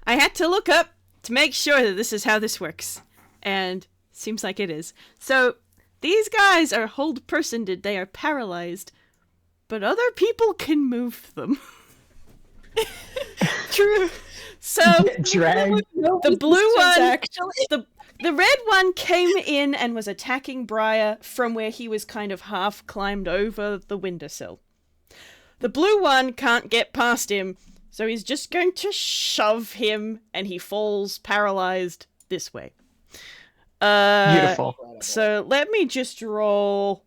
[SPEAKER 1] I had to look up to make sure that this is how this works. And seems like it is. So, these guys are hold-personed, they are paralyzed. But other people can move them. True. So,
[SPEAKER 2] Drag.
[SPEAKER 1] the blue one,
[SPEAKER 3] actually.
[SPEAKER 1] the red one came in and was attacking Briar from where he was kind of half climbed over the windowsill. The blue one can't get past him, so he's just going to shove him and he falls paralyzed this way.
[SPEAKER 2] Beautiful.
[SPEAKER 1] So let me just roll.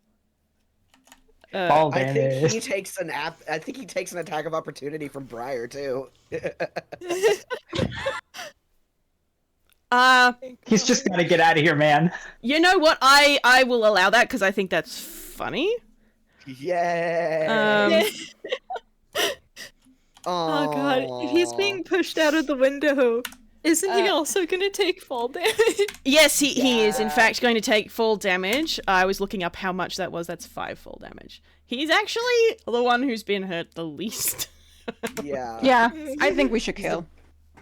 [SPEAKER 2] Fall
[SPEAKER 4] I think
[SPEAKER 2] damage.
[SPEAKER 4] he takes an I think he takes an attack of opportunity from Briar too.
[SPEAKER 2] He's just gotta get out of here, man.
[SPEAKER 1] You know what? I will allow that because I think that's funny.
[SPEAKER 4] Yay!
[SPEAKER 3] Oh god, if he's being pushed out of the window, isn't he also gonna take fall damage?
[SPEAKER 1] Yes, he is in fact going to take full damage. I was looking up how much that was. That's 5 full damage. He's actually the one who's been hurt the least.
[SPEAKER 4] Yeah.
[SPEAKER 5] Yeah, I think we should kill.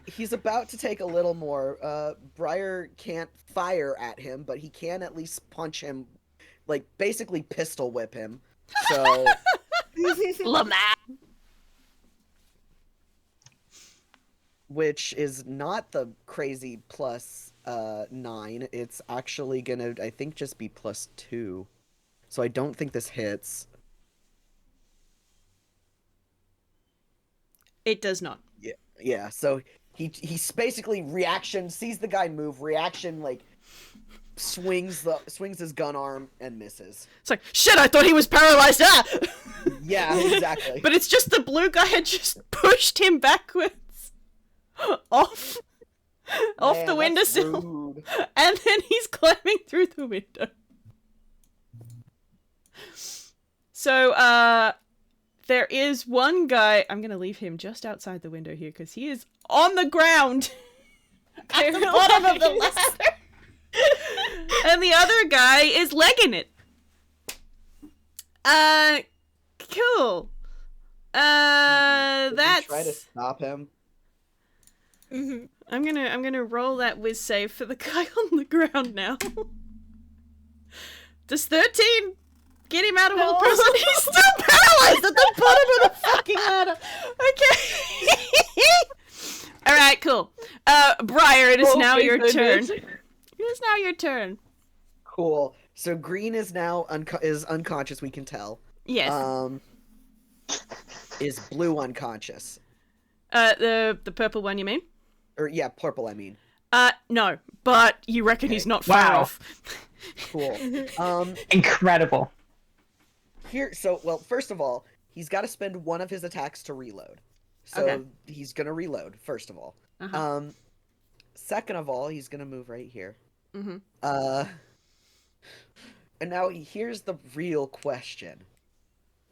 [SPEAKER 4] He's about to take a little more. Briar can't fire at him, but he can at least punch him, like basically pistol whip him. So which is not the crazy plus 9. It's actually gonna, I think, just be plus 2. So I don't think this hits.
[SPEAKER 1] It does not.
[SPEAKER 4] Yeah. So he's basically reaction, sees the guy move, reaction, like swings his gun arm and misses.
[SPEAKER 1] It's like, shit, I thought he was paralyzed. Ah!
[SPEAKER 4] Yeah, exactly.
[SPEAKER 1] But it's just the blue guy had just pushed him backwards off
[SPEAKER 4] Man,
[SPEAKER 1] the
[SPEAKER 4] that's
[SPEAKER 1] windowsill.
[SPEAKER 4] rude.
[SPEAKER 1] And then he's climbing through the window. So, there is one guy. I'm gonna leave him just outside the window here because he is on the ground at the bottom of the ladder. And the other guy is legging it. Cool. That's.
[SPEAKER 4] Try to stop him.
[SPEAKER 1] I'm gonna roll that whiz save for the guy on the ground now. Does 13 get him out of all prison? He's still paralyzed at the bottom of the fucking ladder. Okay. Alright, cool. Briar, it is now your turn. It is now your turn.
[SPEAKER 4] Cool. So green is now unconscious, we can tell.
[SPEAKER 1] Yes.
[SPEAKER 4] Is blue unconscious?
[SPEAKER 1] The purple one, you mean?
[SPEAKER 4] Or yeah, purple, I mean.
[SPEAKER 1] No, but you reckon he's not far
[SPEAKER 2] Wow.
[SPEAKER 1] off.
[SPEAKER 4] Cool.
[SPEAKER 2] Incredible.
[SPEAKER 4] Well, first of all, he's got to spend one of his attacks to reload. So
[SPEAKER 1] Okay.
[SPEAKER 4] he's gonna reload, first of all.
[SPEAKER 1] Uh-huh.
[SPEAKER 4] Second of all, he's gonna move right here.
[SPEAKER 1] Mm-hmm.
[SPEAKER 4] And now here's the real question.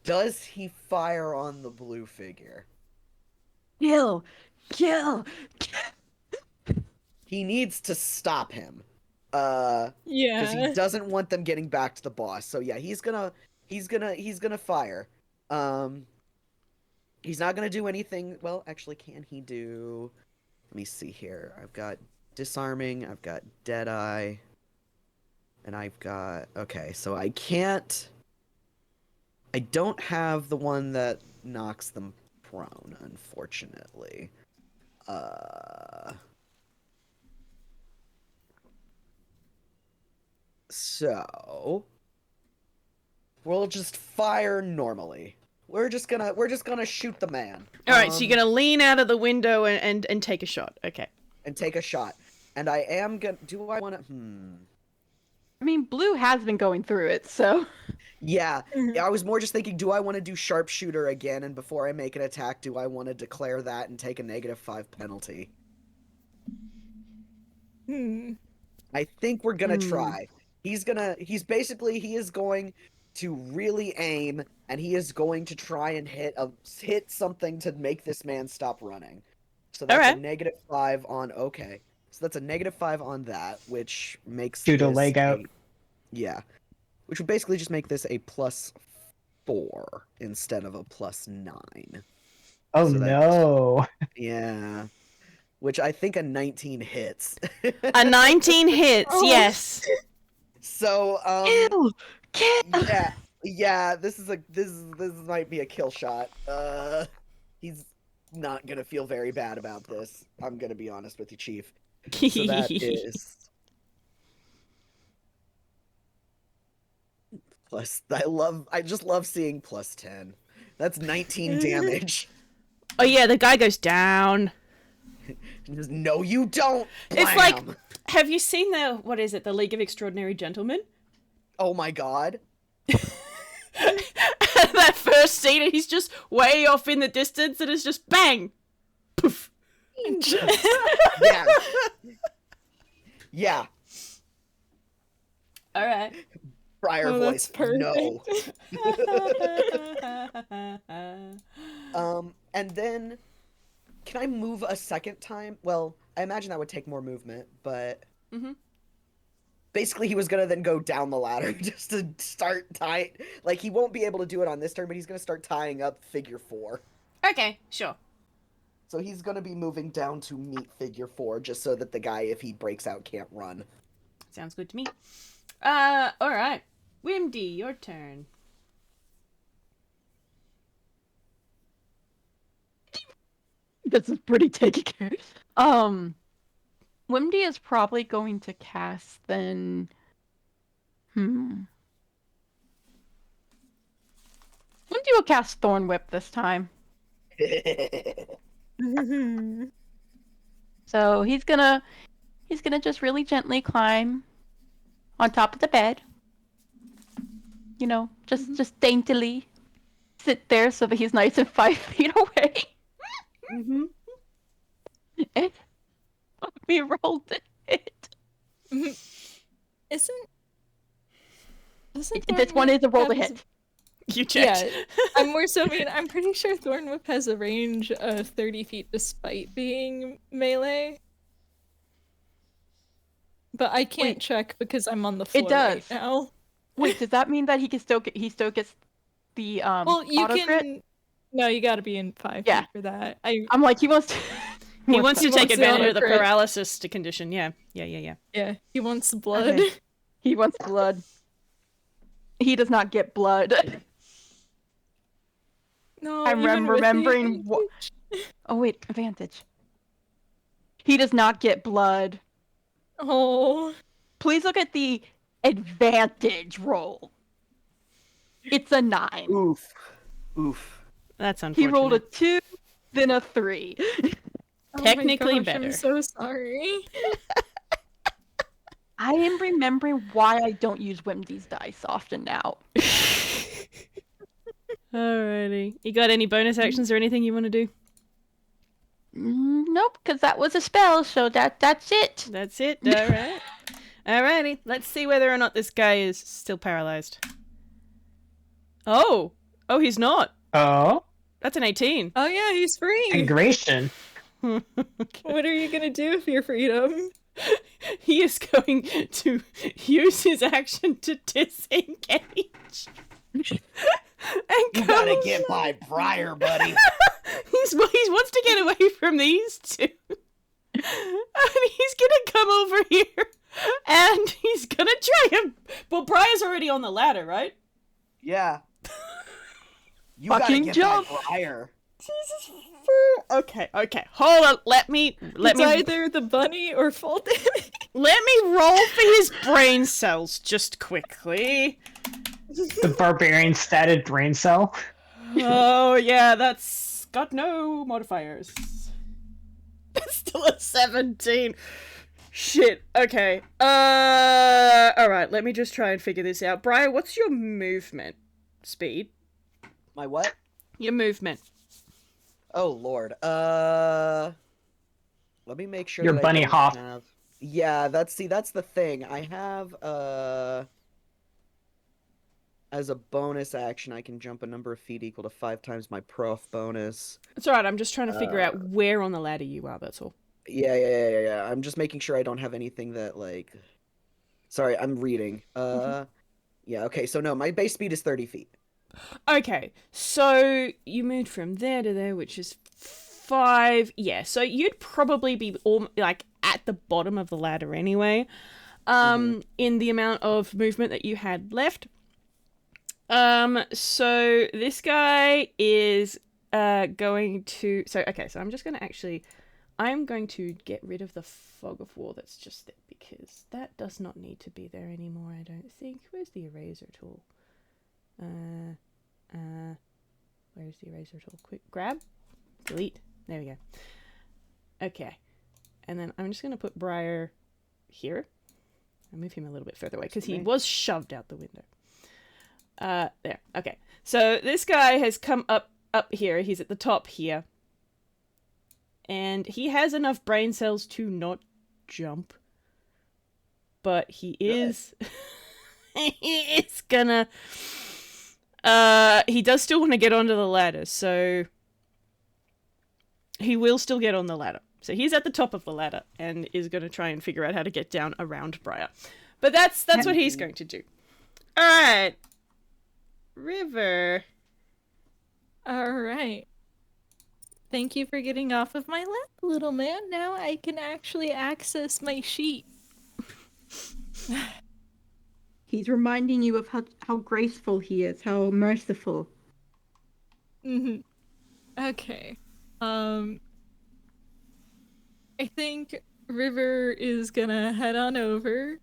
[SPEAKER 4] Does he fire on the blue figure?
[SPEAKER 5] Kill!
[SPEAKER 4] He needs to stop him. Because
[SPEAKER 3] Yeah.
[SPEAKER 4] he doesn't want them getting back to the boss. So yeah, he's gonna fire. He's not gonna do anything. Well, actually, can he do? Let me see here. I've got disarming. I've got Deadeye. And I've got... Okay, so I can't... I don't have the one that knocks them prone, unfortunately. So... We'll just fire normally. We're just gonna shoot the man.
[SPEAKER 1] Alright, so you're gonna lean out of the window and take a shot. Okay.
[SPEAKER 4] And take a shot. And I am gonna... Do I want to...
[SPEAKER 5] I mean, blue has been going through it, so...
[SPEAKER 4] Yeah, I was more just thinking, do I want to do sharpshooter again? And before I make an attack, do I want to declare that and take a -5 penalty? I think we're gonna try. He is going to really aim, and he is going to try and hit something to make this man stop running. So that's
[SPEAKER 1] Alright.
[SPEAKER 4] a -5 on... Okay. So that's a -5 on that, which makes
[SPEAKER 2] Due to
[SPEAKER 4] this
[SPEAKER 2] leg out.
[SPEAKER 4] Yeah. Which would basically just make this a +4 instead of a +9.
[SPEAKER 2] Oh
[SPEAKER 4] So that-
[SPEAKER 2] no.
[SPEAKER 4] Yeah. Which I think a 19 hits.
[SPEAKER 1] A 19 hits, yes.
[SPEAKER 4] So,
[SPEAKER 5] Kill!
[SPEAKER 4] yeah, this might be a kill shot. He's not gonna feel very bad about this. I'm gonna be honest with you, Chief. So that is plus. I just love seeing +10. That's 19 damage.
[SPEAKER 1] Oh yeah, the guy goes down.
[SPEAKER 4] No, you don't.
[SPEAKER 1] It's like,
[SPEAKER 4] Blam!
[SPEAKER 1] have you seen the League of Extraordinary Gentlemen?
[SPEAKER 4] Oh my god.
[SPEAKER 1] That first scene, and he's just way off in the distance, and it's just bang! Poof.
[SPEAKER 4] Yeah. Yeah.
[SPEAKER 1] Alright.
[SPEAKER 4] Briar
[SPEAKER 3] Oh,
[SPEAKER 4] voice.
[SPEAKER 3] that's
[SPEAKER 4] No. And then, can I move a second time? Well, I imagine that would take more movement, but basically he was gonna then go down the ladder just to start tying. Like, he won't be able to do it on this turn, but he's gonna start tying up figure 4.
[SPEAKER 1] Okay, sure.
[SPEAKER 4] So he's gonna be moving down to meet figure 4, just so that the guy, if he breaks out, can't run.
[SPEAKER 1] Sounds good to me. Alright. Wimdy, your turn.
[SPEAKER 5] This is pretty taken care of. Wimdy is probably going to cast then... Wimdy will cast Thorn Whip this time. So he's gonna just really gently climb on top of the bed. You know, just daintily sit there so that he's nice and 5 feet away.
[SPEAKER 1] Mm-hmm.
[SPEAKER 5] And we rolled it.
[SPEAKER 3] Isn't
[SPEAKER 5] This one is a roll to
[SPEAKER 3] has-
[SPEAKER 5] hit.
[SPEAKER 1] You checked.
[SPEAKER 3] Yeah, I'm more so mean. I'm pretty sure Thornwhip has a range of 30 feet despite being melee. But I can't check because I'm on the floor right
[SPEAKER 5] does.
[SPEAKER 3] now.
[SPEAKER 5] Wait, does that mean that he still gets the
[SPEAKER 3] Well, you
[SPEAKER 5] auto
[SPEAKER 3] can.
[SPEAKER 5] crit?
[SPEAKER 3] No, you gotta be in 5
[SPEAKER 5] Yeah.
[SPEAKER 3] feet for that.
[SPEAKER 5] I'm like, he wants to.
[SPEAKER 1] He wants to
[SPEAKER 3] He
[SPEAKER 1] take
[SPEAKER 3] wants the
[SPEAKER 1] advantage of the
[SPEAKER 3] auto-crit.
[SPEAKER 1] paralysis to condition. Yeah.
[SPEAKER 3] Yeah, he wants the blood.
[SPEAKER 5] Okay. He wants blood. He does not get blood.
[SPEAKER 3] No,
[SPEAKER 5] I'm
[SPEAKER 3] even with the
[SPEAKER 5] remembering what.
[SPEAKER 3] advantage.
[SPEAKER 5] Oh wait, advantage. He does not get blood.
[SPEAKER 3] Oh,
[SPEAKER 5] Please look at the advantage roll. It's a 9.
[SPEAKER 4] Oof.
[SPEAKER 1] That's
[SPEAKER 5] He
[SPEAKER 1] unfortunate.
[SPEAKER 5] rolled a 2, then a 3.
[SPEAKER 1] Technically
[SPEAKER 3] oh my gosh,
[SPEAKER 1] better.
[SPEAKER 3] I'm so sorry.
[SPEAKER 5] I am remembering why I don't use Wimdy's dice often now.
[SPEAKER 1] Alrighty. You got any bonus actions or anything you want to do?
[SPEAKER 5] Nope, because that was a spell, so that's it.
[SPEAKER 1] That's it. Alright. Alrighty. Let's see whether or not this guy is still paralyzed. Oh, he's not.
[SPEAKER 2] Oh,
[SPEAKER 1] That's an 18.
[SPEAKER 3] Oh yeah, he's free.
[SPEAKER 2] migration.
[SPEAKER 3] What are you gonna do with your freedom?
[SPEAKER 1] He is going to use his action to disengage. And
[SPEAKER 4] You gotta get by Briar, buddy.
[SPEAKER 1] he wants to get away from these two. And he's gonna come over here and he's gonna try him. Well, Briar's already on the ladder, right?
[SPEAKER 4] Yeah. You
[SPEAKER 5] Fucking
[SPEAKER 4] gotta get
[SPEAKER 5] jump.
[SPEAKER 4] by Briar.
[SPEAKER 1] Jesus. Okay. Hold on. Let me
[SPEAKER 3] It's either the bunny or full damage.
[SPEAKER 1] let me roll for his brain cells just quickly.
[SPEAKER 2] The barbarian statted brain cell.
[SPEAKER 1] Oh yeah, that's got no modifiers. It's still a 17. Shit. Okay. Alright, let me just try and figure this out. Briar, what's your movement speed?
[SPEAKER 4] My what?
[SPEAKER 1] Your movement.
[SPEAKER 4] Oh lord. Let me make sure
[SPEAKER 2] Your
[SPEAKER 4] that I
[SPEAKER 2] bunny
[SPEAKER 4] don't
[SPEAKER 2] hop.
[SPEAKER 4] have... Yeah, that's the thing. I have as a bonus action, I can jump a number of feet equal to 5 times my prof bonus.
[SPEAKER 1] It's alright, I'm just trying to figure out where on the ladder you are, that's all.
[SPEAKER 4] Yeah. I'm just making sure I don't have anything that like. Sorry, I'm reading. Yeah. Okay. So no, my base speed is 30 feet.
[SPEAKER 1] Okay, so you moved from there to there, which is 5. Yeah, so you'd probably be like at the bottom of the ladder anyway, in the amount of movement that you had left. So this guy is going to. So I'm just going to actually. I'm going to get rid of the fog of war that's just there because that does not need to be there anymore. I don't think. Where's the eraser tool? Where's the eraser tool? Quick grab, delete. There we go. Okay, and then I'm just gonna put Briar here. I'll move him a little bit further away because he was shoved out the window. There. Okay, so this guy has come up here. He's at the top here, and he has enough brain cells to not jump, but he is. He is gonna. He does still want to get onto the ladder, so he will still get on the ladder. So he's at the top of the ladder and is going to try and figure out how to get down around Briar. But that's what he's going to do. All right, River.
[SPEAKER 3] All right. Thank you for getting off of my lap, little man. Now I can actually access my sheet.
[SPEAKER 5] He's reminding you of how graceful he is, how merciful.
[SPEAKER 3] Okay. I think River is gonna head on over.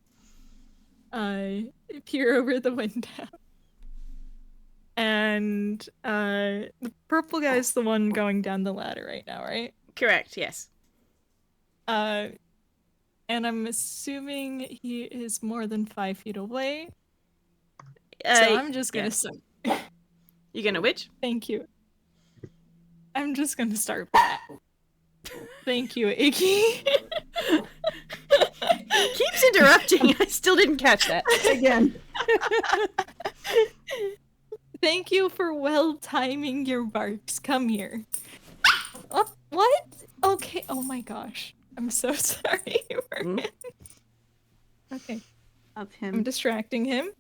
[SPEAKER 3] Peer over the window. And the purple guy's the one going down the ladder right now, right?
[SPEAKER 1] Correct. Yes.
[SPEAKER 3] And and I'm assuming he is more than 5 feet away. So I'm just gonna start.
[SPEAKER 1] You gonna which?
[SPEAKER 3] Thank you. I'm just gonna start that. Thank you, Iggy.
[SPEAKER 1] Keeps interrupting. I still didn't catch that.
[SPEAKER 5] Again.
[SPEAKER 3] Thank you for well timing your barks. Come here. Oh, what? Okay. Oh my gosh. I'm so sorry. Okay.
[SPEAKER 5] That's
[SPEAKER 3] I'm
[SPEAKER 5] him.
[SPEAKER 3] distracting him.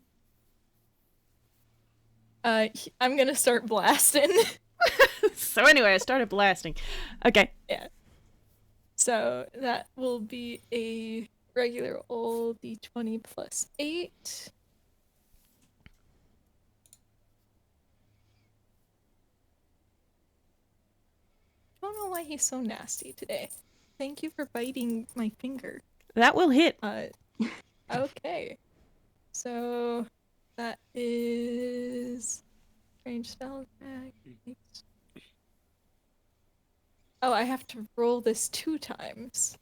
[SPEAKER 3] I'm gonna start blasting.
[SPEAKER 1] So anyway, I started blasting. Okay.
[SPEAKER 3] Yeah. So that will be a regular old d20 plus 8. I don't know why he's so nasty today. Thank you for biting my finger.
[SPEAKER 1] That will hit.
[SPEAKER 3] Okay. So that is range spell attack. Oh, I have to roll this 2 times.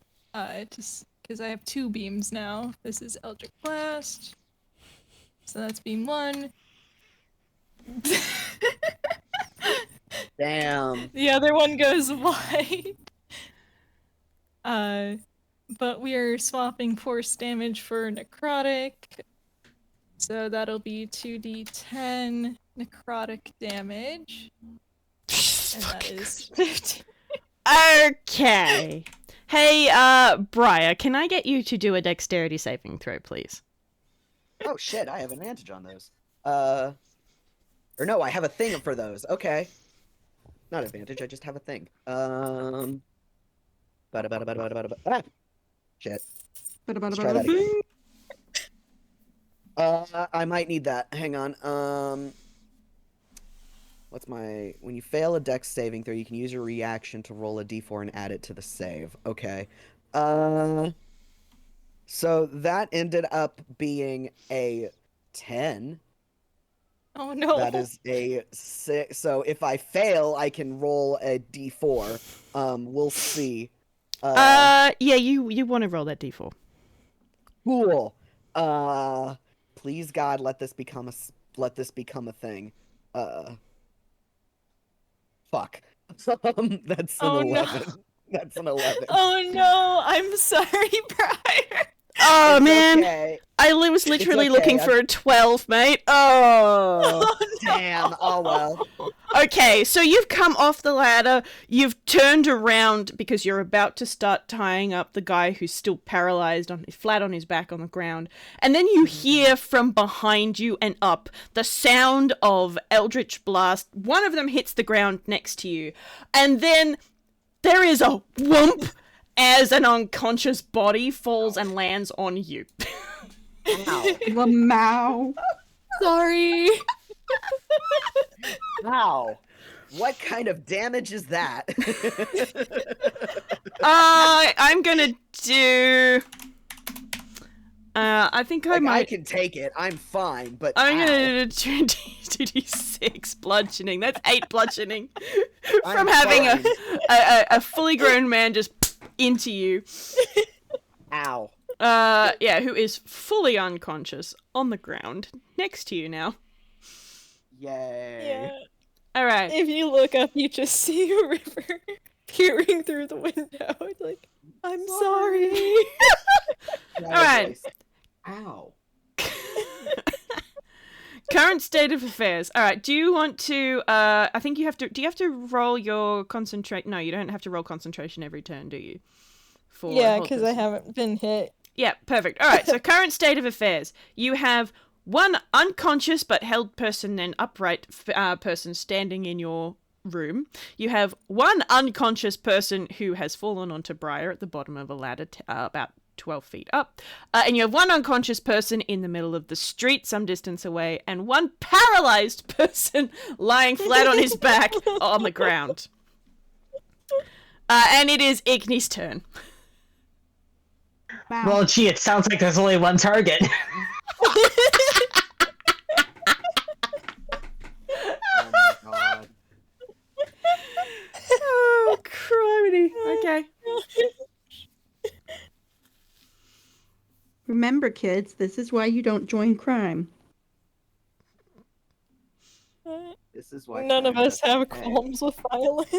[SPEAKER 3] Just because I have 2 beams now. This is Eldritch Blast. So that's beam 1.
[SPEAKER 4] Damn.
[SPEAKER 3] The other one goes wide. But we are swapping force damage for necrotic. So that'll be 2d10 necrotic damage. And that is 15.
[SPEAKER 1] Okay. Hey, Briar, can I get you to do a dexterity saving throw, please?
[SPEAKER 4] Oh shit, I have advantage on those. Or no, I have a thing for those. Okay. Not advantage, I just have a thing. Ah! Shit. Let's try that again. I might need that. Hang on. What's my... When you fail a dex saving throw, you can use your reaction to roll a d4 and add it to the save. Okay. So that ended up being a 10.
[SPEAKER 3] Oh no.
[SPEAKER 4] That is a 6. So if I fail, I can roll a d4. We'll see.
[SPEAKER 1] Yeah, you want to roll that d4.
[SPEAKER 4] Cool. Please God, let this become a thing. Fuck. That's an 11.
[SPEAKER 3] No.
[SPEAKER 4] That's an 11.
[SPEAKER 3] Oh no, I'm sorry, Briar.
[SPEAKER 1] Oh,
[SPEAKER 4] It's
[SPEAKER 1] man.
[SPEAKER 4] okay.
[SPEAKER 1] I was literally
[SPEAKER 4] okay,
[SPEAKER 1] looking for a 12, mate. Oh.
[SPEAKER 3] Oh, no.
[SPEAKER 4] Damn. Oh well.
[SPEAKER 1] Okay, so you've come off the ladder, you've turned around because you're about to start tying up the guy who's still paralyzed, flat on his back on the ground, and then you hear from behind you and up the sound of Eldritch Blast. One of them hits the ground next to you, and then there is a whoomp as an unconscious body falls and lands on you.
[SPEAKER 4] Ow.
[SPEAKER 5] Lamau.
[SPEAKER 3] Sorry.
[SPEAKER 4] Ow. What kind of damage is that?
[SPEAKER 1] I'm gonna do... I think I
[SPEAKER 4] Like,
[SPEAKER 1] might...
[SPEAKER 4] I can take it. I'm fine, but
[SPEAKER 1] I'm
[SPEAKER 4] ow.
[SPEAKER 1] gonna do 2d6 bludgeoning. That's 8 bludgeoning from
[SPEAKER 4] I'm
[SPEAKER 1] having
[SPEAKER 4] fine.
[SPEAKER 1] a fully grown man just into you.
[SPEAKER 4] Ow.
[SPEAKER 1] Yeah, who is fully unconscious on the ground next to you now.
[SPEAKER 4] Yay.
[SPEAKER 3] Yeah.
[SPEAKER 1] All right.
[SPEAKER 3] If you look up, you just see a river peering through the window. It's like, I'm sorry.
[SPEAKER 1] All right.
[SPEAKER 4] Ow.
[SPEAKER 1] Current state of affairs. All right. Do you want to? I think you have to. Do you have to roll your concentration? No, you don't have to roll concentration every turn, do you? For
[SPEAKER 3] Yeah,
[SPEAKER 1] hold
[SPEAKER 3] because
[SPEAKER 1] this.
[SPEAKER 3] I haven't been hit.
[SPEAKER 1] Yeah, perfect. All right, so current state of affairs. You have one unconscious but held person and upright person standing in your room. You have one unconscious person who has fallen onto Briar at the bottom of a ladder about 12 feet up. And you have one unconscious person in the middle of the street some distance away and one paralyzed person lying flat on his back on the ground. And it is Igni's turn.
[SPEAKER 5] Wow.
[SPEAKER 2] Well, gee, it sounds like there's only one target.
[SPEAKER 4] Oh my god.
[SPEAKER 1] Oh, criminy. Okay.
[SPEAKER 5] remember, kids, this is why you don't join crime.
[SPEAKER 4] This is why
[SPEAKER 3] None of
[SPEAKER 4] crime
[SPEAKER 3] us have
[SPEAKER 4] doesn't pay.
[SPEAKER 3] qualms with violence.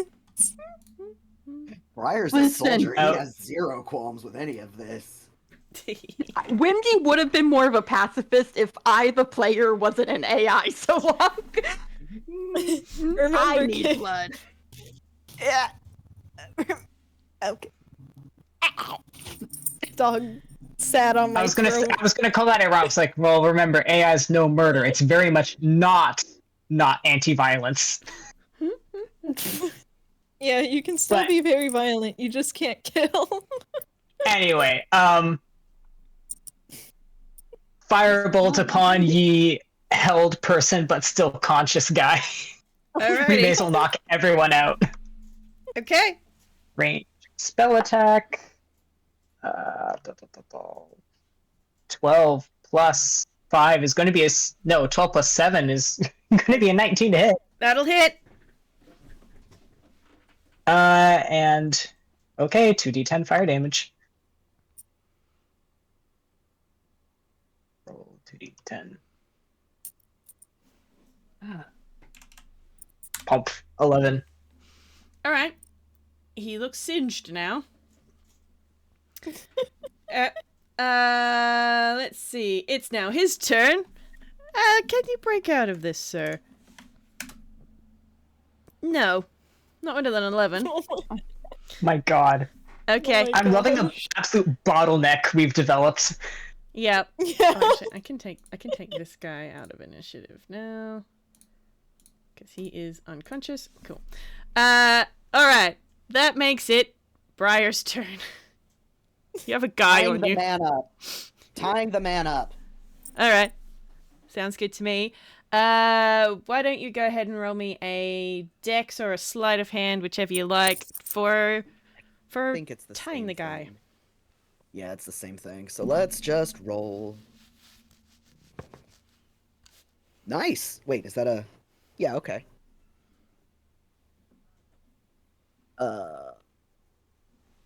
[SPEAKER 4] Briar's a
[SPEAKER 5] Listen.
[SPEAKER 4] soldier. He
[SPEAKER 2] Oh.
[SPEAKER 4] has zero qualms with any of this.
[SPEAKER 5] Wimdy would have been more of a pacifist if I, the player, wasn't an AI. So
[SPEAKER 3] Remember,
[SPEAKER 5] I need
[SPEAKER 3] kid.
[SPEAKER 5] blood.
[SPEAKER 3] Yeah. Okay. Dog sat on my
[SPEAKER 2] I was gonna
[SPEAKER 3] throat.
[SPEAKER 2] call that ironic. It's like, well, remember, AI is no murder. It's very much not anti-violence.
[SPEAKER 3] Yeah, you can still
[SPEAKER 2] But-
[SPEAKER 3] be very violent. You just can't kill.
[SPEAKER 2] Anyway, firebolt upon ye held person but still conscious guy. We may
[SPEAKER 1] Alrighty.
[SPEAKER 2] as well knock everyone out.
[SPEAKER 1] Okay.
[SPEAKER 2] Range spell attack. 12 plus 5 is going to be 12 plus 7 is going to be a 19 to hit.
[SPEAKER 1] That'll hit.
[SPEAKER 2] And okay, 2d10 fire damage. Roll 2d10. Pump 11.
[SPEAKER 1] All right. He looks singed now. Let's see. It's now his turn. Can you break out of this, sir? No. Not with an 11.
[SPEAKER 2] My god.
[SPEAKER 1] Okay.
[SPEAKER 3] my
[SPEAKER 2] I'm loving the
[SPEAKER 3] gosh.
[SPEAKER 2] absolute bottleneck we've developed.
[SPEAKER 1] Yep.
[SPEAKER 3] Yeah.
[SPEAKER 1] Oh, actually, I can take this guy out of initiative now. Because he is unconscious. Cool. Alright. That makes it Briar's turn. You have a guy
[SPEAKER 4] Tying
[SPEAKER 1] on
[SPEAKER 4] the
[SPEAKER 1] you.
[SPEAKER 4] man up. Tying the man up.
[SPEAKER 1] Alright. Sounds good to me. Why don't you go ahead and roll me a dex or a sleight of hand, whichever you like, for
[SPEAKER 4] I think it's the
[SPEAKER 1] tying
[SPEAKER 4] same
[SPEAKER 1] the guy.
[SPEAKER 4] thing. Yeah, it's the same thing. So let's just roll. Nice. Wait, is that a? Yeah. Okay.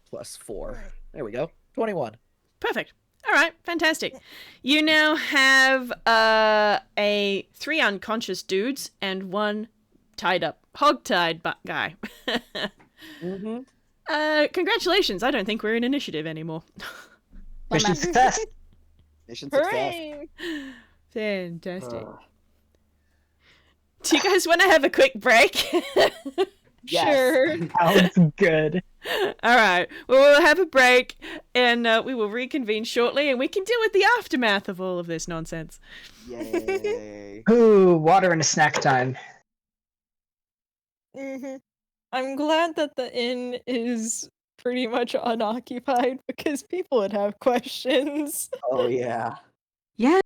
[SPEAKER 4] Plus 4. There we go. 21.
[SPEAKER 1] Perfect. All right, fantastic. You now have a 3 unconscious dudes and 1 tied up, hog-tied guy.
[SPEAKER 4] Mm-hmm.
[SPEAKER 1] Congratulations. I don't think we're in initiative anymore.
[SPEAKER 2] Mission success.
[SPEAKER 4] Mission success.
[SPEAKER 3] Hooray!
[SPEAKER 1] Fantastic.
[SPEAKER 4] Ugh.
[SPEAKER 1] Do you guys want to have a quick break?
[SPEAKER 4] Yes.
[SPEAKER 3] Sure.
[SPEAKER 2] Sounds good.
[SPEAKER 1] All right. Well, we'll have a break, and we will reconvene shortly, and we can deal with the aftermath of all of this nonsense.
[SPEAKER 4] Yay.
[SPEAKER 2] Ooh, water and a snack time.
[SPEAKER 3] I'm glad that the inn is pretty much unoccupied because people would have questions.
[SPEAKER 4] Oh yeah.
[SPEAKER 5] Yeah.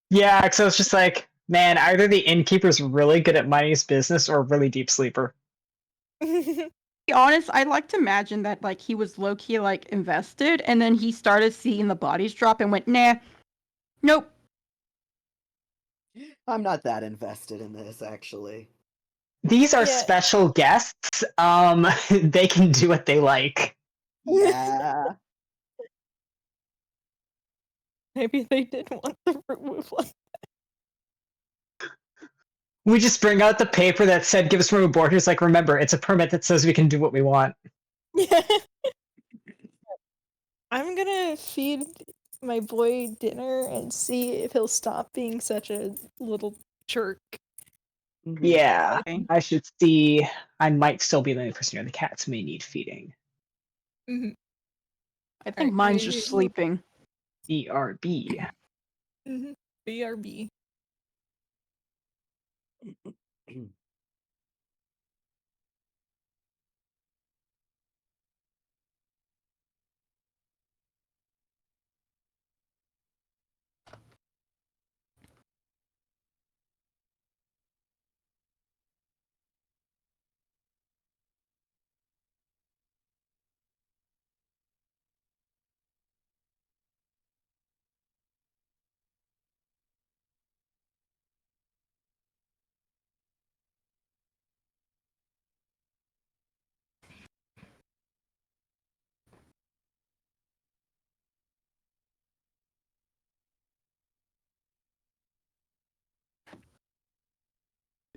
[SPEAKER 2] Yeah, so it's just like, man, either the innkeeper's really good at minding his business or a really deep sleeper.
[SPEAKER 5] To be honest, I like to imagine that like he was low key like invested, and then he started seeing the bodies drop and went, nah, nope.
[SPEAKER 4] I'm not that invested in this actually.
[SPEAKER 2] These are
[SPEAKER 3] Yeah.
[SPEAKER 2] special guests. They can do what they like.
[SPEAKER 4] Yeah.
[SPEAKER 3] Maybe they did want the removal.
[SPEAKER 2] We just bring out the paper that said give us room aboard. He's like, remember, it's a permit that says we can do what we want.
[SPEAKER 3] Yeah. I'm gonna feed my boy dinner and see if he'll stop being such a little jerk.
[SPEAKER 2] Yeah,
[SPEAKER 5] Okay.
[SPEAKER 2] I should see. I might still be the only person here. The cats may need feeding.
[SPEAKER 3] Mhm.
[SPEAKER 5] I think
[SPEAKER 3] Alright,
[SPEAKER 5] mine's
[SPEAKER 3] maybe-
[SPEAKER 5] just sleeping.
[SPEAKER 2] BRB.
[SPEAKER 3] BRB.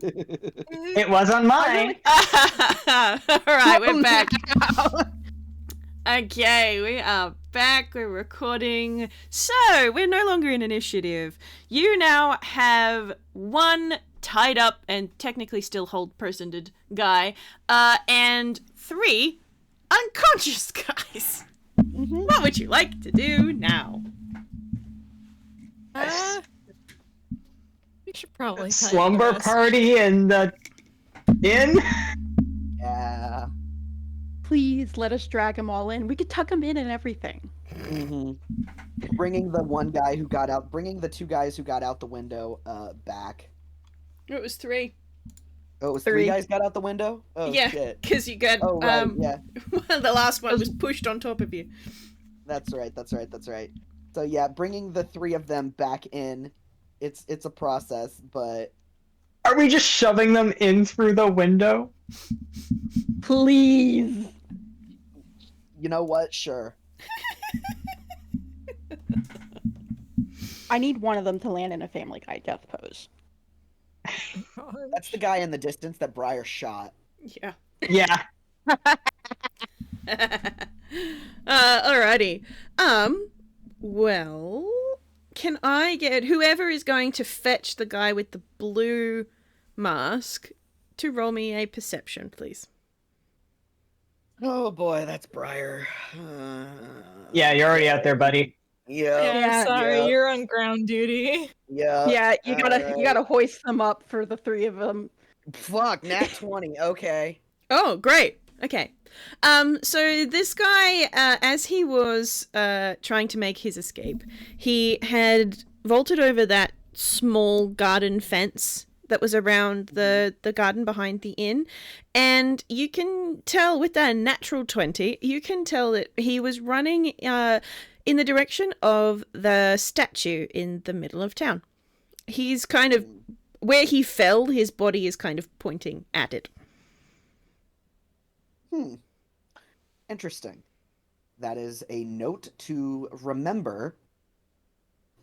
[SPEAKER 2] It was on mine.
[SPEAKER 1] Alright, we're back. Okay, we are back. We're recording. So, we're no longer in initiative. You now have one tied up and technically still hold-personed guy, and 3 unconscious guys. What would you like to do now?
[SPEAKER 3] We should probably tie up the
[SPEAKER 2] Slumber
[SPEAKER 3] rest.
[SPEAKER 2] party in the inn?
[SPEAKER 4] Yeah.
[SPEAKER 5] Please let us drag them all in. We could tuck them in and everything.
[SPEAKER 4] Bringing the two guys who got out the window back.
[SPEAKER 1] It was 3.
[SPEAKER 4] Oh, it was 3 guys got out the window? Oh,
[SPEAKER 1] yeah,
[SPEAKER 4] shit.
[SPEAKER 1] because you got,
[SPEAKER 4] Oh, right, yeah.
[SPEAKER 1] the last one was pushed on top of you.
[SPEAKER 4] That's right. So yeah, bringing the 3 of them back in, it's a process, but...
[SPEAKER 2] Are we just shoving them in through the window?
[SPEAKER 5] Please.
[SPEAKER 4] You know what? Sure.
[SPEAKER 5] I need one of them to land in a Family Guy death pose.
[SPEAKER 4] That's the guy in the distance that Briar shot.
[SPEAKER 1] Yeah.
[SPEAKER 2] Yeah.
[SPEAKER 1] Alrighty. Well, can I get whoever is going to fetch the guy with the blue mask to roll me a perception, please?
[SPEAKER 4] Oh boy, that's Briar.
[SPEAKER 2] Yeah, you're already out there, buddy.
[SPEAKER 4] Yeah.
[SPEAKER 5] Yeah,
[SPEAKER 3] Sorry, you're on ground duty.
[SPEAKER 4] Yeah.
[SPEAKER 5] Yeah, you gotta hoist them up for the 3 of them.
[SPEAKER 4] Fuck, nat 20. Okay.
[SPEAKER 1] Oh, great. Okay. So this guy, as he was trying to make his escape, he had vaulted over that small garden fence that was around the garden behind the inn, and you can tell with that natural 20, you can tell that he was running in the direction of the statue in the middle of town. He's kind of, where he fell, his body is kind of pointing at it.
[SPEAKER 4] Interesting. That is a note to remember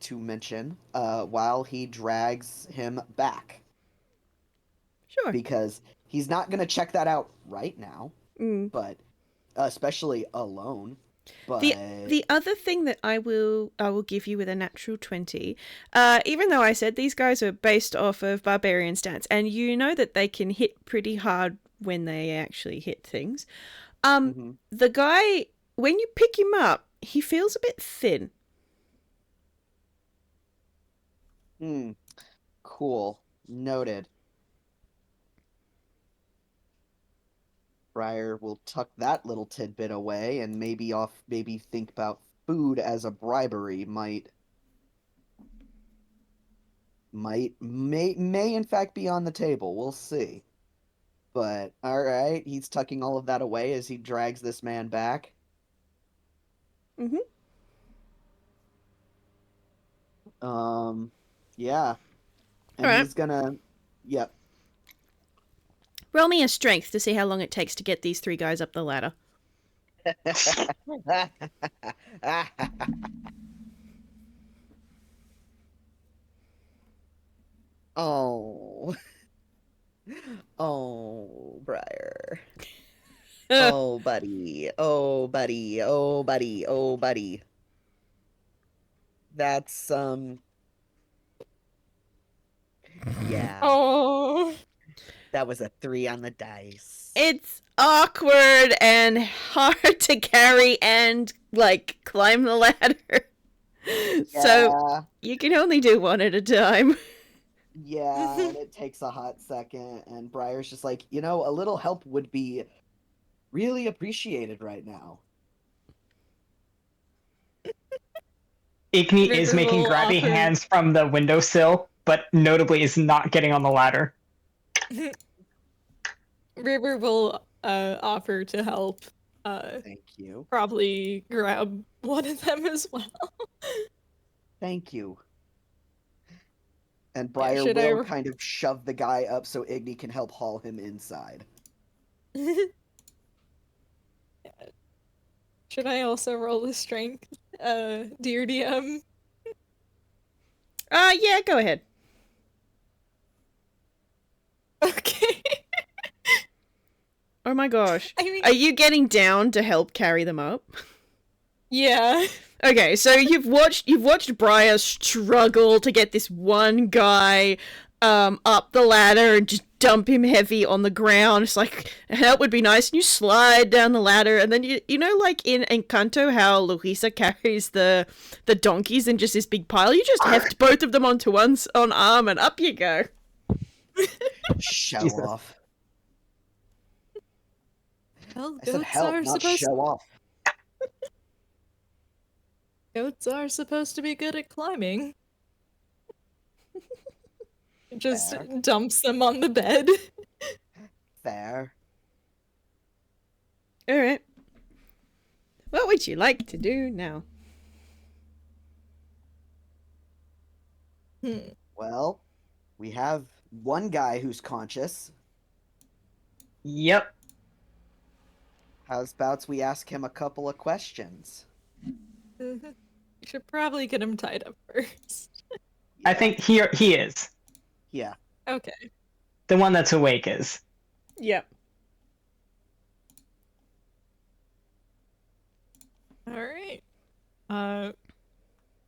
[SPEAKER 4] to mention while he drags him back.
[SPEAKER 1] Sure.
[SPEAKER 4] Because he's not going to check that out right now, but especially alone. But
[SPEAKER 1] the other thing that I will give you with a natural 20, even though I said these guys are based off of barbarian stats, and you know that they can hit pretty hard when they actually hit things. The guy, when you pick him up, he feels a bit thin.
[SPEAKER 4] Cool. Noted. Briar will tuck that little tidbit away and maybe think about food as a bribery may in fact be on the table. We'll see. But alright, he's tucking all of that away as he drags this man back. Yeah. And
[SPEAKER 1] All right.
[SPEAKER 4] he's gonna yep.
[SPEAKER 1] Roll me a strength to see how long it takes to get these 3 guys up the ladder.
[SPEAKER 4] Oh. Oh, Briar. Oh, buddy. Oh, buddy. Oh, buddy. Oh, buddy. That's, yeah.
[SPEAKER 3] Oh.
[SPEAKER 4] That was a 3 on the dice.
[SPEAKER 1] It's awkward and hard to carry and, climb the ladder.
[SPEAKER 4] Yeah.
[SPEAKER 1] So, you can only do 1 at a time.
[SPEAKER 4] Yeah, and it takes a hot second, and Briar's just like, a little help would be really appreciated right now.
[SPEAKER 2] Igni is
[SPEAKER 3] River
[SPEAKER 2] making
[SPEAKER 3] will
[SPEAKER 2] grabby
[SPEAKER 3] offer-
[SPEAKER 2] hands from the windowsill, but notably is not getting on the ladder.
[SPEAKER 3] River will offer to help.
[SPEAKER 4] Thank you.
[SPEAKER 3] Probably grab one of them as well.
[SPEAKER 4] Thank you. And Briar
[SPEAKER 3] should
[SPEAKER 4] will
[SPEAKER 3] I-
[SPEAKER 4] kind of shove the guy up so Igni can help haul him inside.
[SPEAKER 3] Should I also roll a strength, dear DM?
[SPEAKER 1] Yeah, go ahead.
[SPEAKER 3] Okay.
[SPEAKER 1] Oh my gosh.
[SPEAKER 3] I mean,
[SPEAKER 1] Are you getting down to help carry them up?
[SPEAKER 3] yeah.
[SPEAKER 1] Okay, so you've watched Briar struggle to get this one guy up the ladder and just dump him heavy on the ground. It's like, help would be nice. And you slide down the ladder, and then you know like in Encanto how Luisa carries the donkeys in just this big pile. You just heft both of them onto one arm, and up you go.
[SPEAKER 4] Show
[SPEAKER 2] Jesus.
[SPEAKER 4] off.
[SPEAKER 3] Well,
[SPEAKER 4] I said
[SPEAKER 3] goats
[SPEAKER 4] help,
[SPEAKER 3] are
[SPEAKER 4] not
[SPEAKER 3] supposed
[SPEAKER 4] show off.
[SPEAKER 3] goats are supposed to be good at climbing. Just
[SPEAKER 4] Fair.
[SPEAKER 3] dumps them on the bed.
[SPEAKER 4] Fair.
[SPEAKER 1] All right. What would you like to do now?
[SPEAKER 4] Well, we have one guy who's conscious.
[SPEAKER 2] Yep.
[SPEAKER 4] How's about we ask him a couple of questions?
[SPEAKER 3] You should probably get him tied up first.
[SPEAKER 2] I think he is.
[SPEAKER 4] Yeah.
[SPEAKER 3] Okay.
[SPEAKER 2] The one that's awake is.
[SPEAKER 1] Yep.
[SPEAKER 3] Alright. I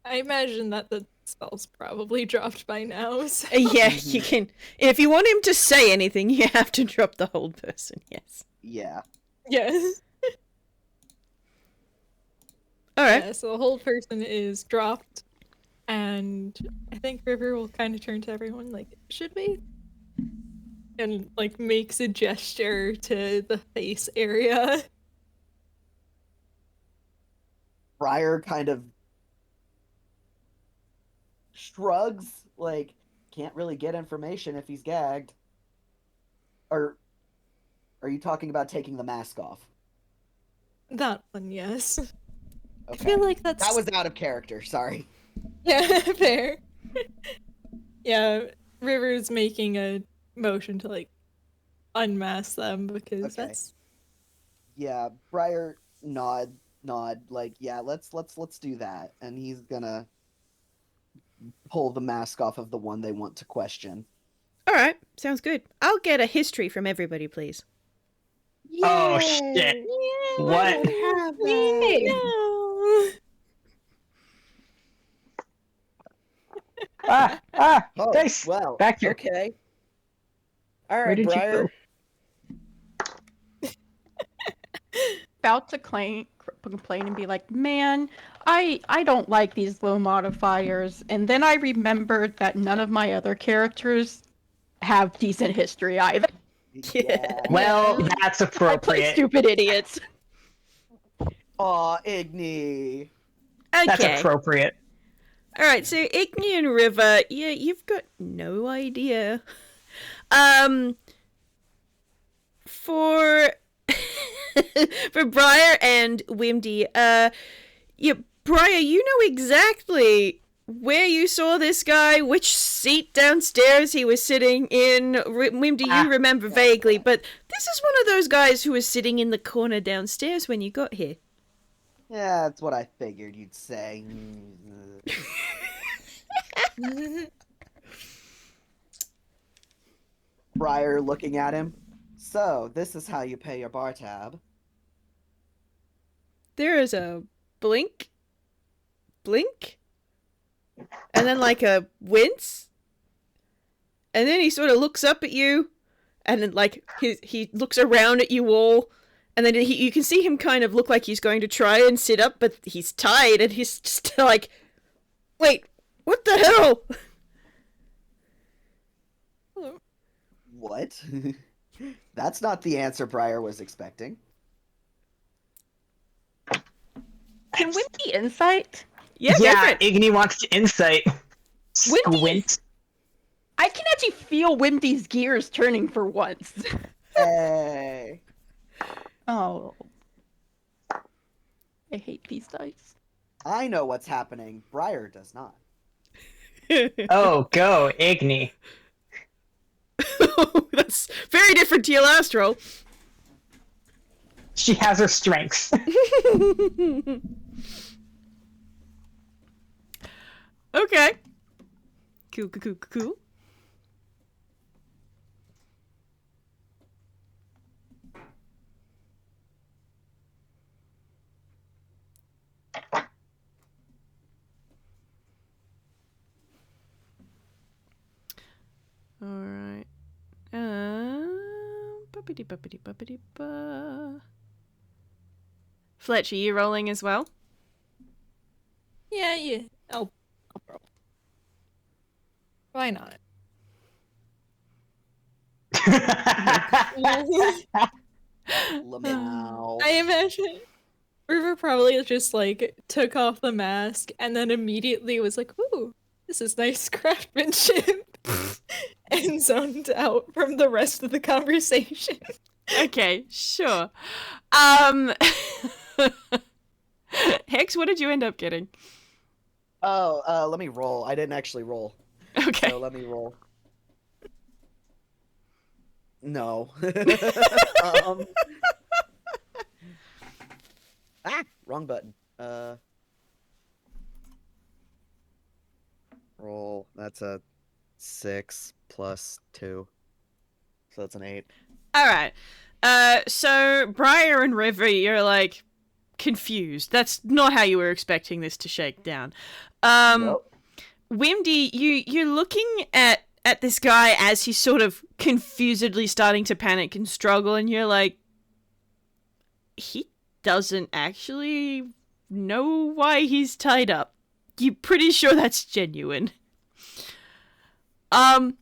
[SPEAKER 3] imagine that the spell's probably dropped by now, so...
[SPEAKER 1] Yeah, you can. If you want him to say anything, you have to drop the hold person. Yes.
[SPEAKER 4] Yeah.
[SPEAKER 3] Yes.
[SPEAKER 1] All right.
[SPEAKER 3] Yeah, so the whole person is dropped, and I think River will kind of turn to everyone like, should we? And like makes a gesture to the face area.
[SPEAKER 4] Briar kind of shrugs, like, can't really get information if he's gagged. Or are you talking about taking the mask off?
[SPEAKER 3] That one, yes. I
[SPEAKER 4] Okay.
[SPEAKER 3] feel like that's
[SPEAKER 4] That was out of character, sorry.
[SPEAKER 3] yeah, fair. Yeah, River's making a motion to like unmask them because
[SPEAKER 4] Okay.
[SPEAKER 3] that's
[SPEAKER 4] Yeah, Briar nod, like, yeah, let's do that. And he's gonna pull the mask off of the one they want to question.
[SPEAKER 1] All right. Sounds good. I'll get a history from everybody, please.
[SPEAKER 2] Oh, shit. What?
[SPEAKER 3] no.
[SPEAKER 4] Oh,
[SPEAKER 2] Dice.
[SPEAKER 4] well,
[SPEAKER 2] Back here.
[SPEAKER 4] okay. All
[SPEAKER 2] Where
[SPEAKER 4] right,
[SPEAKER 2] did
[SPEAKER 4] Briar.
[SPEAKER 5] About to complain and be like, man, I don't like these low modifiers. And then I remembered that none of my other characters have decent history either.
[SPEAKER 4] Yeah.
[SPEAKER 2] Well, that's
[SPEAKER 5] I play
[SPEAKER 2] appropriate.
[SPEAKER 5] stupid idiots.
[SPEAKER 4] Aw, Igni.
[SPEAKER 2] That's
[SPEAKER 1] Okay.
[SPEAKER 2] appropriate.
[SPEAKER 1] All right. So Igni and River, yeah, you've got no idea. For for Briar and Wimdy, yeah, Briar, you know exactly where you saw this guy, which seat downstairs he was sitting in. Wimdy, you remember vaguely, but this is one of those guys who was sitting in the corner downstairs when you got here.
[SPEAKER 4] Yeah, that's what I figured you'd say. Briar looking at him. So, this is how you pay your bar tab.
[SPEAKER 1] There is a blink, and then like a wince, and then he sort of looks up at you, and then like he looks around at you all, and then you can see him kind of look like he's going to try and sit up, but he's tied, and he's just like, wait, what the hell?
[SPEAKER 4] What? That's not the answer Briar was expecting.
[SPEAKER 5] Can Wimby insight?
[SPEAKER 1] Yeah, go for
[SPEAKER 2] Yeah,
[SPEAKER 1] it.
[SPEAKER 2] Igni wants to insight. Squint.
[SPEAKER 5] I can actually feel Wimby's gears turning for once.
[SPEAKER 4] Hey.
[SPEAKER 5] Oh. I hate these dice.
[SPEAKER 4] I know what's happening. Briar does not.
[SPEAKER 2] Oh, go, Igni.
[SPEAKER 1] That's very different to your last roll.
[SPEAKER 2] She has her strengths.
[SPEAKER 1] Okay. Cool. Buppity-buppity-buppity-ba. Fletch, are you rolling as well?
[SPEAKER 3] Yeah. I'll roll. Why not?
[SPEAKER 4] Wow.
[SPEAKER 3] I imagine River probably just like took off the mask and then immediately was like, "Ooh, this is nice craftsmanship," and zoned out from the rest of the conversation.
[SPEAKER 1] Okay, sure. Hex, what did you end up getting?
[SPEAKER 4] Oh, let me roll. I didn't actually roll.
[SPEAKER 1] Okay.
[SPEAKER 4] So let me roll. No. Wrong button. Roll. That's a 6 plus 2. So that's an 8.
[SPEAKER 1] All right. So Briar and River, you're like confused. That's not how you were expecting this to shake down.
[SPEAKER 4] Nope.
[SPEAKER 1] Wimdy, you're looking at this guy as he's sort of confusedly starting to panic and struggle, and you're like, he doesn't actually know why he's tied up. You're pretty sure that's genuine. Igni,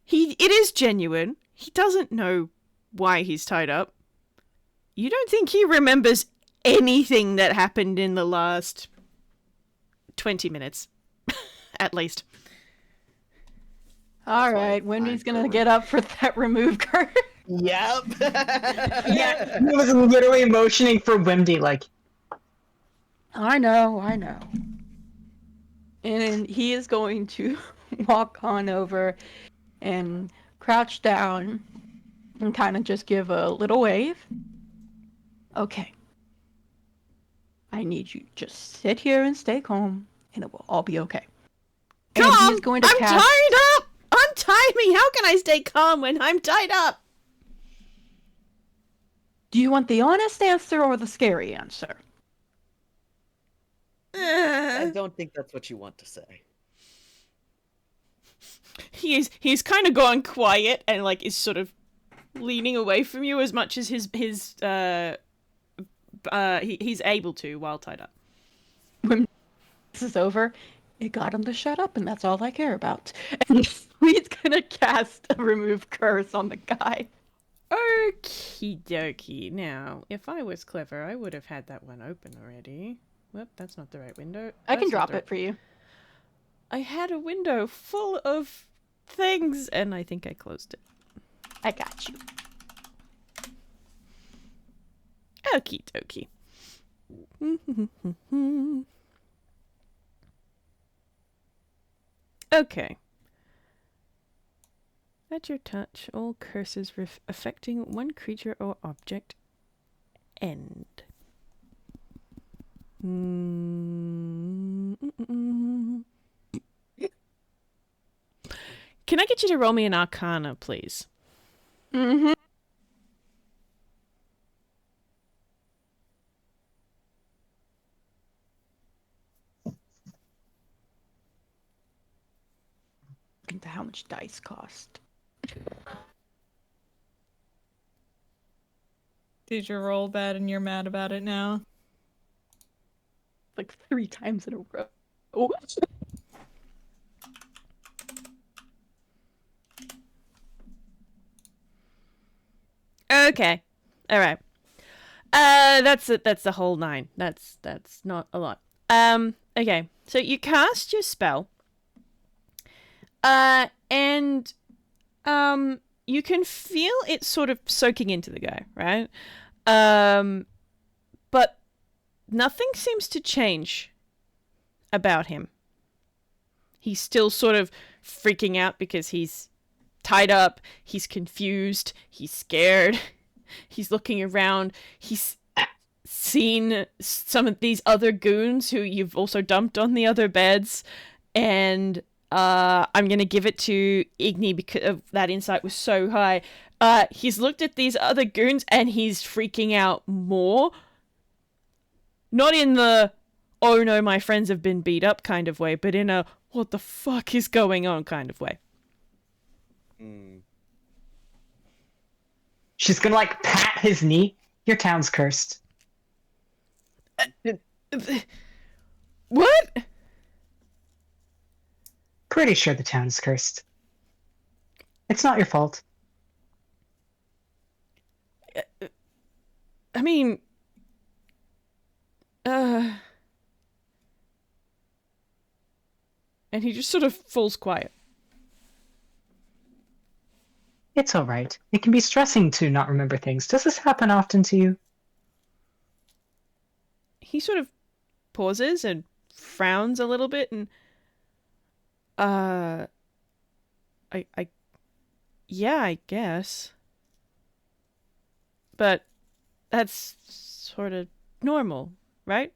[SPEAKER 1] it is genuine. He doesn't know why he's tied up. You don't think he remembers anything that happened in the last 20 minutes, at least.
[SPEAKER 5] All right, Wendy's gonna get up for that remove card.
[SPEAKER 4] Yep.
[SPEAKER 2] Yeah, he was literally motioning for Wimdy, like,
[SPEAKER 5] I know. And he is going to walk on over and crouch down and kind of just give a little wave. Okay. I need you to just sit here and stay calm, and it will all be okay. And
[SPEAKER 1] Calm?
[SPEAKER 5] he's going to
[SPEAKER 1] I'm
[SPEAKER 5] cast...
[SPEAKER 1] tied up! Untie me! How can I stay calm when I'm tied up?
[SPEAKER 5] Do you want the honest answer or the scary answer?
[SPEAKER 4] I don't think that's what you want to say.
[SPEAKER 1] He's kind of gone quiet and like is sort of leaning away from you as much as he's able to while tied up.
[SPEAKER 5] When this is over, it got him to shut up, and that's all I care about. And he's gonna cast a remove curse on the guy.
[SPEAKER 1] Okie dokie. Now, if I was clever, I would have had that one open already. Whoop, that's not the right window.
[SPEAKER 5] I can
[SPEAKER 1] That's not
[SPEAKER 5] drop
[SPEAKER 1] the
[SPEAKER 5] it for you.
[SPEAKER 1] I had a window full of things, and I think I closed it.
[SPEAKER 5] I got you.
[SPEAKER 1] Okie dokie. Okay. At your touch, all curses affecting one creature or object end. Can I get you to roll me an Arcana, please?
[SPEAKER 5] Mm-hmm. Into how much dice cost.
[SPEAKER 3] Did you roll bad and you're mad about it now?
[SPEAKER 5] Like 3 times in a row. Oh.
[SPEAKER 1] Okay. All right. That's it. That's the whole 9. That's not a lot. Okay. So you cast your spell. And you can feel it sort of soaking into the guy, right? But nothing seems to change about him. He's still sort of freaking out because he's tied up, he's confused, he's scared, he's looking around, he's seen some of these other goons who you've also dumped on the other beds, and I'm gonna give it to Igni because of that insight was so high. He's looked at these other goons and he's freaking out more. Not in the, oh no, my friends have been beat up kind of way, but in a, what the fuck is going on kind of way.
[SPEAKER 2] She's gonna like pat his knee. Your town's cursed.
[SPEAKER 1] What?
[SPEAKER 2] Pretty sure the town is cursed. It's not your fault.
[SPEAKER 1] I mean, and he just sort of falls quiet.
[SPEAKER 2] It's alright. It can be stressing to not remember things. Does this happen often to you?
[SPEAKER 1] He sort of pauses and frowns a little bit and yeah, I guess. But that's sort of normal, right?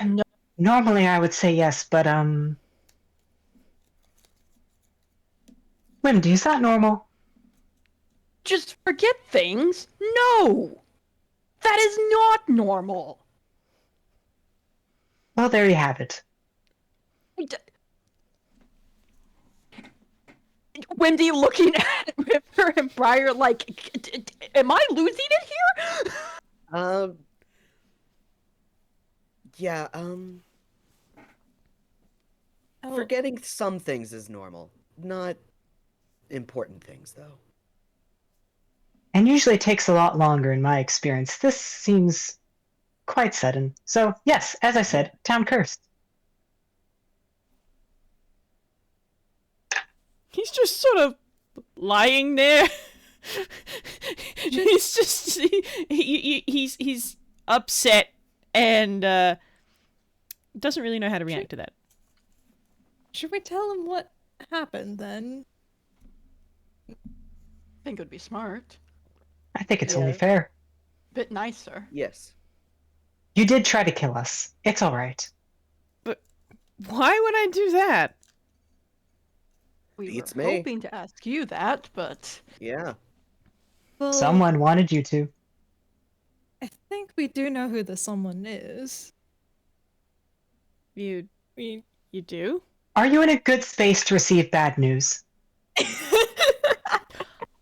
[SPEAKER 5] No.
[SPEAKER 2] Normally I would say yes, but Wimdy, is that normal?
[SPEAKER 5] Just forget things? No! That is not normal!
[SPEAKER 2] Well, there you have it.
[SPEAKER 5] Wimdy looking at River and Briar like, am I losing it here?
[SPEAKER 4] Yeah, forgetting some things is normal. Not important things, though.
[SPEAKER 2] And usually takes a lot longer in my experience. This seems quite sudden. So, yes, as I said, town cursed.
[SPEAKER 1] He's just sort of lying there. He's just he's upset and doesn't really know how to react to that.
[SPEAKER 3] Should we tell him what happened then?
[SPEAKER 5] I think it would be smart.
[SPEAKER 2] I think it's
[SPEAKER 4] Yeah.
[SPEAKER 2] only fair.
[SPEAKER 5] Bit nicer.
[SPEAKER 4] Yes.
[SPEAKER 2] You did try to kill us. It's alright.
[SPEAKER 1] Why would I do that?
[SPEAKER 5] We
[SPEAKER 4] Beats
[SPEAKER 5] were
[SPEAKER 4] me.
[SPEAKER 5] hoping to ask you that, but
[SPEAKER 4] Yeah.
[SPEAKER 3] Well,
[SPEAKER 2] Someone wanted you to.
[SPEAKER 3] I think we do know who the someone is.
[SPEAKER 1] You
[SPEAKER 3] We
[SPEAKER 1] do?
[SPEAKER 2] Are you in a good space to receive bad news?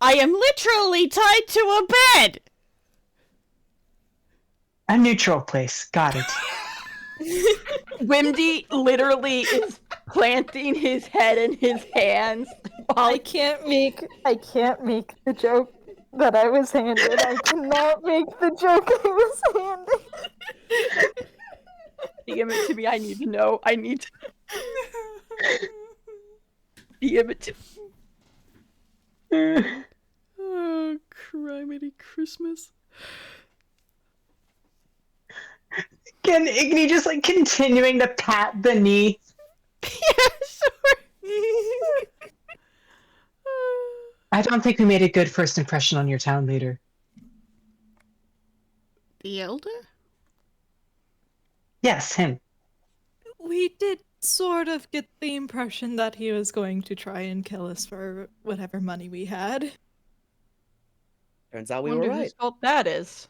[SPEAKER 1] I am literally tied to a bed.
[SPEAKER 2] A neutral place. Got it.
[SPEAKER 5] Wimdy literally is planting his head in his hands while
[SPEAKER 3] I can't make the joke that I was handed. I cannot make the joke I was handed.
[SPEAKER 5] DM it to me. I need to know. I need to DM it to
[SPEAKER 1] Oh, criminy Christmas.
[SPEAKER 2] Again, Igni just like continuing to pat the knee.
[SPEAKER 1] Yeah, sorry.
[SPEAKER 2] I don't think we made a good first impression on your town leader.
[SPEAKER 1] The elder?
[SPEAKER 2] Yes, him.
[SPEAKER 3] We did sort of get the impression that he was going to try and kill us for whatever money we had.
[SPEAKER 4] Turns out we were
[SPEAKER 5] wonder
[SPEAKER 4] right.
[SPEAKER 5] whose fault that is.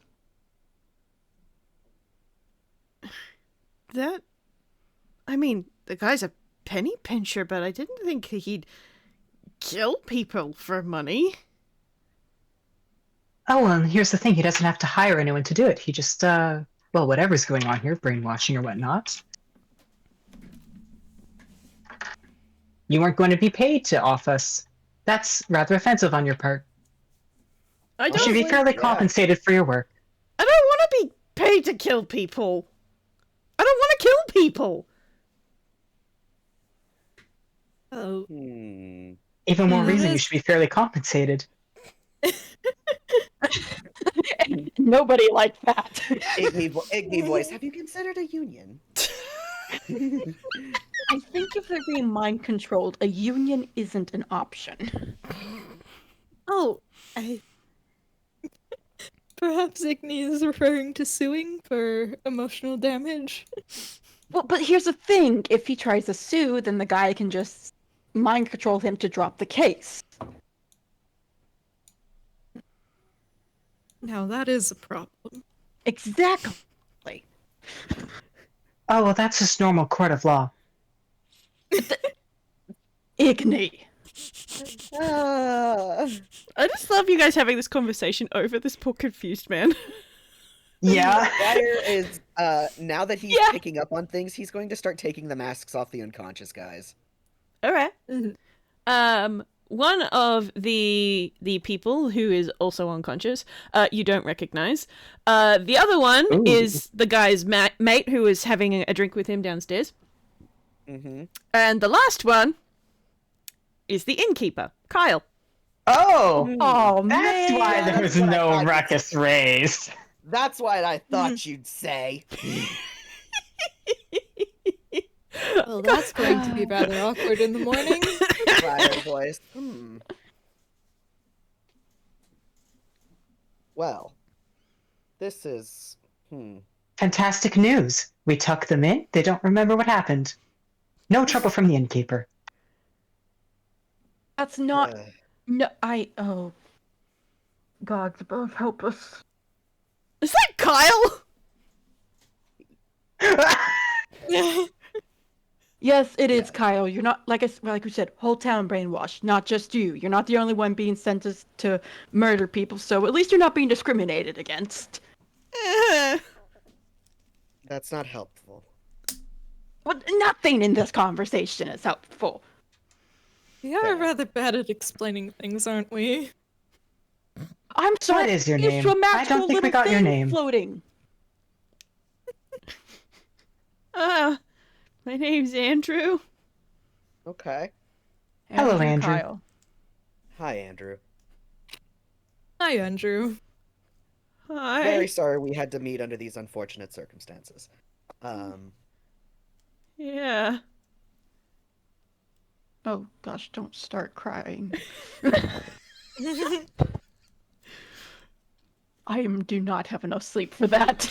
[SPEAKER 1] That... I mean, the guy's a penny pincher, but I didn't think he'd kill people for money.
[SPEAKER 2] Oh, well, and here's the thing. He doesn't have to hire anyone to do it. He just, well, whatever's going on here, brainwashing or whatnot. You weren't going to be paid to off us. That's rather offensive on your part.
[SPEAKER 1] I
[SPEAKER 2] You
[SPEAKER 1] don't,
[SPEAKER 2] should be fairly
[SPEAKER 4] yeah.
[SPEAKER 2] compensated for your work.
[SPEAKER 1] I don't want to be paid to kill people. I don't want to kill people.
[SPEAKER 3] Oh,
[SPEAKER 2] Even more
[SPEAKER 3] Yeah,
[SPEAKER 2] reason you
[SPEAKER 3] that's-
[SPEAKER 2] should be fairly compensated.
[SPEAKER 5] Nobody liked that.
[SPEAKER 4] Igni voice, have you considered a union?
[SPEAKER 5] I think if they're being mind controlled, a union isn't an option.
[SPEAKER 3] oh, perhaps Igni is referring to suing for emotional damage.
[SPEAKER 5] Well, but here's the thing: if he tries to sue, then the guy can just mind control him to drop the case.
[SPEAKER 3] Now that is a problem.
[SPEAKER 5] Exactly.
[SPEAKER 2] Oh, well, that's just normal court of law.
[SPEAKER 5] Igni.
[SPEAKER 1] I just love you guys having this conversation over this poor confused man.
[SPEAKER 2] Yeah.
[SPEAKER 4] Briar is, now that he's
[SPEAKER 5] Yeah.
[SPEAKER 4] picking up on things, he's going to start taking the masks off the unconscious guys.
[SPEAKER 1] All right.
[SPEAKER 3] Mhm.
[SPEAKER 1] One of the people who is also unconscious, you don't recognize. The other one
[SPEAKER 2] Ooh.
[SPEAKER 1] is the guy's mate who is having a drink with him downstairs.
[SPEAKER 4] Mm-hmm.
[SPEAKER 1] And the last one is the innkeeper, Kyle.
[SPEAKER 2] Oh,
[SPEAKER 5] Oh
[SPEAKER 2] that's
[SPEAKER 5] man.
[SPEAKER 2] why there
[SPEAKER 4] that's
[SPEAKER 2] was
[SPEAKER 4] what I
[SPEAKER 2] no
[SPEAKER 4] thought you
[SPEAKER 2] ruckus raised.
[SPEAKER 4] That's what I thought you'd say.
[SPEAKER 3] Well, that's going to be rather awkward in the morning.
[SPEAKER 4] Briar voice. Well, this is...
[SPEAKER 2] Fantastic news. We tuck them in. They don't remember what happened. No trouble from the innkeeper.
[SPEAKER 5] That's not. No, oh. God, above, help us.
[SPEAKER 1] Is that Kyle?
[SPEAKER 5] Yes, it is, Kyle. You're not like we said, whole town brainwashed, not just you. You're not the only one being sentenced to murder people, so at least you're not being discriminated against.
[SPEAKER 4] That's not helpful.
[SPEAKER 5] Well, nothing in this conversation is helpful.
[SPEAKER 3] We are rather bad at explaining things, aren't we?
[SPEAKER 5] I'm sorry.
[SPEAKER 2] What is your
[SPEAKER 5] used
[SPEAKER 2] name?
[SPEAKER 5] to a
[SPEAKER 2] I
[SPEAKER 5] magical
[SPEAKER 2] don't think we
[SPEAKER 5] little
[SPEAKER 2] got your
[SPEAKER 5] thing
[SPEAKER 2] name.
[SPEAKER 5] floating.
[SPEAKER 1] My name's Andrew.
[SPEAKER 4] Okay.
[SPEAKER 2] Hello, Andrew.
[SPEAKER 5] Kyle.
[SPEAKER 4] Hi, Andrew.
[SPEAKER 3] Hi, Andrew.
[SPEAKER 1] Hi.
[SPEAKER 4] Very sorry we had to meet under these unfortunate circumstances.
[SPEAKER 1] Yeah.
[SPEAKER 5] Oh gosh, don't start crying. do not have enough sleep for that.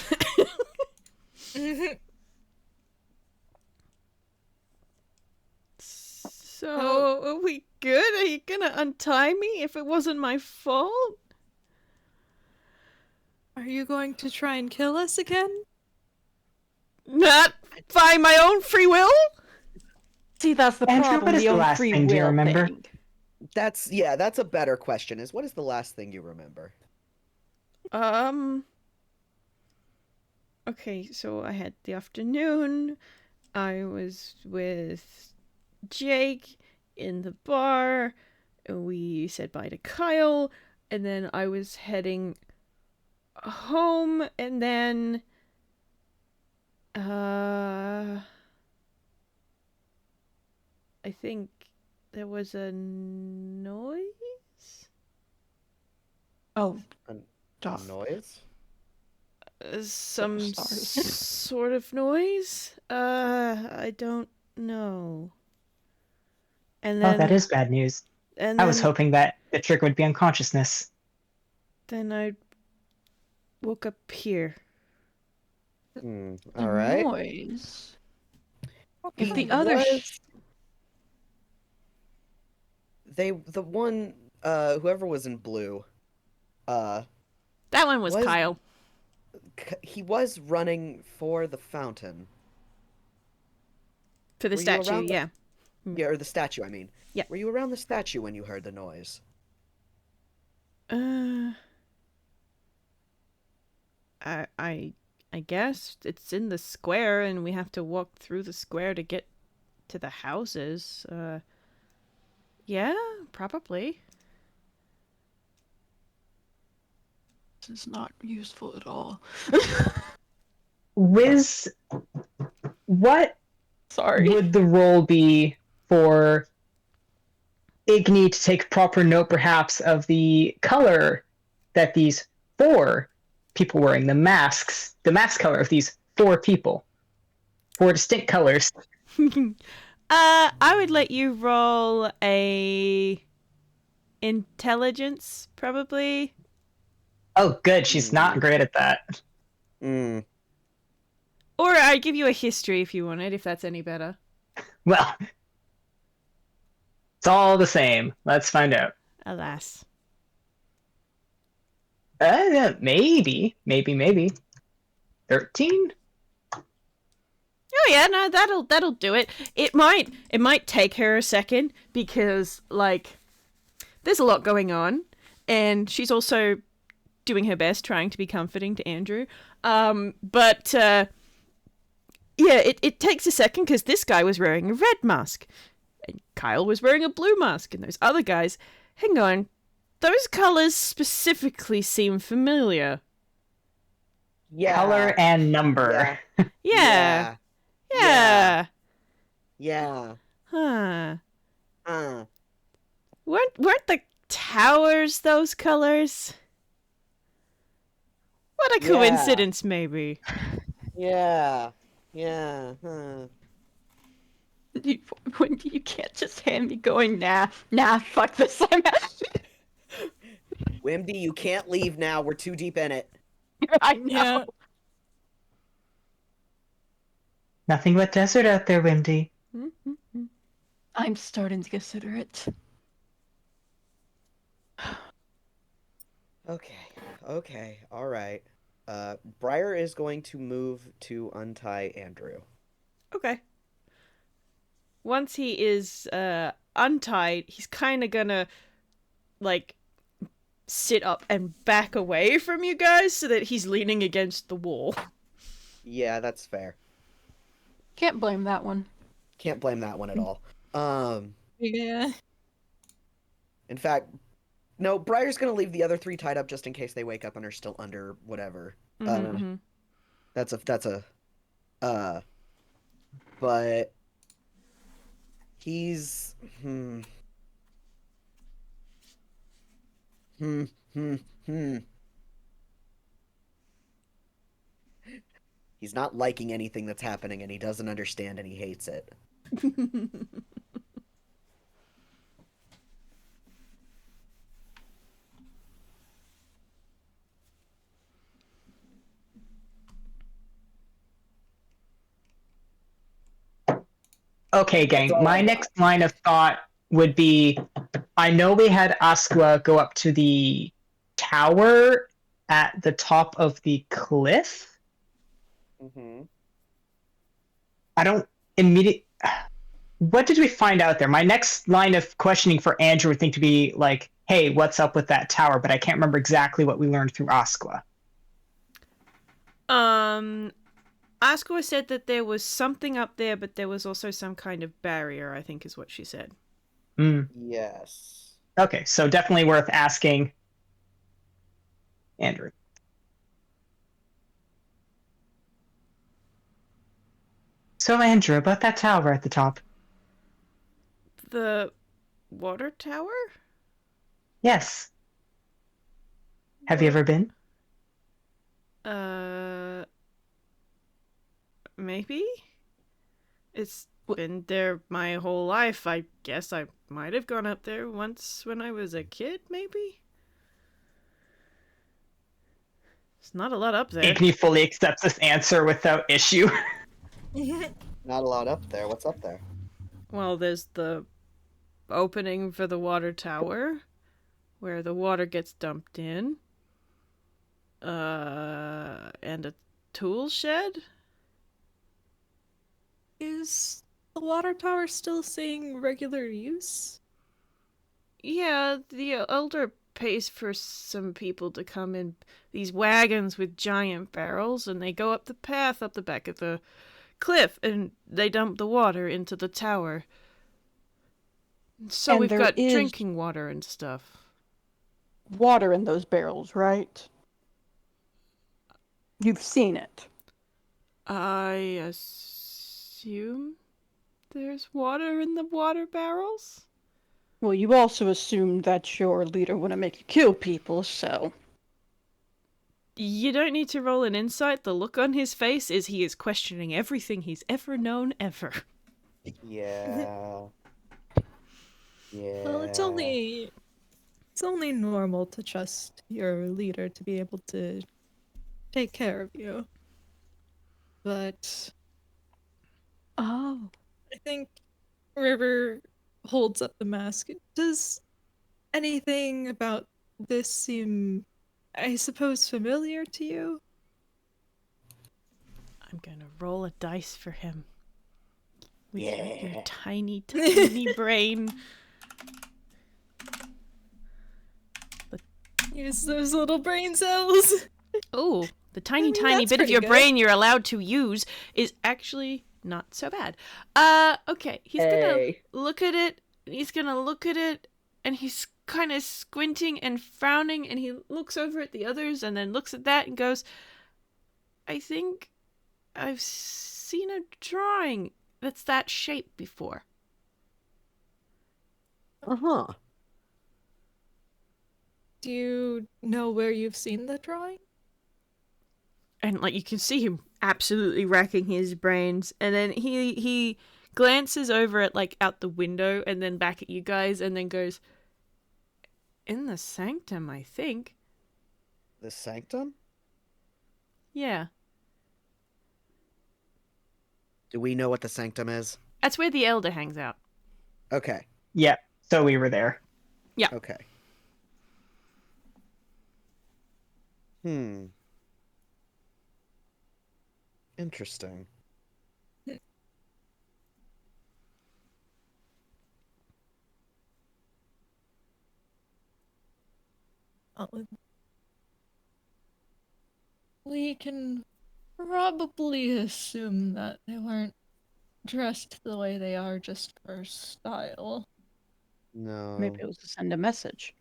[SPEAKER 1] So, are we good? Are you gonna untie me if it wasn't my fault?
[SPEAKER 3] Are you going to try and kill us again?
[SPEAKER 1] Not by my own free will?
[SPEAKER 5] See, that's the
[SPEAKER 2] Andrew,
[SPEAKER 5] problem.
[SPEAKER 2] what is
[SPEAKER 5] the
[SPEAKER 2] the
[SPEAKER 5] own
[SPEAKER 2] last
[SPEAKER 5] free
[SPEAKER 2] thing do you
[SPEAKER 5] will
[SPEAKER 2] remember?
[SPEAKER 5] thing.
[SPEAKER 4] That's a better question, is what is the last thing you remember?
[SPEAKER 1] Okay, so I had the afternoon. I was with Jake in the bar. We said bye to Kyle. And then I was heading home. And then... I think there was a noise?
[SPEAKER 5] Oh,
[SPEAKER 4] A
[SPEAKER 5] stuff.
[SPEAKER 4] noise?
[SPEAKER 1] Some
[SPEAKER 5] Sorry.
[SPEAKER 1] sort of noise? I don't know. And then
[SPEAKER 2] Oh, that is bad news.
[SPEAKER 1] and
[SPEAKER 2] I was
[SPEAKER 1] then-
[SPEAKER 2] hoping that the trick would be unconsciousness.
[SPEAKER 1] Then I woke up here.
[SPEAKER 4] All right.
[SPEAKER 5] Noise.
[SPEAKER 3] If
[SPEAKER 5] the other
[SPEAKER 4] the one whoever was in blue,
[SPEAKER 1] That one was
[SPEAKER 4] Was-
[SPEAKER 1] Kyle.
[SPEAKER 4] he was running for the fountain.
[SPEAKER 1] For the
[SPEAKER 4] Were you
[SPEAKER 1] statue,
[SPEAKER 4] around the-
[SPEAKER 1] yeah.
[SPEAKER 4] Yeah, or the statue, I mean.
[SPEAKER 1] Yeah.
[SPEAKER 4] Were you around the statue when you heard the noise?
[SPEAKER 1] I guess it's in the square and we have to walk through the square to get to the houses. Yeah, probably.
[SPEAKER 5] This is not useful at all.
[SPEAKER 2] Wiz, what
[SPEAKER 5] Sorry.
[SPEAKER 2] would the role be for Igni to take proper note, perhaps, of the color that these 4 people wearing, the mask color of these 4 people? 4 distinct colors.
[SPEAKER 1] I would let you roll a intelligence, probably.
[SPEAKER 2] Oh, good. She's not great at that.
[SPEAKER 1] Or I'd give you a history if you wanted, if that's any better.
[SPEAKER 2] Well, it's all the same. Let's find out.
[SPEAKER 1] Alas.
[SPEAKER 2] Maybe. 13?
[SPEAKER 1] Oh yeah, no, that'll do it. It might take her a second because like there's a lot going on, and she's also doing her best trying to be comforting to Andrew. But it takes a second because this guy was wearing a red mask, and Kyle was wearing a blue mask, and those other guys. Hang on, those colors specifically seem familiar.
[SPEAKER 4] Yeah.
[SPEAKER 2] Color and number.
[SPEAKER 1] Yeah.
[SPEAKER 4] Yeah.
[SPEAKER 1] Yeah.
[SPEAKER 4] Yeah.
[SPEAKER 1] Huh.
[SPEAKER 4] Uh.
[SPEAKER 1] Weren't the towers those colors? What a
[SPEAKER 4] Yeah.
[SPEAKER 1] coincidence, maybe.
[SPEAKER 4] Yeah. Yeah. Huh.
[SPEAKER 5] Wimdy, you can't just hand me going, nah, fuck this, I'm out.
[SPEAKER 4] Wimdy, you can't leave now. We're too deep in it.
[SPEAKER 5] I know.
[SPEAKER 3] Yeah.
[SPEAKER 2] Nothing but desert out there, Wimdy.
[SPEAKER 5] I'm starting to consider it.
[SPEAKER 4] Okay, all right. Briar is going to move to untie Andrew.
[SPEAKER 1] Okay. Once he is untied, he's kind of gonna, like, sit up and back away from you guys so that he's leaning against the wall.
[SPEAKER 4] Yeah, that's fair.
[SPEAKER 5] Can't blame that one.
[SPEAKER 4] Can't blame that one at all.
[SPEAKER 3] Yeah.
[SPEAKER 4] In fact, no, Briar's gonna leave the other three tied up just in case they wake up and are still under whatever.
[SPEAKER 1] Mm-hmm.
[SPEAKER 4] That's a but he's He's not liking anything that's happening, and he doesn't understand, and he hates it.
[SPEAKER 2] Okay, gang. My next line of thought would be, I know we had Asqua go up to the tower at the top of the cliff.
[SPEAKER 4] Mm-hmm.
[SPEAKER 2] I don't immediately... What did we find out there? My next line of questioning for Andrew would think to be like, hey, what's up with that tower? But I can't remember exactly what we learned through Asqua.
[SPEAKER 1] Asqua said that there was something up there, but there was also some kind of barrier, I think is what she said.
[SPEAKER 4] Yes.
[SPEAKER 2] Okay, so definitely worth asking Andrew. So, Andrew, about that tower at the top.
[SPEAKER 1] The water tower?
[SPEAKER 2] Yes. Have you ever been?
[SPEAKER 1] Maybe? It's been there my whole life. I guess I might have gone up there once when I was a kid, maybe? There's not a lot up there.
[SPEAKER 2] Igni fully accepts this answer without issue.
[SPEAKER 4] Not a lot up there. What's up there?
[SPEAKER 1] Well, there's the opening for the water tower, where the water gets dumped in. And a tool shed?
[SPEAKER 3] Is the water tower still seeing regular use?
[SPEAKER 1] Yeah, the elder pays for some people to come in these wagons with giant barrels, and they go up the path up the back of the cliff, and they dump the water into the tower. So
[SPEAKER 5] And
[SPEAKER 1] we've
[SPEAKER 5] there
[SPEAKER 1] got
[SPEAKER 5] is
[SPEAKER 1] drinking water and stuff.
[SPEAKER 5] water in those barrels, right? You've seen it.
[SPEAKER 1] I assume there's water in the water barrels?
[SPEAKER 5] Well, you also assumed that your leader wouldn't make you kill people, so...
[SPEAKER 1] You don't need to roll an insight. The look on his face is he is questioning everything he's ever known ever.
[SPEAKER 4] Yeah. Yeah.
[SPEAKER 3] Well, it's only normal to trust your leader to be able to take care of you. But
[SPEAKER 5] Oh.
[SPEAKER 3] I think River holds up the mask. Does anything about this seem, I suppose, familiar to you?
[SPEAKER 1] I'm gonna roll a dice for him. With your
[SPEAKER 4] Yeah.
[SPEAKER 1] tiny, tiny brain.
[SPEAKER 3] Use those little brain cells.
[SPEAKER 1] Oh, the tiny,
[SPEAKER 3] mean,
[SPEAKER 1] tiny
[SPEAKER 3] that's
[SPEAKER 1] bit of
[SPEAKER 3] pretty
[SPEAKER 1] your
[SPEAKER 3] good.
[SPEAKER 1] brain you're allowed to use is actually not so bad. Okay. He's gonna
[SPEAKER 5] Hey.
[SPEAKER 1] look at it. He's gonna look at it, and he's kind of squinting and frowning, and he looks over at the others, and then looks at that and goes, I think I've seen a drawing that's that shape before.
[SPEAKER 4] Uh-huh.
[SPEAKER 3] Do you know where you've seen the drawing?
[SPEAKER 1] And like you can see him absolutely racking his brains, and then he glances over at like out the window and then back at you guys and then goes, in the sanctum, I think.
[SPEAKER 4] The sanctum?
[SPEAKER 1] Yeah,
[SPEAKER 4] Do we know what the sanctum is?
[SPEAKER 1] that's where the elder hangs out.
[SPEAKER 4] Okay.
[SPEAKER 2] Yep. So we were there.
[SPEAKER 4] Okay. Interesting.
[SPEAKER 3] We can probably assume that they weren't dressed the way they are just for style.
[SPEAKER 4] No.
[SPEAKER 5] Maybe it was to send a message.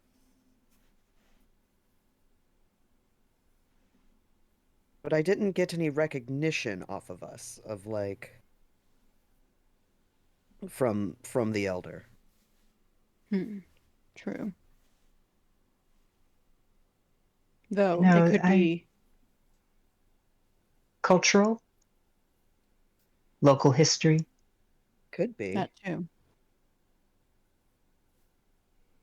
[SPEAKER 4] But I didn't get any recognition off of us of like from the elder.
[SPEAKER 5] True. Though
[SPEAKER 2] No,
[SPEAKER 5] it could be
[SPEAKER 2] Cultural, local history.
[SPEAKER 4] Could be.
[SPEAKER 5] that too.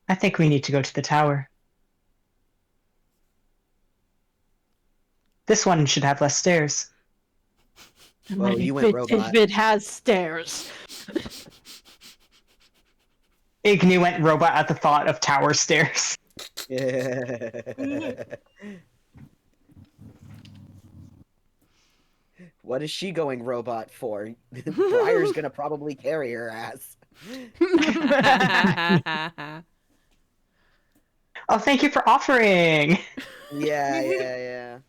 [SPEAKER 2] I think we need to go to the tower. This one should have less stairs.
[SPEAKER 4] Well,
[SPEAKER 5] If
[SPEAKER 4] you went
[SPEAKER 5] it-
[SPEAKER 4] robot.
[SPEAKER 5] If it has stairs.
[SPEAKER 2] Igni went robot at the thought of tower stairs.
[SPEAKER 4] What is she going robot for? Briar's gonna probably carry her ass.
[SPEAKER 2] Oh, thank you for offering.
[SPEAKER 4] Yeah.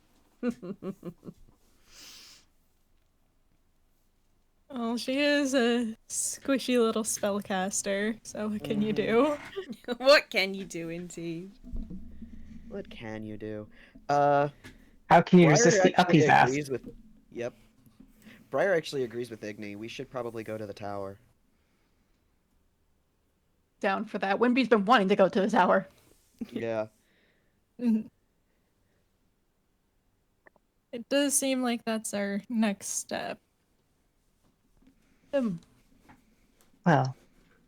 [SPEAKER 3] Well, she is a squishy little spellcaster, so what can you do?
[SPEAKER 1] What can you do, indeed?
[SPEAKER 4] What can you do?
[SPEAKER 2] How can you
[SPEAKER 4] Briar
[SPEAKER 2] resist the
[SPEAKER 4] actually
[SPEAKER 2] uppy's ass?
[SPEAKER 4] agrees with. Yep. Briar actually agrees with Igni. We should probably go to the tower.
[SPEAKER 5] Down for that. Wimby's been wanting to go to the tower.
[SPEAKER 4] Yeah.
[SPEAKER 3] It does seem like that's our next step.
[SPEAKER 2] Well,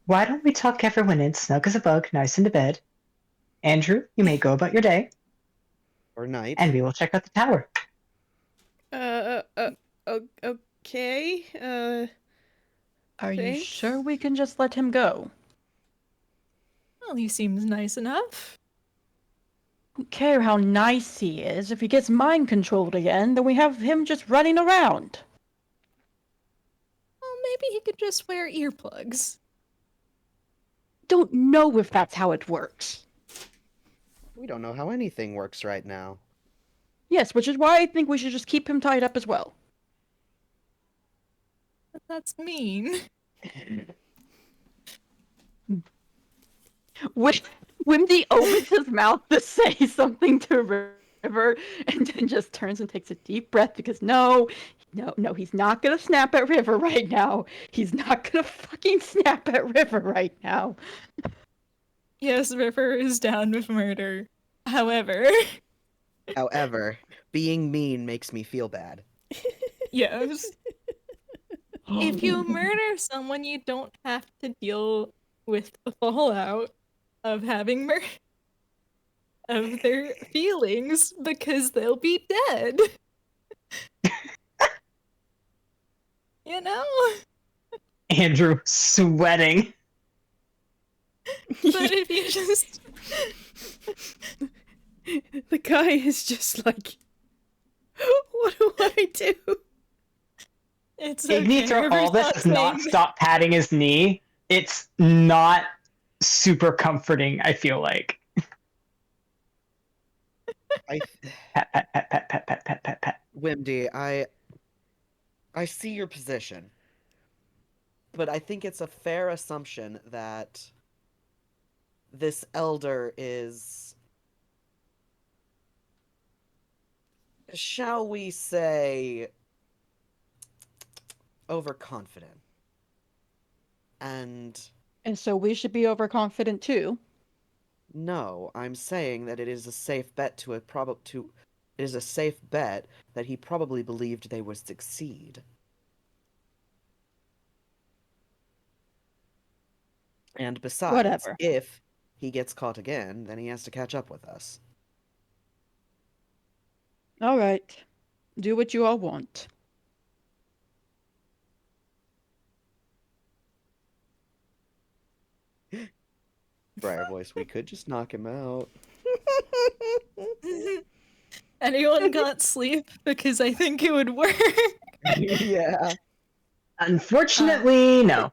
[SPEAKER 2] why don't we tuck everyone in snug as a bug, nice into bed? Andrew, you may go about your day,
[SPEAKER 4] Or night.
[SPEAKER 2] and we will check out the tower.
[SPEAKER 1] Okay.
[SPEAKER 5] Are you
[SPEAKER 1] Thanks.
[SPEAKER 5] sure we can just let him go?
[SPEAKER 3] Well, he seems nice enough.
[SPEAKER 5] Don't care how nice he is. If he gets mind controlled again, then we have him just running around.
[SPEAKER 3] Well, maybe he could just wear earplugs.
[SPEAKER 5] Don't know if that's how it works.
[SPEAKER 4] We don't know how anything works right now.
[SPEAKER 5] Yes, which is why I think we should just keep him tied up as well.
[SPEAKER 3] But that's mean.
[SPEAKER 5] Wimdy opens his mouth to say something to River and then just turns and takes a deep breath because no, he's not gonna snap at River right now. He's not gonna fucking snap at River right now.
[SPEAKER 3] Yes, River is down with murder. However,
[SPEAKER 4] Being mean makes me feel bad.
[SPEAKER 3] yes. If you murder someone, you don't have to deal with the fallout of having of their feelings because they'll be dead. You know?
[SPEAKER 2] Andrew sweating.
[SPEAKER 3] But if you just
[SPEAKER 1] The guy is just like, what do I do?
[SPEAKER 3] it's
[SPEAKER 2] Igni,
[SPEAKER 3] okay.
[SPEAKER 2] through
[SPEAKER 3] River's
[SPEAKER 2] all this, does not
[SPEAKER 3] saying-
[SPEAKER 2] stop patting his knee. It's not super comforting, I feel like.
[SPEAKER 4] I
[SPEAKER 2] Pat, pat, pat, pat, pat, pat, pat, pat, pat.
[SPEAKER 4] Wimdy, I see your position, but I think it's a fair assumption that this elder is, shall we say, overconfident. And
[SPEAKER 5] And so we should be overconfident too.
[SPEAKER 4] no, I'm saying that it is a safe bet it is a safe bet that he probably believed they would succeed. And besides,
[SPEAKER 5] Whatever.
[SPEAKER 4] if he gets caught again, then he has to catch up with us.
[SPEAKER 5] All right. Do what you all want.
[SPEAKER 4] Briar voice, we could just knock him out.
[SPEAKER 3] Anyone got sleep? Because I think it would work.
[SPEAKER 4] Yeah.
[SPEAKER 2] Unfortunately, no.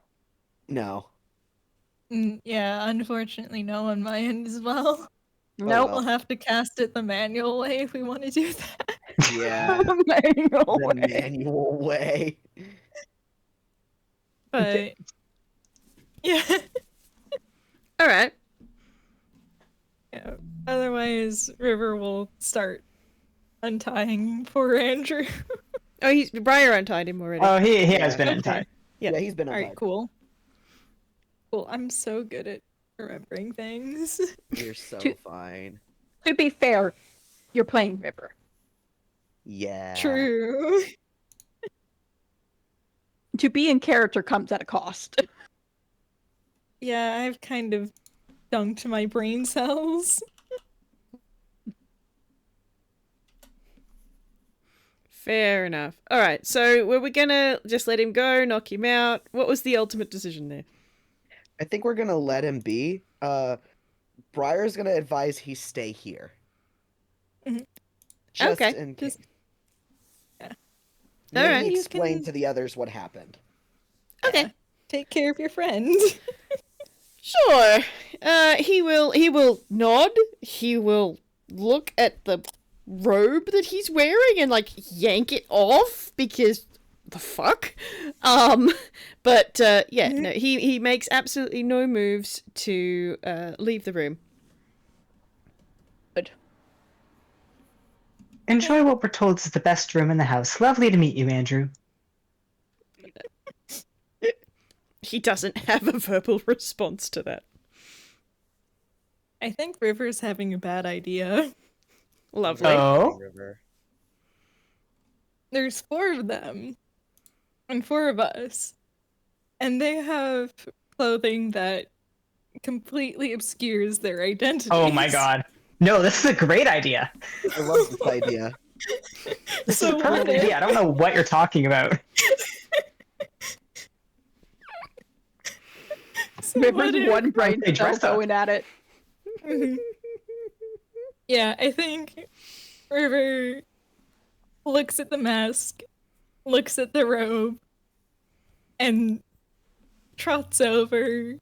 [SPEAKER 4] No.
[SPEAKER 3] Yeah, unfortunately, no on my end as well.
[SPEAKER 5] Nope.
[SPEAKER 3] We'll have to cast it the manual way if we want to do that.
[SPEAKER 4] Yeah.
[SPEAKER 5] Manual
[SPEAKER 4] The
[SPEAKER 5] way.
[SPEAKER 4] manual way.
[SPEAKER 3] But yeah.
[SPEAKER 1] All right.
[SPEAKER 3] Yeah. Otherwise, River will start untying poor Andrew.
[SPEAKER 1] Oh, Briar untied him already.
[SPEAKER 2] Oh, he has
[SPEAKER 4] Yeah.
[SPEAKER 2] been
[SPEAKER 3] Okay.
[SPEAKER 2] untied.
[SPEAKER 1] Yeah.
[SPEAKER 4] Yeah, he's been
[SPEAKER 3] Alright,
[SPEAKER 4] untied.
[SPEAKER 3] cool. Cool. I'm so good at remembering things.
[SPEAKER 4] You're so
[SPEAKER 5] To-
[SPEAKER 4] fine.
[SPEAKER 5] To be fair, you're playing River.
[SPEAKER 4] Yeah.
[SPEAKER 3] True.
[SPEAKER 5] To be in character comes at a cost.
[SPEAKER 3] Yeah, I've kind of dunked my brain cells.
[SPEAKER 1] Fair enough. All right. So were we gonna just let him go, knock him out? What was the ultimate decision there?
[SPEAKER 4] I think we're gonna let him be. Briar's gonna advise he stay here.
[SPEAKER 3] Mhm.
[SPEAKER 4] Just
[SPEAKER 1] Okay.
[SPEAKER 4] in case.
[SPEAKER 3] Just- yeah.
[SPEAKER 4] Maybe
[SPEAKER 1] Alright.
[SPEAKER 3] You
[SPEAKER 4] explain
[SPEAKER 3] can-
[SPEAKER 4] to the others what happened.
[SPEAKER 1] Okay.
[SPEAKER 3] Take care of your friend.
[SPEAKER 1] Sure. He will nod. He will look at the robe that he's wearing and like yank it off because the fuck. But yeah, no, he makes absolutely no moves to leave the room.
[SPEAKER 5] Good.
[SPEAKER 2] Enjoy what we're told is the best room in the house. Lovely to meet you, Andrew.
[SPEAKER 1] He doesn't have a verbal response to that.
[SPEAKER 3] I think River's having a bad idea.
[SPEAKER 1] Lovely.
[SPEAKER 2] Oh.
[SPEAKER 4] River.
[SPEAKER 3] There's 4 of them. And 4 of us. And they have clothing that completely obscures their identities.
[SPEAKER 2] Oh my god. No, this is a great idea.
[SPEAKER 4] I love this idea.
[SPEAKER 2] This
[SPEAKER 3] So
[SPEAKER 2] is a perfect
[SPEAKER 3] what if-
[SPEAKER 2] idea. I don't know what you're talking about.
[SPEAKER 3] So
[SPEAKER 5] River's
[SPEAKER 3] what if-
[SPEAKER 5] one brain
[SPEAKER 2] Hey,
[SPEAKER 5] cell
[SPEAKER 2] dress up.
[SPEAKER 5] going at it.
[SPEAKER 3] Yeah, I think River looks at the mask, looks at the robe, and trots over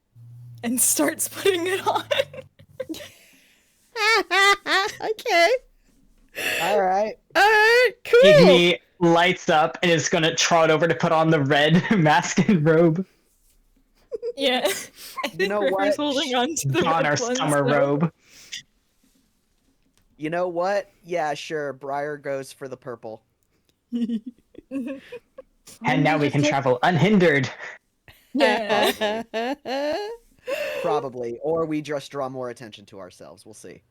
[SPEAKER 3] and starts putting it on.
[SPEAKER 1] Okay.
[SPEAKER 4] All right.
[SPEAKER 1] All right. Cool.
[SPEAKER 2] Igni lights up and is gonna trot over to put on the red mask and robe.
[SPEAKER 3] Yeah, I think
[SPEAKER 4] know
[SPEAKER 3] River's
[SPEAKER 4] what?
[SPEAKER 3] holding on to the
[SPEAKER 2] On
[SPEAKER 3] red
[SPEAKER 2] our
[SPEAKER 3] one,
[SPEAKER 2] summer
[SPEAKER 3] so-
[SPEAKER 2] robe.
[SPEAKER 4] You know what? Yeah, sure. Briar goes for the purple.
[SPEAKER 2] And now we can travel unhindered.
[SPEAKER 3] Yeah.
[SPEAKER 4] Probably. Or we just draw more attention to ourselves. We'll see.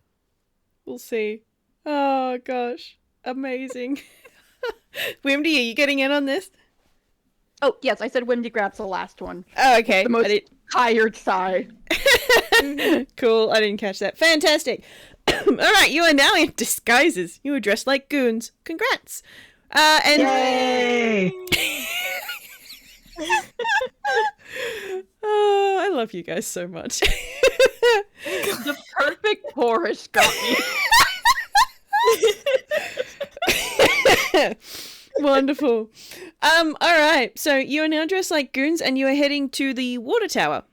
[SPEAKER 1] We'll see. Oh gosh, amazing. Wimdy, are you getting in on this?
[SPEAKER 5] Oh, yes, I said Wimdy grabs the last one.
[SPEAKER 1] Oh, okay.
[SPEAKER 5] The most
[SPEAKER 1] I
[SPEAKER 5] tired sigh.
[SPEAKER 1] didn't... Cool. I didn't catch that. Fantastic. All right, you are now in disguises. You are dressed like goons. Congrats. And
[SPEAKER 2] Yay!
[SPEAKER 1] oh, I love you guys so much.
[SPEAKER 5] The perfect chorus got me.
[SPEAKER 1] Wonderful. All right. So you are now dressed like goons, and you are heading to the water tower.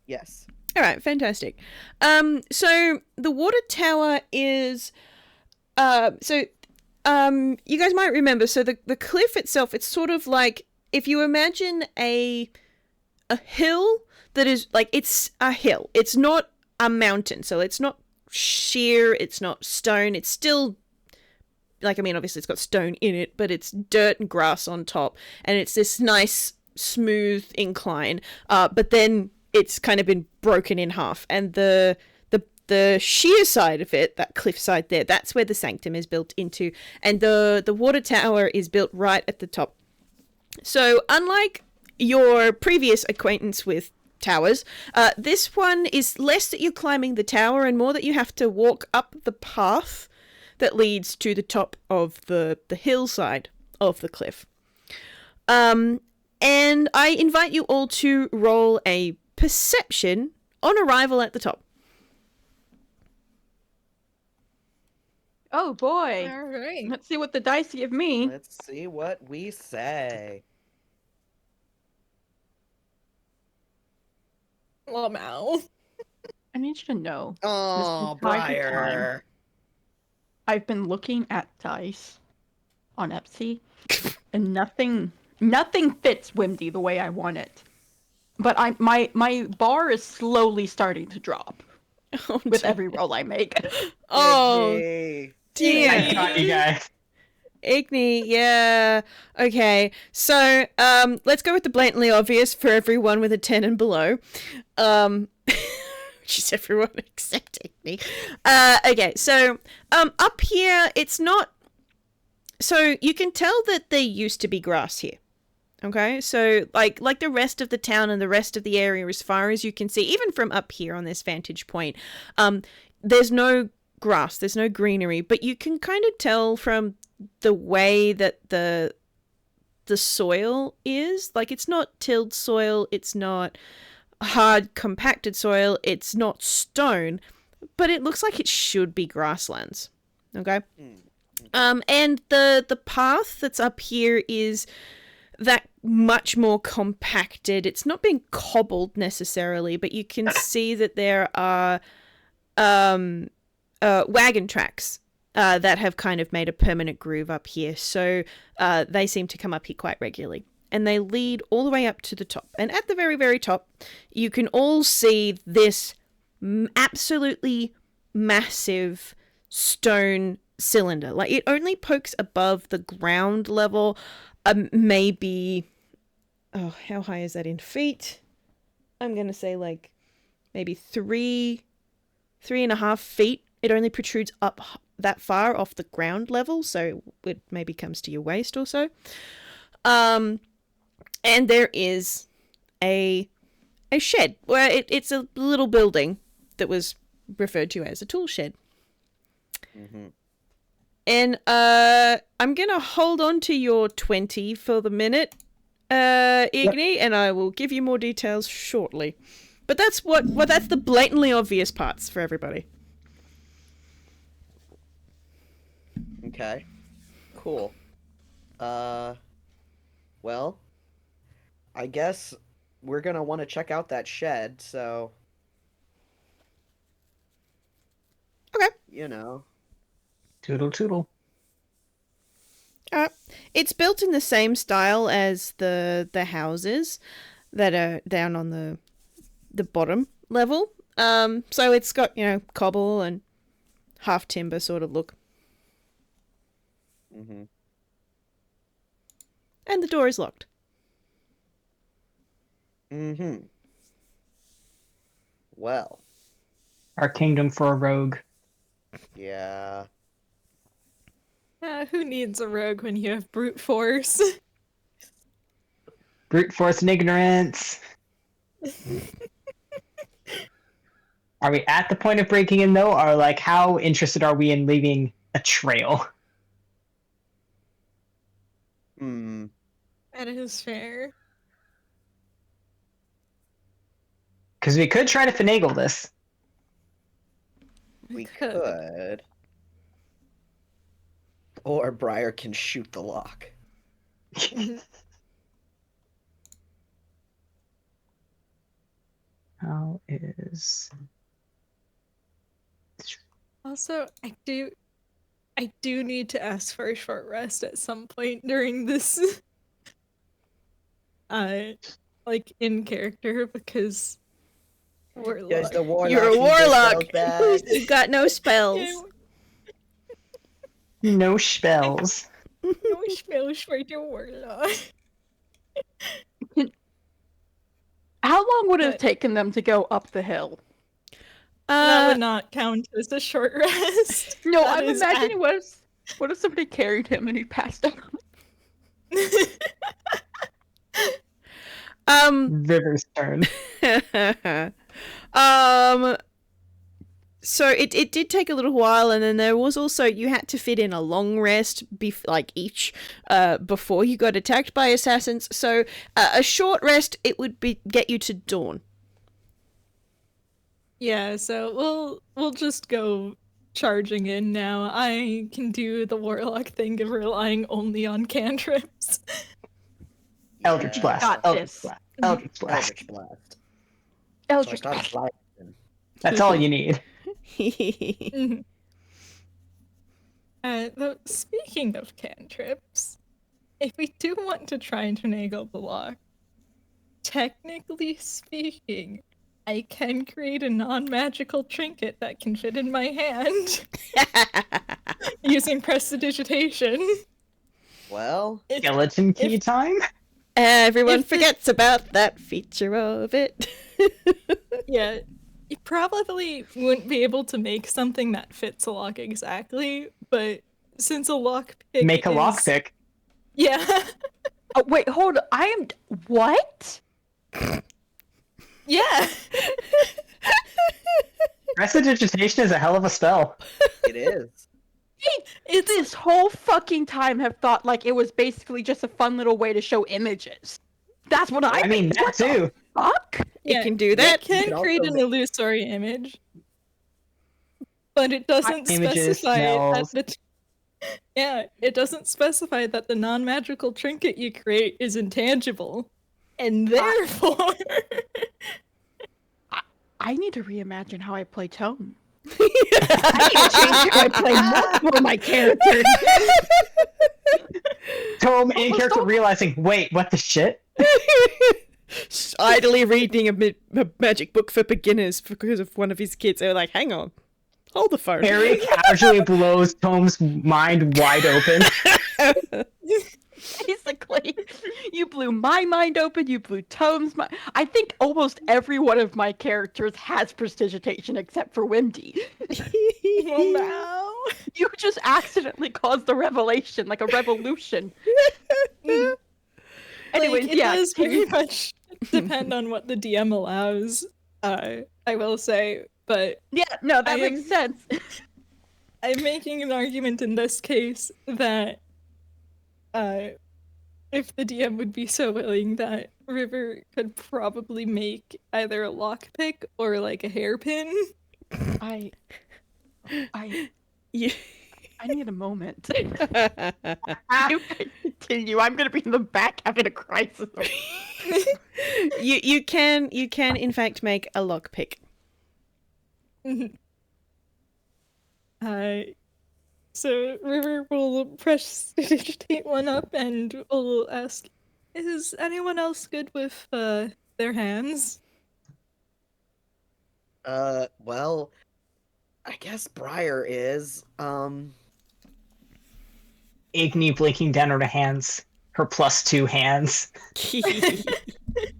[SPEAKER 4] Yes.
[SPEAKER 1] All right, fantastic. So the water tower is You guys might remember, so the cliff itself, it's sort of like, if you imagine a hill that is, like, it's a hill. It's not a mountain, so it's not sheer, it's not stone, it's still, like, I mean, obviously it's got stone in it, but it's dirt and grass on top, and it's this nice, smooth incline, but then it's kind of been broken in half, and the sheer side of it, that cliff side there, that's where the sanctum is built into, and the water tower is built right at the top. So unlike your previous acquaintance with towers, this one is less that you're climbing the tower and more that you have to walk up the path that leads to the top of the hillside of the cliff. And I invite you all to roll a perception on arrival at the top.
[SPEAKER 5] Oh boy.
[SPEAKER 3] All right.
[SPEAKER 5] Let's see what the dice give me.
[SPEAKER 4] Let's see what we say.
[SPEAKER 3] Well, Mal.
[SPEAKER 5] I need you to know.
[SPEAKER 4] Oh,
[SPEAKER 5] entire
[SPEAKER 4] Briar.
[SPEAKER 5] I've been looking at dice on Etsy, and nothing fits Wimdy the way I want it. But my bar is slowly starting to drop with every roll I make.
[SPEAKER 1] Oh,
[SPEAKER 4] Igni.
[SPEAKER 1] dear.
[SPEAKER 2] I got you guys.
[SPEAKER 1] Igni, yeah. Okay, so let's go with the blatantly obvious for everyone with a 10 and below. Which is everyone except Igni. Okay, so up here, it's not... So you can tell that there used to be grass here. Okay, so like the rest of the town and the rest of the area, as far as you can see, even from up here on this vantage point, there's no grass, there's no greenery, but you can kind of tell from the way that the soil is, like, it's not tilled soil, it's not hard compacted soil, it's not stone, but it looks like it should be grasslands. Okay. And the path that's up here is that much more compacted. It's not being cobbled necessarily, but you can see that there are wagon tracks that have kind of made a permanent groove up here. So they seem to come up here quite regularly. And they lead all the way up to the top. And at the very, very top, you can all see this absolutely massive stone cylinder. Like, it only pokes above the ground level, maybe... Oh, how high is that in feet? I'm going to say, like, maybe 3.5 feet. It only protrudes up that far off the ground level, so it maybe comes to your waist or so. And there is a shed, where it's a little building that was referred to as a tool shed.
[SPEAKER 4] Mm-hmm.
[SPEAKER 1] And I'm going to hold on to your 20 for the minute, Igni, and I will give you more details shortly. But that's that's the blatantly obvious parts for everybody.
[SPEAKER 4] Okay. Cool. Well, I guess we're gonna want to check out that shed, so...
[SPEAKER 1] Okay.
[SPEAKER 4] You know.
[SPEAKER 2] Toodle toodle.
[SPEAKER 1] It's built in the same style as the houses that are down on the bottom level. So it's got, cobble and half timber sort of look.
[SPEAKER 4] Mm-hmm.
[SPEAKER 1] And the door is locked.
[SPEAKER 4] Mm-hmm. Well.
[SPEAKER 2] Our kingdom for a rogue.
[SPEAKER 4] Yeah.
[SPEAKER 3] Who needs a rogue when you have brute force?
[SPEAKER 2] Brute force and ignorance. Are we at the point of breaking in, though? Or, like, how interested are we in leaving a trail?
[SPEAKER 4] Hmm.
[SPEAKER 3] That is fair.
[SPEAKER 2] Because we could try to finagle this.
[SPEAKER 4] We could. Or Briar can shoot the lock.
[SPEAKER 2] How is...
[SPEAKER 3] Also, I do I do need to ask for a short rest at some point during this, like in character because
[SPEAKER 4] There's the warlock.
[SPEAKER 1] You're a
[SPEAKER 4] he just
[SPEAKER 1] warlock.
[SPEAKER 4] goes back.
[SPEAKER 1] You've got no spells.
[SPEAKER 2] No spells.
[SPEAKER 3] No spells for the warlock.
[SPEAKER 5] How long would it have
[SPEAKER 3] But-
[SPEAKER 5] taken them to go up the hill?
[SPEAKER 3] That would not count as a short rest.
[SPEAKER 5] No,
[SPEAKER 3] That
[SPEAKER 5] I'm
[SPEAKER 3] is
[SPEAKER 5] imagining what if somebody carried him and he passed out?
[SPEAKER 2] River's turn.
[SPEAKER 1] So it did take a little while, and then there was also, you had to fit in a long rest, before you got attacked by assassins. So a short rest, it would get you to dawn.
[SPEAKER 3] Yeah, so we'll just go charging in now. I can do the warlock thing of relying only on cantrips.
[SPEAKER 2] Eldritch Blast.
[SPEAKER 5] Got
[SPEAKER 2] Eldritch
[SPEAKER 5] this.
[SPEAKER 2] Blast. Eldritch Blast.
[SPEAKER 4] Eldritch Blast.
[SPEAKER 5] Eldritch
[SPEAKER 4] So I
[SPEAKER 5] Blast.
[SPEAKER 4] started sliding.
[SPEAKER 2] That's all you need.
[SPEAKER 3] Mhm. Though, speaking of cantrips, if we do want to try and finagle the lock, technically speaking, I can create a non-magical trinket that can fit in my hand using prestidigitation.
[SPEAKER 4] Well,
[SPEAKER 2] Skeleton key time?
[SPEAKER 1] Everyone
[SPEAKER 3] If the-
[SPEAKER 1] forgets about that feature of it.
[SPEAKER 3] Yeah, you probably wouldn't be able to make something that fits a lock exactly, but since a lockpick
[SPEAKER 2] Make a
[SPEAKER 3] is...
[SPEAKER 2] lockpick.
[SPEAKER 3] Yeah.
[SPEAKER 5] Oh, wait, hold on. I am. What?
[SPEAKER 3] Yeah.
[SPEAKER 2] Prestidigitation is a hell of a spell.
[SPEAKER 4] it is.
[SPEAKER 3] It's
[SPEAKER 5] This whole fucking time have thought like it was basically just a fun little way to show images. That's what
[SPEAKER 2] I mean, that
[SPEAKER 5] what the
[SPEAKER 2] too.
[SPEAKER 5] fuck?
[SPEAKER 1] You
[SPEAKER 3] yeah,
[SPEAKER 1] can do that.
[SPEAKER 3] It can
[SPEAKER 4] can
[SPEAKER 3] create
[SPEAKER 4] also
[SPEAKER 3] an illusory image, but it doesn't
[SPEAKER 2] Images,
[SPEAKER 3] specify
[SPEAKER 2] smells.
[SPEAKER 3] that yeah, it doesn't specify that the non-magical trinket you create is intangible, and therefore
[SPEAKER 5] I need to reimagine how I play Tome. I need to change how I play multiple of my characters.
[SPEAKER 2] Tome in character realizing, wait, what the shit?
[SPEAKER 1] Idly reading a magic book for beginners because of one of his kids. They were like, hang on. Hold the phone.
[SPEAKER 2] Harry casually blows Tome's mind wide open.
[SPEAKER 5] Basically, you blew my mind open, you blew Tome's mind. I think almost every one of my characters has prestidigitation except for Wimdy.
[SPEAKER 3] oh no.
[SPEAKER 5] You just accidentally caused a revelation, like a revolution. Anyways,
[SPEAKER 3] It
[SPEAKER 5] yeah.
[SPEAKER 3] does very much depend on what the DM allows, I will say, but
[SPEAKER 5] Yeah, no, that
[SPEAKER 3] I
[SPEAKER 5] makes
[SPEAKER 3] am-
[SPEAKER 5] sense.
[SPEAKER 3] I'm making an argument in this case that if the DM would be so willing, that River could probably make either a lockpick or like a hairpin.
[SPEAKER 5] I
[SPEAKER 1] You,
[SPEAKER 5] need a moment. You can continue. I'm gonna be in the back having a crisis.
[SPEAKER 1] you can in fact make a lockpick.
[SPEAKER 3] So River will prestidigitate one up and will ask, "Is anyone else good with their hands?"
[SPEAKER 4] Well, I guess Briar is.
[SPEAKER 2] Igni blinking down at her hands. Her +2 hands.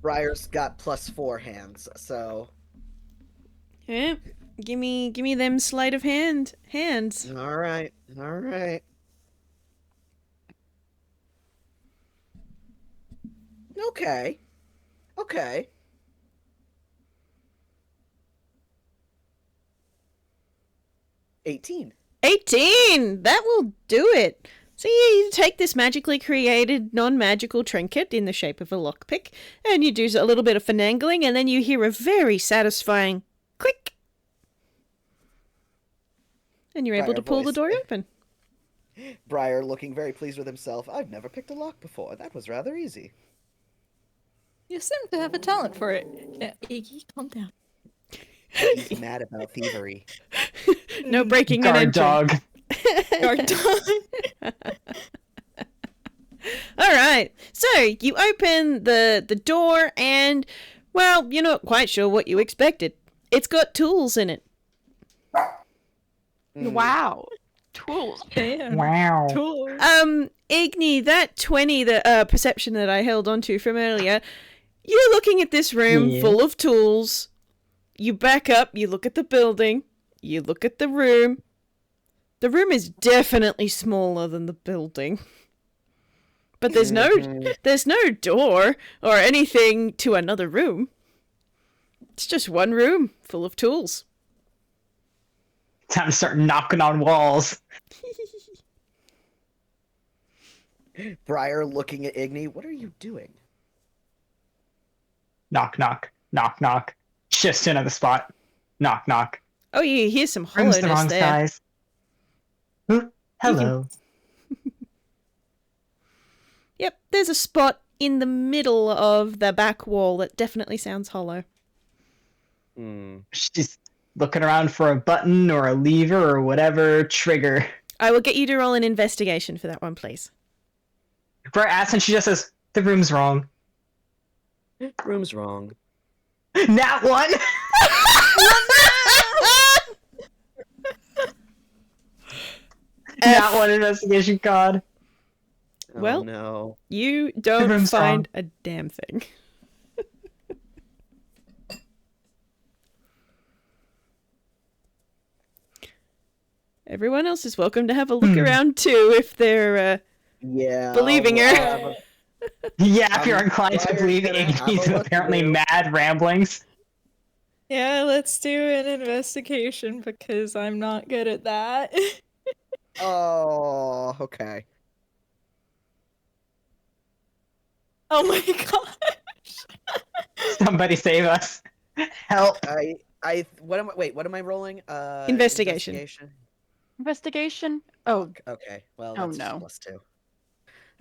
[SPEAKER 4] Briar's got +4 hands, so.
[SPEAKER 1] Yeah. Give me them sleight of hands.
[SPEAKER 4] Alright, alright. Okay. Okay. $18.
[SPEAKER 1] 18! That will do it. So you take this magically created non-magical trinket in the shape of a lockpick, and you do a little bit of finagling, and then you hear a very satisfying click. And you're able
[SPEAKER 4] Briar
[SPEAKER 1] to pull the
[SPEAKER 4] voice.
[SPEAKER 1] door open.
[SPEAKER 4] Briar looking very pleased with himself. I've never picked a lock before. That was rather easy.
[SPEAKER 3] You seem to have a talent for it. Yeah, Iggy, calm down.
[SPEAKER 4] He's mad about thievery.
[SPEAKER 1] No breaking and
[SPEAKER 2] Guard
[SPEAKER 1] entering.
[SPEAKER 2] dog.
[SPEAKER 3] You're done.
[SPEAKER 1] All right. So you open the door, and well, you're not quite sure what you expected. It's got tools in it.
[SPEAKER 5] Wow. Tools.
[SPEAKER 3] Damn.
[SPEAKER 2] Wow.
[SPEAKER 3] Tools.
[SPEAKER 1] Igni, that 20, the perception that I held onto from earlier, you're looking at this room
[SPEAKER 2] Yeah.
[SPEAKER 1] full of tools. You back up, you look at the building, you look at the room. The room is definitely smaller than the building. But there's no door or anything to another room. It's just one room full of tools.
[SPEAKER 2] Time to start knocking on walls.
[SPEAKER 4] Briar looking at Igni. What are you doing?
[SPEAKER 2] Knock, knock, knock, knock. Shifts to another spot. Knock, knock.
[SPEAKER 1] Oh, you hear some
[SPEAKER 2] Room's the
[SPEAKER 1] hollowness
[SPEAKER 2] wrong
[SPEAKER 1] there.
[SPEAKER 2] size. Ooh, hello.
[SPEAKER 1] Yep, there's a spot in the middle of the back wall that definitely sounds hollow.
[SPEAKER 2] She's looking around for a button or a lever or whatever trigger.
[SPEAKER 1] I will get you to roll an investigation for that one, please.
[SPEAKER 2] Briar asks and she just says, the room's wrong.
[SPEAKER 4] Room's wrong.
[SPEAKER 2] Nat one! Nat one investigation card.
[SPEAKER 1] Well,
[SPEAKER 4] Oh, no.
[SPEAKER 1] You don't
[SPEAKER 2] room's
[SPEAKER 1] find a damn thing. Everyone else is welcome to have a look around too if they're
[SPEAKER 4] Yeah.
[SPEAKER 1] believing her.
[SPEAKER 2] Yeah, if you're inclined to
[SPEAKER 4] Briar's
[SPEAKER 2] believe
[SPEAKER 4] gonna have
[SPEAKER 2] Iggy's
[SPEAKER 4] a look
[SPEAKER 2] apparently
[SPEAKER 4] through.
[SPEAKER 2] mad ramblings.
[SPEAKER 3] Yeah, let's do an investigation because I'm not good at that.
[SPEAKER 4] Oh, okay.
[SPEAKER 3] Oh my gosh.
[SPEAKER 2] Somebody save us. Help.
[SPEAKER 4] What am I rolling?
[SPEAKER 1] Investigation.
[SPEAKER 5] Investigation? Oh,
[SPEAKER 4] Okay, well,
[SPEAKER 5] Oh,
[SPEAKER 4] that's
[SPEAKER 5] no.
[SPEAKER 4] +2.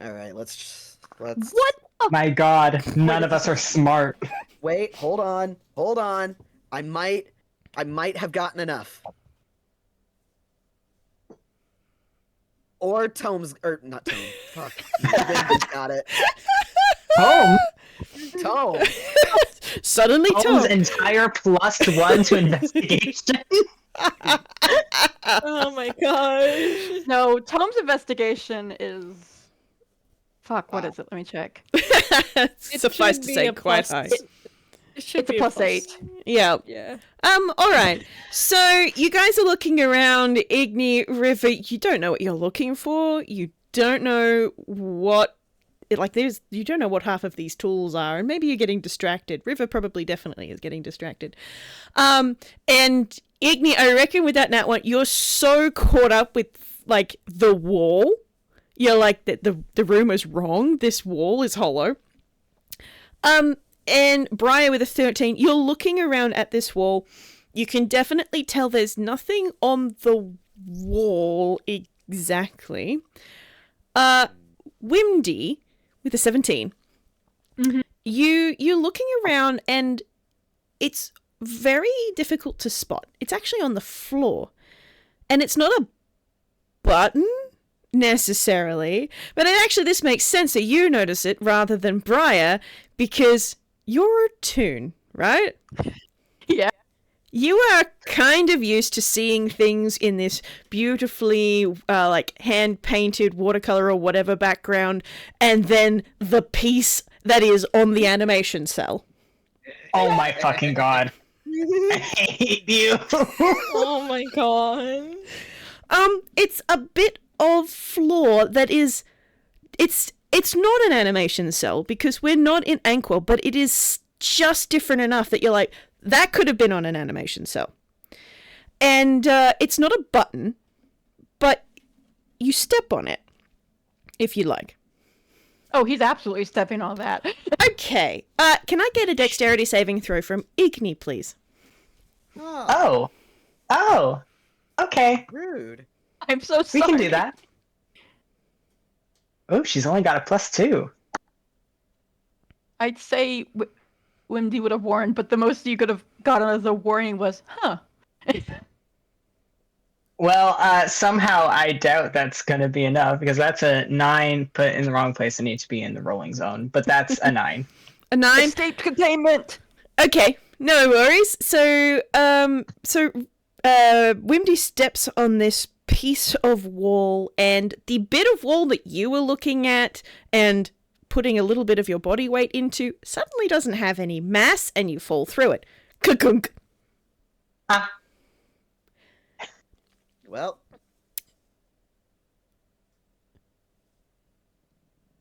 [SPEAKER 4] Alright, let's...
[SPEAKER 5] what?
[SPEAKER 2] My god, none of us are smart.
[SPEAKER 4] Wait, hold on. I might have gotten enough. Or Tome's, or not Tome. Fuck. Wimdy's got it.
[SPEAKER 2] Home?
[SPEAKER 4] Tome.
[SPEAKER 1] Suddenly
[SPEAKER 2] Home's
[SPEAKER 1] Tom.
[SPEAKER 2] entire +1 to investigation.
[SPEAKER 3] Oh my gosh.
[SPEAKER 5] No, Tom's investigation is. Fuck, what is it? Let me check.
[SPEAKER 1] Suffice to
[SPEAKER 3] should be
[SPEAKER 1] say,
[SPEAKER 3] a
[SPEAKER 1] quite
[SPEAKER 3] plus-
[SPEAKER 1] high.
[SPEAKER 3] It should
[SPEAKER 5] It's a
[SPEAKER 3] be
[SPEAKER 5] +8.
[SPEAKER 1] Yeah.
[SPEAKER 3] Yeah.
[SPEAKER 1] All right. So you guys are looking around Igni River. You don't know what you're looking for. You don't know what you don't know what half of these tools are, and maybe you're getting distracted. River probably definitely is getting distracted. And Igni, I reckon with that nat one, you're so caught up with like the wall. You're like the room is wrong. This wall is hollow. And Briar with a 13, you're looking around at this wall. You can definitely tell there's nothing on the wall exactly. Wimdy with a 17.
[SPEAKER 5] Mhm.
[SPEAKER 1] You're looking around and it's very difficult to spot. It's actually on the floor. And it's not a button necessarily, but this makes sense that you notice it rather than Briar because you're a toon, right?
[SPEAKER 5] Yeah.
[SPEAKER 1] You are kind of used to seeing things in this beautifully like hand-painted watercolor or whatever background, and then the piece that is on the animation cell.
[SPEAKER 2] Oh my fucking god. I hate you.
[SPEAKER 3] Oh my god.
[SPEAKER 1] It's a bit of floor that is it's not an animation cell because we're not in Ankwell, but it is just different enough that you're like, that could have been on an animation cell. And it's not a button, but you step on it if you like.
[SPEAKER 5] Oh, he's absolutely stepping on that.
[SPEAKER 1] Okay. Can I get a dexterity saving throw from Igni, please?
[SPEAKER 4] Oh,
[SPEAKER 2] Oh. Okay.
[SPEAKER 4] rude.
[SPEAKER 5] I'm so
[SPEAKER 2] We
[SPEAKER 5] sorry.
[SPEAKER 2] can do that. Oh, she's only got a +2.
[SPEAKER 5] I'd say Wimdy would have warned, but the most you could have gotten as a warning was, huh.
[SPEAKER 2] Well, somehow I doubt that's going to be enough because that's a 9 put in the wrong place and need to be in the rolling zone. But that's a 9.
[SPEAKER 1] A 9?
[SPEAKER 5] Escape containment!
[SPEAKER 1] Okay, no worries. So, Wimdy steps on this piece of wall, and the bit of wall that you were looking at and putting a little bit of your body weight into suddenly doesn't have any mass, and you fall through it. Ka-kunk.
[SPEAKER 2] Ah.
[SPEAKER 4] Well,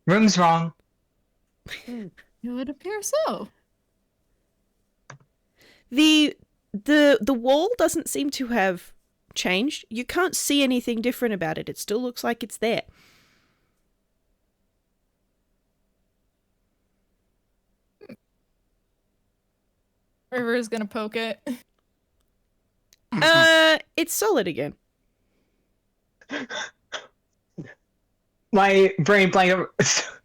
[SPEAKER 2] Room's wrong.
[SPEAKER 3] It would appear so.
[SPEAKER 1] The wall doesn't seem to have changed. You can't see anything different about it. It still looks like it's there.
[SPEAKER 3] River's gonna poke it.
[SPEAKER 1] It's solid again.
[SPEAKER 2] My brain blank.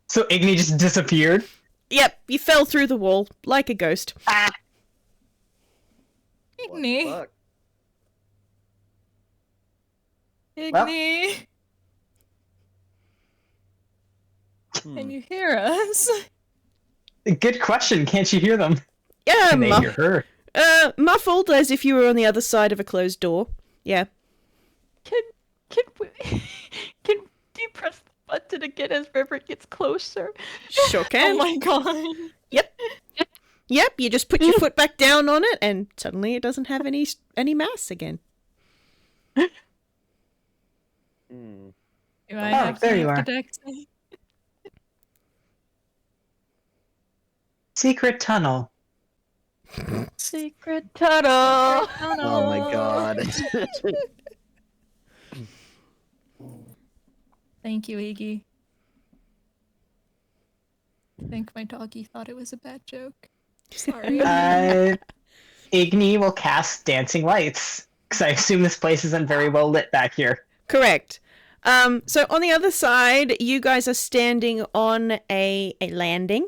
[SPEAKER 2] So Igni just disappeared.
[SPEAKER 1] Yep, you fell through the wall like a ghost.
[SPEAKER 2] Ah.
[SPEAKER 3] Igni.
[SPEAKER 4] fuck?
[SPEAKER 3] Igni. Can you hear us?
[SPEAKER 2] Good question. Can't you hear them?
[SPEAKER 1] Yeah,
[SPEAKER 2] Can they hear her?
[SPEAKER 1] muffled as if you were on the other side of a closed door. Yeah.
[SPEAKER 5] Can you press the button again as River gets closer?
[SPEAKER 1] Sure can.
[SPEAKER 3] Oh my god.
[SPEAKER 1] Yep, you just put your foot back down on it and suddenly it doesn't have any mass again.
[SPEAKER 4] Hmm.
[SPEAKER 3] Do I
[SPEAKER 2] Oh,
[SPEAKER 3] have
[SPEAKER 2] there
[SPEAKER 3] to
[SPEAKER 2] you
[SPEAKER 3] make
[SPEAKER 2] are.
[SPEAKER 3] a dex save?
[SPEAKER 2] Secret tunnel.
[SPEAKER 5] Secret tunnel!
[SPEAKER 4] Oh my god.
[SPEAKER 3] Thank you, Iggy. I think my doggy thought it was a bad joke. Sorry.
[SPEAKER 2] Igni will cast dancing lights because I assume this place isn't very well lit back here.
[SPEAKER 1] Correct. So on the other side, you guys are standing on a landing.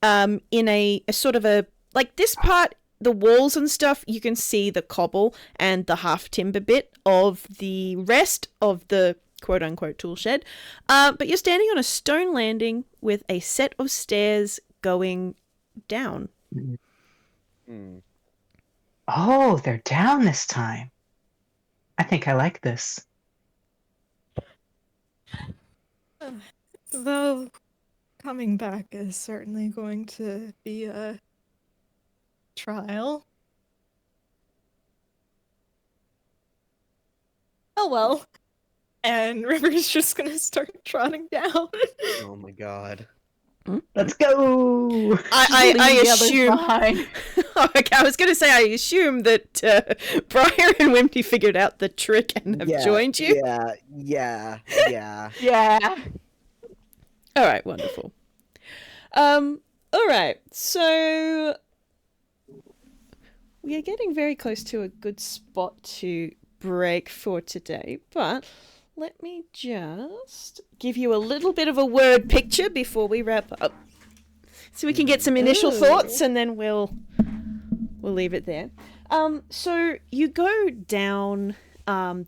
[SPEAKER 1] In a sort of a, like this part, the walls and stuff, you can see the cobble and the half timber bit of the rest of the quote unquote tool shed. But you're standing on a stone landing with a set of stairs going down.
[SPEAKER 4] Hmm.
[SPEAKER 2] Oh, they're down this time. I think I like this.
[SPEAKER 3] Though coming back is certainly going to be a trial. Oh well. And River's just gonna start trotting down.
[SPEAKER 4] Oh my god.
[SPEAKER 2] Let's go.
[SPEAKER 1] I
[SPEAKER 5] Leave the others
[SPEAKER 1] assume.
[SPEAKER 5] behind.
[SPEAKER 1] Okay, I was going to say I assume that Briar and Wimdy figured out the trick and have joined you.
[SPEAKER 4] Yeah.
[SPEAKER 5] Yeah.
[SPEAKER 1] All right, wonderful. All right, so we are getting very close to a good spot to break for today, but let me just give you a little bit of a word picture before we wrap up, so we can get some initial thoughts, and then we'll leave it there. So you go down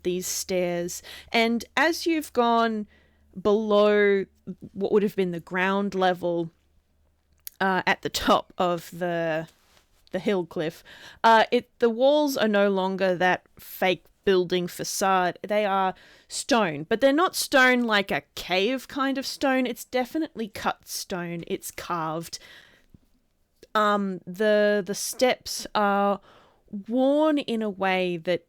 [SPEAKER 1] these stairs, and as you've gone below what would have been the ground level at the top of the hill cliff, the walls are no longer that fake building facade. They are stone, but they're not stone like a cave kind of stone. It's definitely cut stone. It's carved. The steps are worn in a way that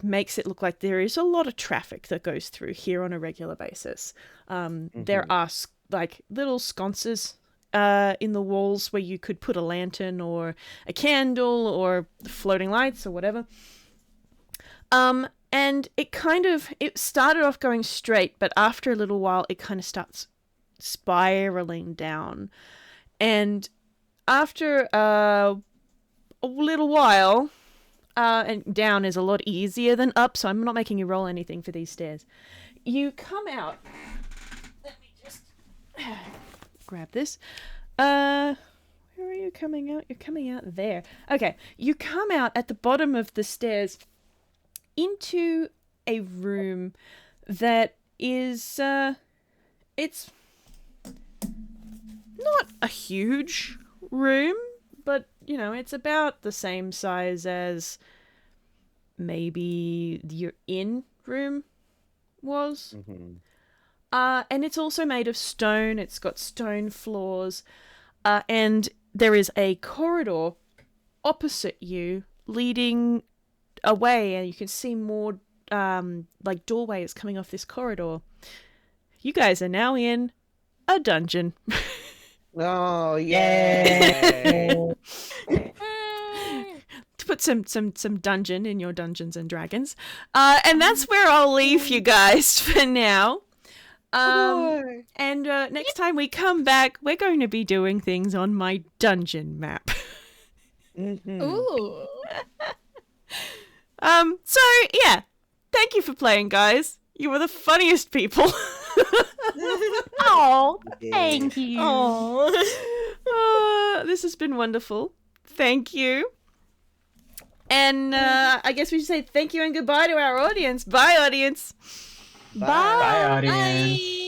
[SPEAKER 1] makes it look like there is a lot of traffic that goes through here on a regular basis. There are like little sconces in the walls where you could put a lantern or a candle or floating lights or whatever. And it started off going straight, but after a little while it kind of starts spiraling down. And after a little while, and down is a lot easier than up, so I'm not making you roll anything for these stairs. You come out. Let me just grab this. Where are you coming out? You're coming out there. Okay, you come out at the bottom of the stairs into a room that is it's not a huge room, but you know, it's about the same size as maybe your inn room was. And it's also made of stone. It's got stone floors, and there is a corridor opposite you leading away, and you can see more like doorways coming off this corridor. You guys are now in a dungeon.
[SPEAKER 4] Oh, yay!
[SPEAKER 1] To put some dungeon in your Dungeons and Dragons. And that's where I'll leave you guys for now. And next time we come back, we're going to be doing things on my dungeon map.
[SPEAKER 3] Ooh.
[SPEAKER 1] So yeah, thank you for playing, guys. You were the funniest people.
[SPEAKER 5] Oh, thank you.
[SPEAKER 1] This has been wonderful. Thank you. And I guess we should say thank you and goodbye to our audience. Bye, audience.
[SPEAKER 4] Bye.
[SPEAKER 2] Bye, audience.
[SPEAKER 3] Bye.